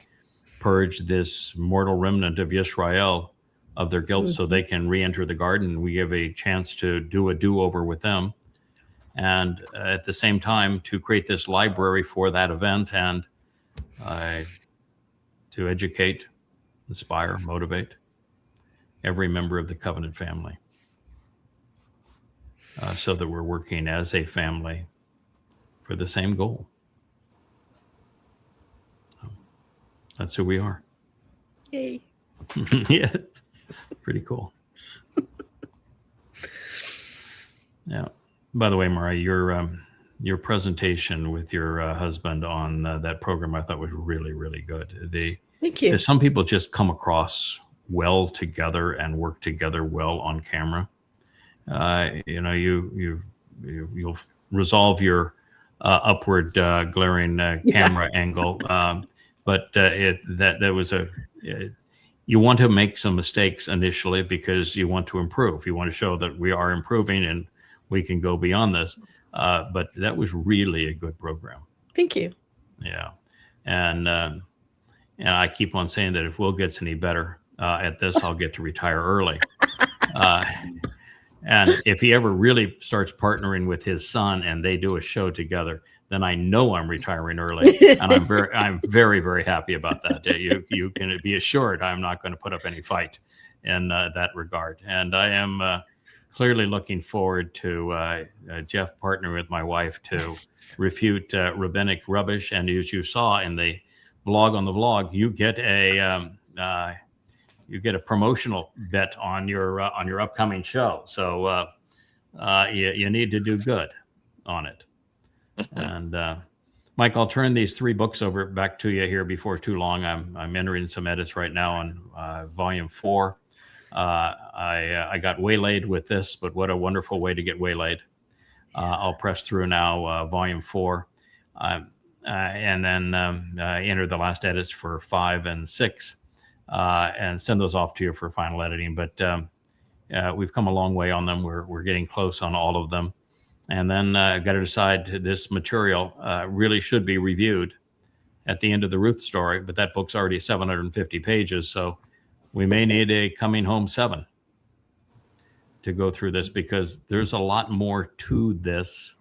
purge this mortal remnant of Yisrael of their guilt, so they can re-enter the garden. We give a chance to do a do-over with them, and at the same time to create this library for that event, and to educate, inspire, motivate every member of the covenant family, so that we're working as a family for the same goal. That's who we are. Yay. Yeah, pretty cool. Yeah. By the way, Mara, your presentation with your husband on that program, I thought was really, really good. Thank you. Some people just come across well together and work together well on camera. You'll resolve your upward glaring camera angle, but you want to make some mistakes initially because you want to improve. You want to show that we are improving and we can go beyond this. But that was really a good program. Thank you. Yeah, and I keep on saying that if Will gets any better at this, I'll get to retire early. And if he ever really starts partnering with his son and they do a show together, then I know I'm retiring early, and I'm very, very happy about that. You can be assured I'm not going to put up any fight in that regard. And I am clearly looking forward to Jeff partnering with my wife to refute rabbinic rubbish. And as you saw in the blog on the vlog, you get a promotional bet on your upcoming show. So you need to do good on it. And Mike, I'll turn these 3 books over back to you here before too long. I'm entering some edits right now on volume 4. I got waylaid with this, but what a wonderful way to get waylaid. I'll press through now volume 4, and then enter the last edits for 5 and 6. And send those off to you for final editing. But we've come a long way on them. We're getting close on all of them. And then I've got to decide this material really should be reviewed at the end of the Ruth story. But that book's already 750 pages. So we may need a Coming Home 7 to go through this, because there's a lot more to this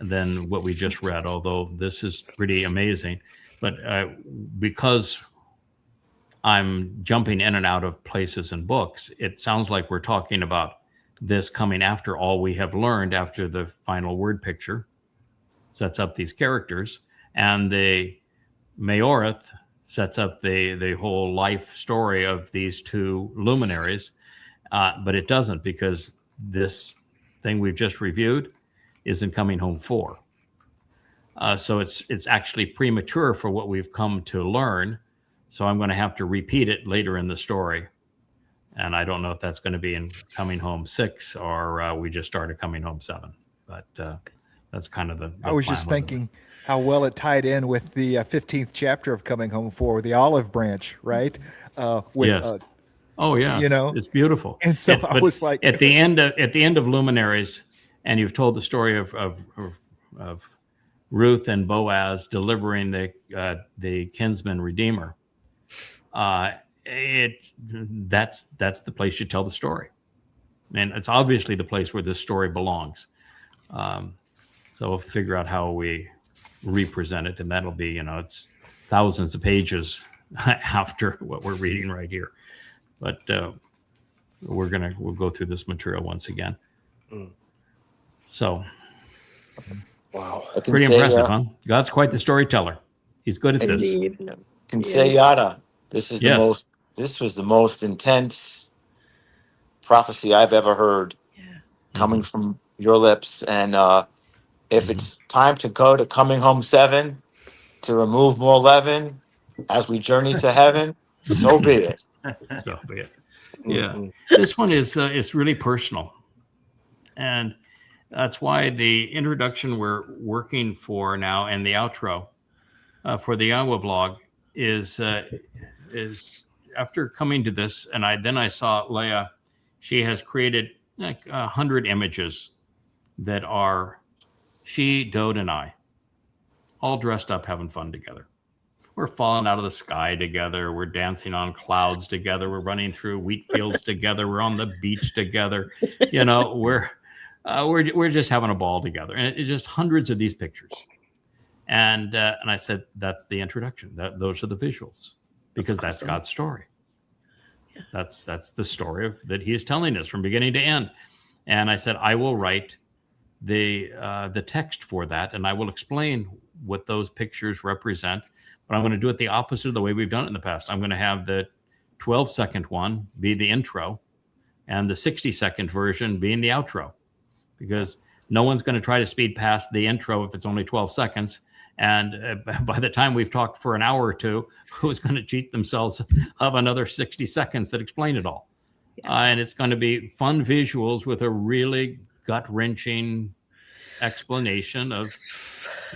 than what we just read, although this is pretty amazing. But because I'm jumping in and out of places and books, it sounds like we're talking about this coming after all we have learned, after the final word picture sets up these characters, and the Mayoreth sets up the whole life story of these 2 luminaries. But it doesn't, because this thing we've just reviewed is in Coming Home 4. So it's actually premature for what we've come to learn. So I'm going to have to repeat it later in the story. And I don't know if that's going to be in Coming Home 6 or we just started Coming Home 7. But That's kind of the I was just plan with it. thinking how well it tied in with the 15th chapter of Coming Home for the olive branch, right? With, Yes. Oh yeah, you know, it's beautiful. and so I but was like, at the end of Luminaries, and you've told the story of Ruth and Boaz delivering the kinsman redeemer. That's the place you tell the story, and it's obviously the place where this story belongs. So we'll figure out how we represent it, and that'll be, it's thousands of pages after what we're reading right here. But we'll go through this material once again. So, wow, pretty impressive, huh? God's quite the storyteller. He's good at this. Can say Yada. This is Yes. This was the most intense prophecy I've ever heard coming from your lips. And if it's time to go to Coming Home 7 to remove more leaven as we journey to heaven, so be it. So be it. Yeah. This one is really personal. And that's why the introduction we're working for now and the outro for the Yahowah blog is after coming to this, and I saw Leah, she has created like 100 images that are she, Dowd, and I all dressed up having fun together. We're falling out of the sky together. We're dancing on clouds together. We're running through wheat fields together. We're on the beach together. We're just having a ball together, and it's just hundreds of these pictures. And I said, that's the introduction. Those are the visuals, because that's God's story. Yeah. That's the story that He is telling us from beginning to end. And I said, I will write the text for that, and I will explain what those pictures represent. But I'm going to do it the opposite of the way we've done it in the past. I'm going to have the 12-second one be the intro, and the 60-second version being the outro, because no one's going to try to speed past the intro if it's only 12 seconds. And by the time we've talked for an hour or two, who's going to cheat themselves of another 60 seconds that explain it all? And it's going to be fun visuals with a really gut-wrenching explanation of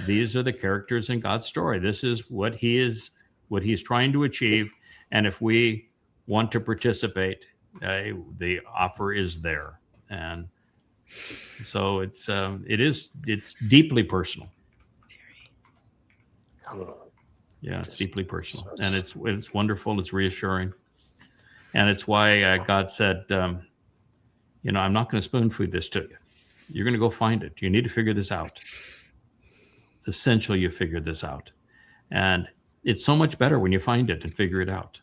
these are the characters in God's story. This is what He's trying to achieve. And if we want to participate, the offer is there. And so it's deeply personal. Yeah, it's deeply personal, and it's wonderful. It's reassuring, and it's why God said, I'm not going to spoon feed this to you. You're going to go find it. You need to figure this out. It's essential you figure this out, and it's so much better when you find it and figure it out.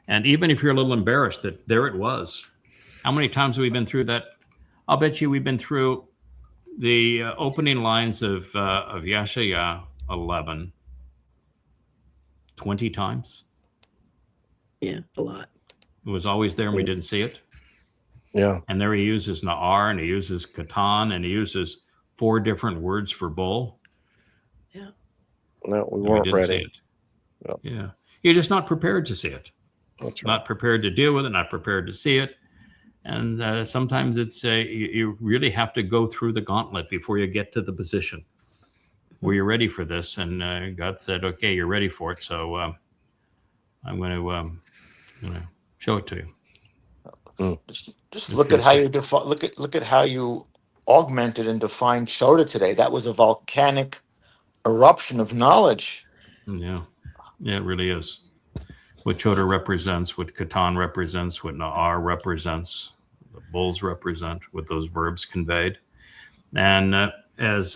And even if you're a little embarrassed that there it was, how many times have we been through that? I'll bet you we've been through the opening lines of Yasha'yah 11 20 times. Yeah, a lot. It was always there and we didn't see it. Yeah. And there he uses Naar, and he uses Qatan, and he uses 4 different words for bull. Yeah. No, we weren't ready. See it. No. Yeah. You're just not prepared to see it. That's right. Not prepared to deal with it, not prepared to see it. And sometimes it's you really have to go through the gauntlet before you get to the position where you're ready for this. And God said, okay, you're ready for it. So I'm going to show it to you. Just look at how you look at how you augmented and defined Choter today. That was a volcanic eruption of knowledge. Yeah, it really is. What Choter represents, what Qatan represents, what Naar represents, the bulls represent, what those verbs conveyed. And as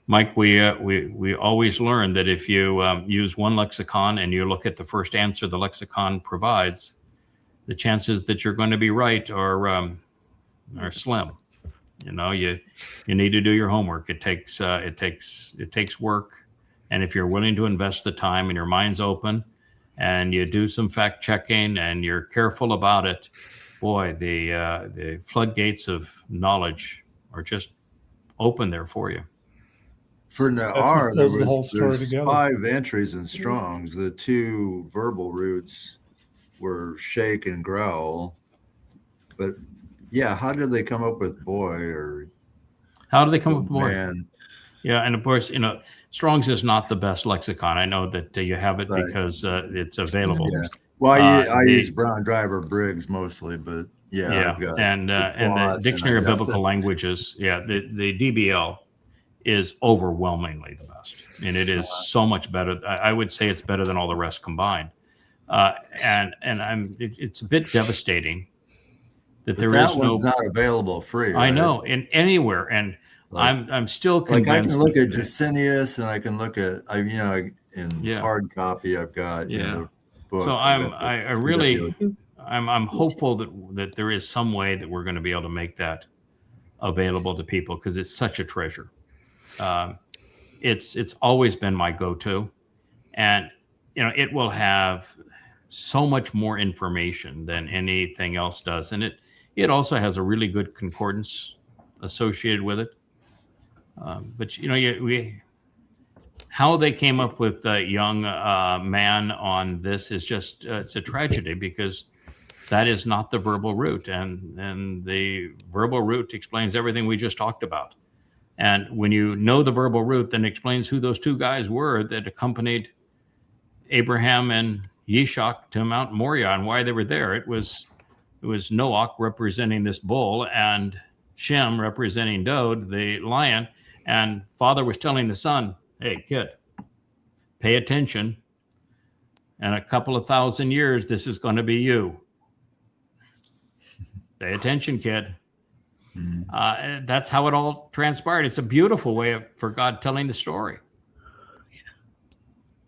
Mike, we always learn that if you use one lexicon and you look at the first answer the lexicon provides, the chances that you're going to be right are slim. You need to do your homework. It takes work, and if you're willing to invest the time and your mind's open, and you do some fact checking and you're careful about it, boy, the floodgates of knowledge are just open there for you. For Naar, there's together. 5 entries in Strong's. The 2 verbal roots were shake and growl. But yeah, how did they come up with boy or How do they come up with more? Man. Yeah, and of course, Strong's is not the best lexicon. I know that you have it because it's available. Yeah. Well, I use Brown Driver Briggs mostly, but I've got and the Dictionary of Biblical Languages. Yeah, the DBL is overwhelmingly the best, and it is so much better. I would say it's better than all the rest combined. And it's a bit devastating that that one's not available free. Right? I know in anywhere, and I'm still convinced. Like I can look at Jacinius, and I can look at in hard copy. I've got the book. So I'm hopeful that there is some way that we're going to be able to make that available to people because it's such a treasure. It's always been my go-to, and it will have so much more information than anything else does, and it also has a really good concordance associated with it. But how they came up with the young man on this is just it's a tragedy because that is not the verbal root, and the verbal root explains everything we just talked about. And when you know the verbal root, then it explains who those two guys were that accompanied Abraham and Yishak to Mount Moriah and why they were there. It was Noach representing this bull and Shem representing Dowd, the lion. And father was telling the son, hey, kid, pay attention. In a couple of thousand years, this is going to be you. Pay attention, kid. That's how it all transpired. It's a beautiful way for God telling the story.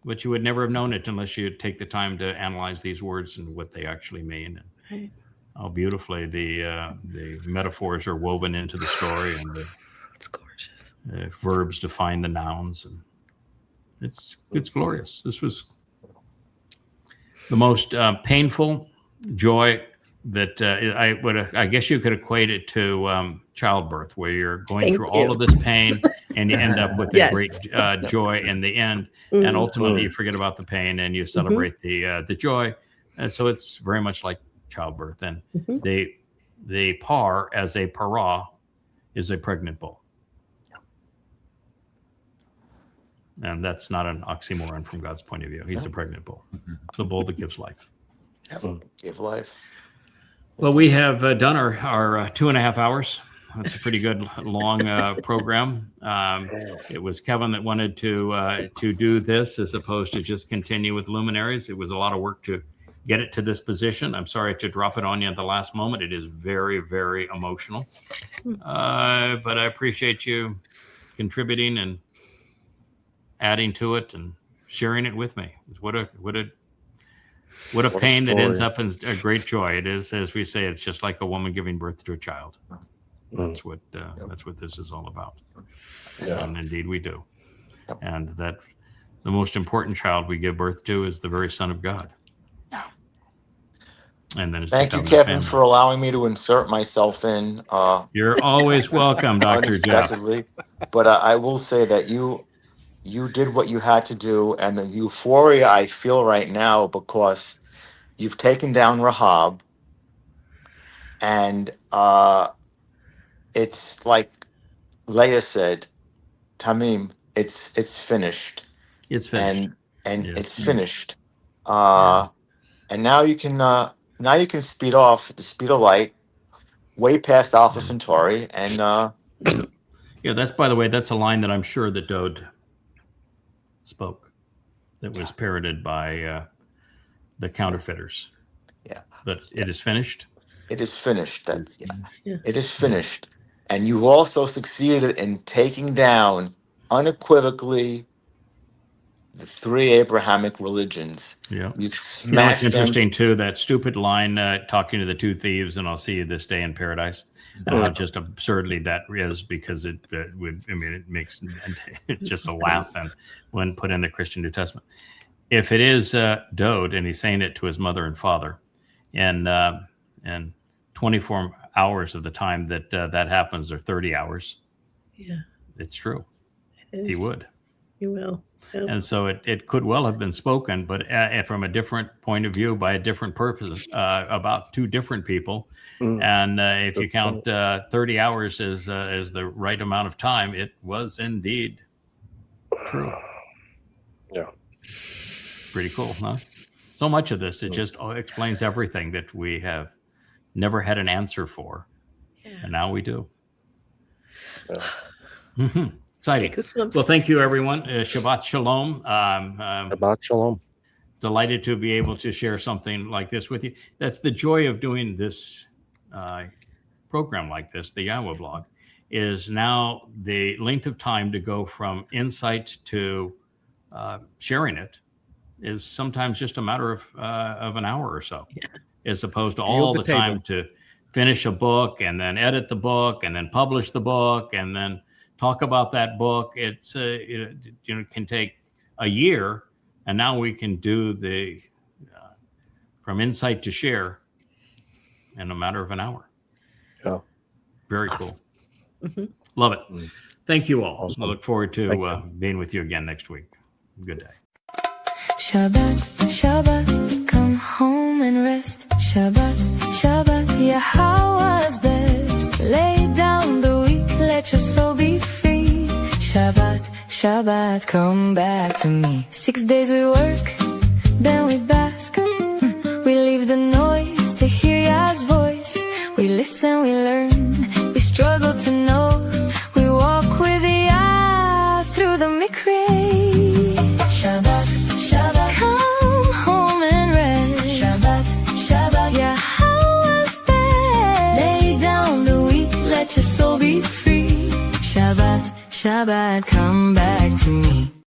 But you would never have known it unless you take the time to analyze these words and what they actually mean. And how beautifully the metaphors are woven into the story, and it's gorgeous. The verbs define the nouns, and it's glorious. This was the most painful joy that I guess you could equate it to childbirth, where you're going through all of this pain and you end up with a great joy in the end, and ultimately you forget about the pain and you celebrate the joy. And so it's very much like childbirth. And the par as a para is a pregnant bull, and that's not an oxymoron from God's point of view. He's a pregnant bull, the bull that gives life. Give life. Well, we have done our 2.5 hours. That's a pretty good long program. It was Kevin that wanted to do this as opposed to just continue with Luminaries. It was a lot of work to get it to this position. I'm sorry to drop it on you at the last moment. It is very, very emotional. But I appreciate you contributing and adding to it and sharing it with me. What a pain that ends up in a great joy. It is, as we say, it's just like a woman giving birth to a child. That's what this is all about. Yeah. And indeed we do. And that the most important child we give birth to is the very Son of God. And then thank you, Kevin, for allowing me to insert myself in. You're always welcome, Dr. Jeff. But I will say that you did what you had to do, and the euphoria I feel right now because you've taken down Rahab, and it's like Leah said, Tamim, it's finished. It's finished. And it's finished. And now you can speed off at the speed of light, way past Alpha Centauri, and that's, by the way, that's a line that I'm sure that Dowd spoke, that was parroted by the counterfeiters. Yeah. But it is finished. It is finished. It is finished. And you've also succeeded in taking down unequivocally the three Abrahamic religions. Yeah. You've smashed it's interesting too, that stupid line talking to the two thieves, and I'll see you this day in paradise. And how just absurdly that is, because it makes it just a laugh and when put in the Christian New Testament. If it is Dowd and he's saying it to his mother and father, and 24 hours of the time that that happens, or 30 hours, yeah, it's true. He would. You will. Yep. And so it could well have been spoken, but from a different point of view by a different purpose about two different people. And if you count 30 hours as the right amount of time, it was indeed true. Yeah. Pretty cool, huh? So much of this, it just explains everything that we have never had an answer for. Yeah. And now we do. Yeah. Exciting. Well, thank you, everyone. Shabbat Shalom. Shabbat Shalom. Delighted to be able to share something like this with you. That's the joy of doing this program like this, the Yahowah vlog, is now the length of time to go from insight to sharing it is sometimes just a matter of an hour or so, as opposed to all the time to finish a book and then edit the book and then publish the book and then talk about that book. It's it can take a year, and now we can do the from insight to share in a matter of an hour. Yeah, very cool. Love it. Thank you all. Awesome. I look forward to being with you again next week. Good day. Shabbat, Shabbat, come home and rest. Shabbat, Shabbat, Yahowah's best. Lay down the weak, let your soul be free. Shabbat, Shabbat, come back to me. 6 days we work, then we bask. We leave the noise to hear Yah's voice. We listen, we learn, we struggle to know. We walk with Yah through the mikray. Shabbat, Shabbat, come home and rest. Shabbat, Shabbat, Yahowah's best. Lay down the weak, let your soul be free. Shabbat, Shabbat, come back to me.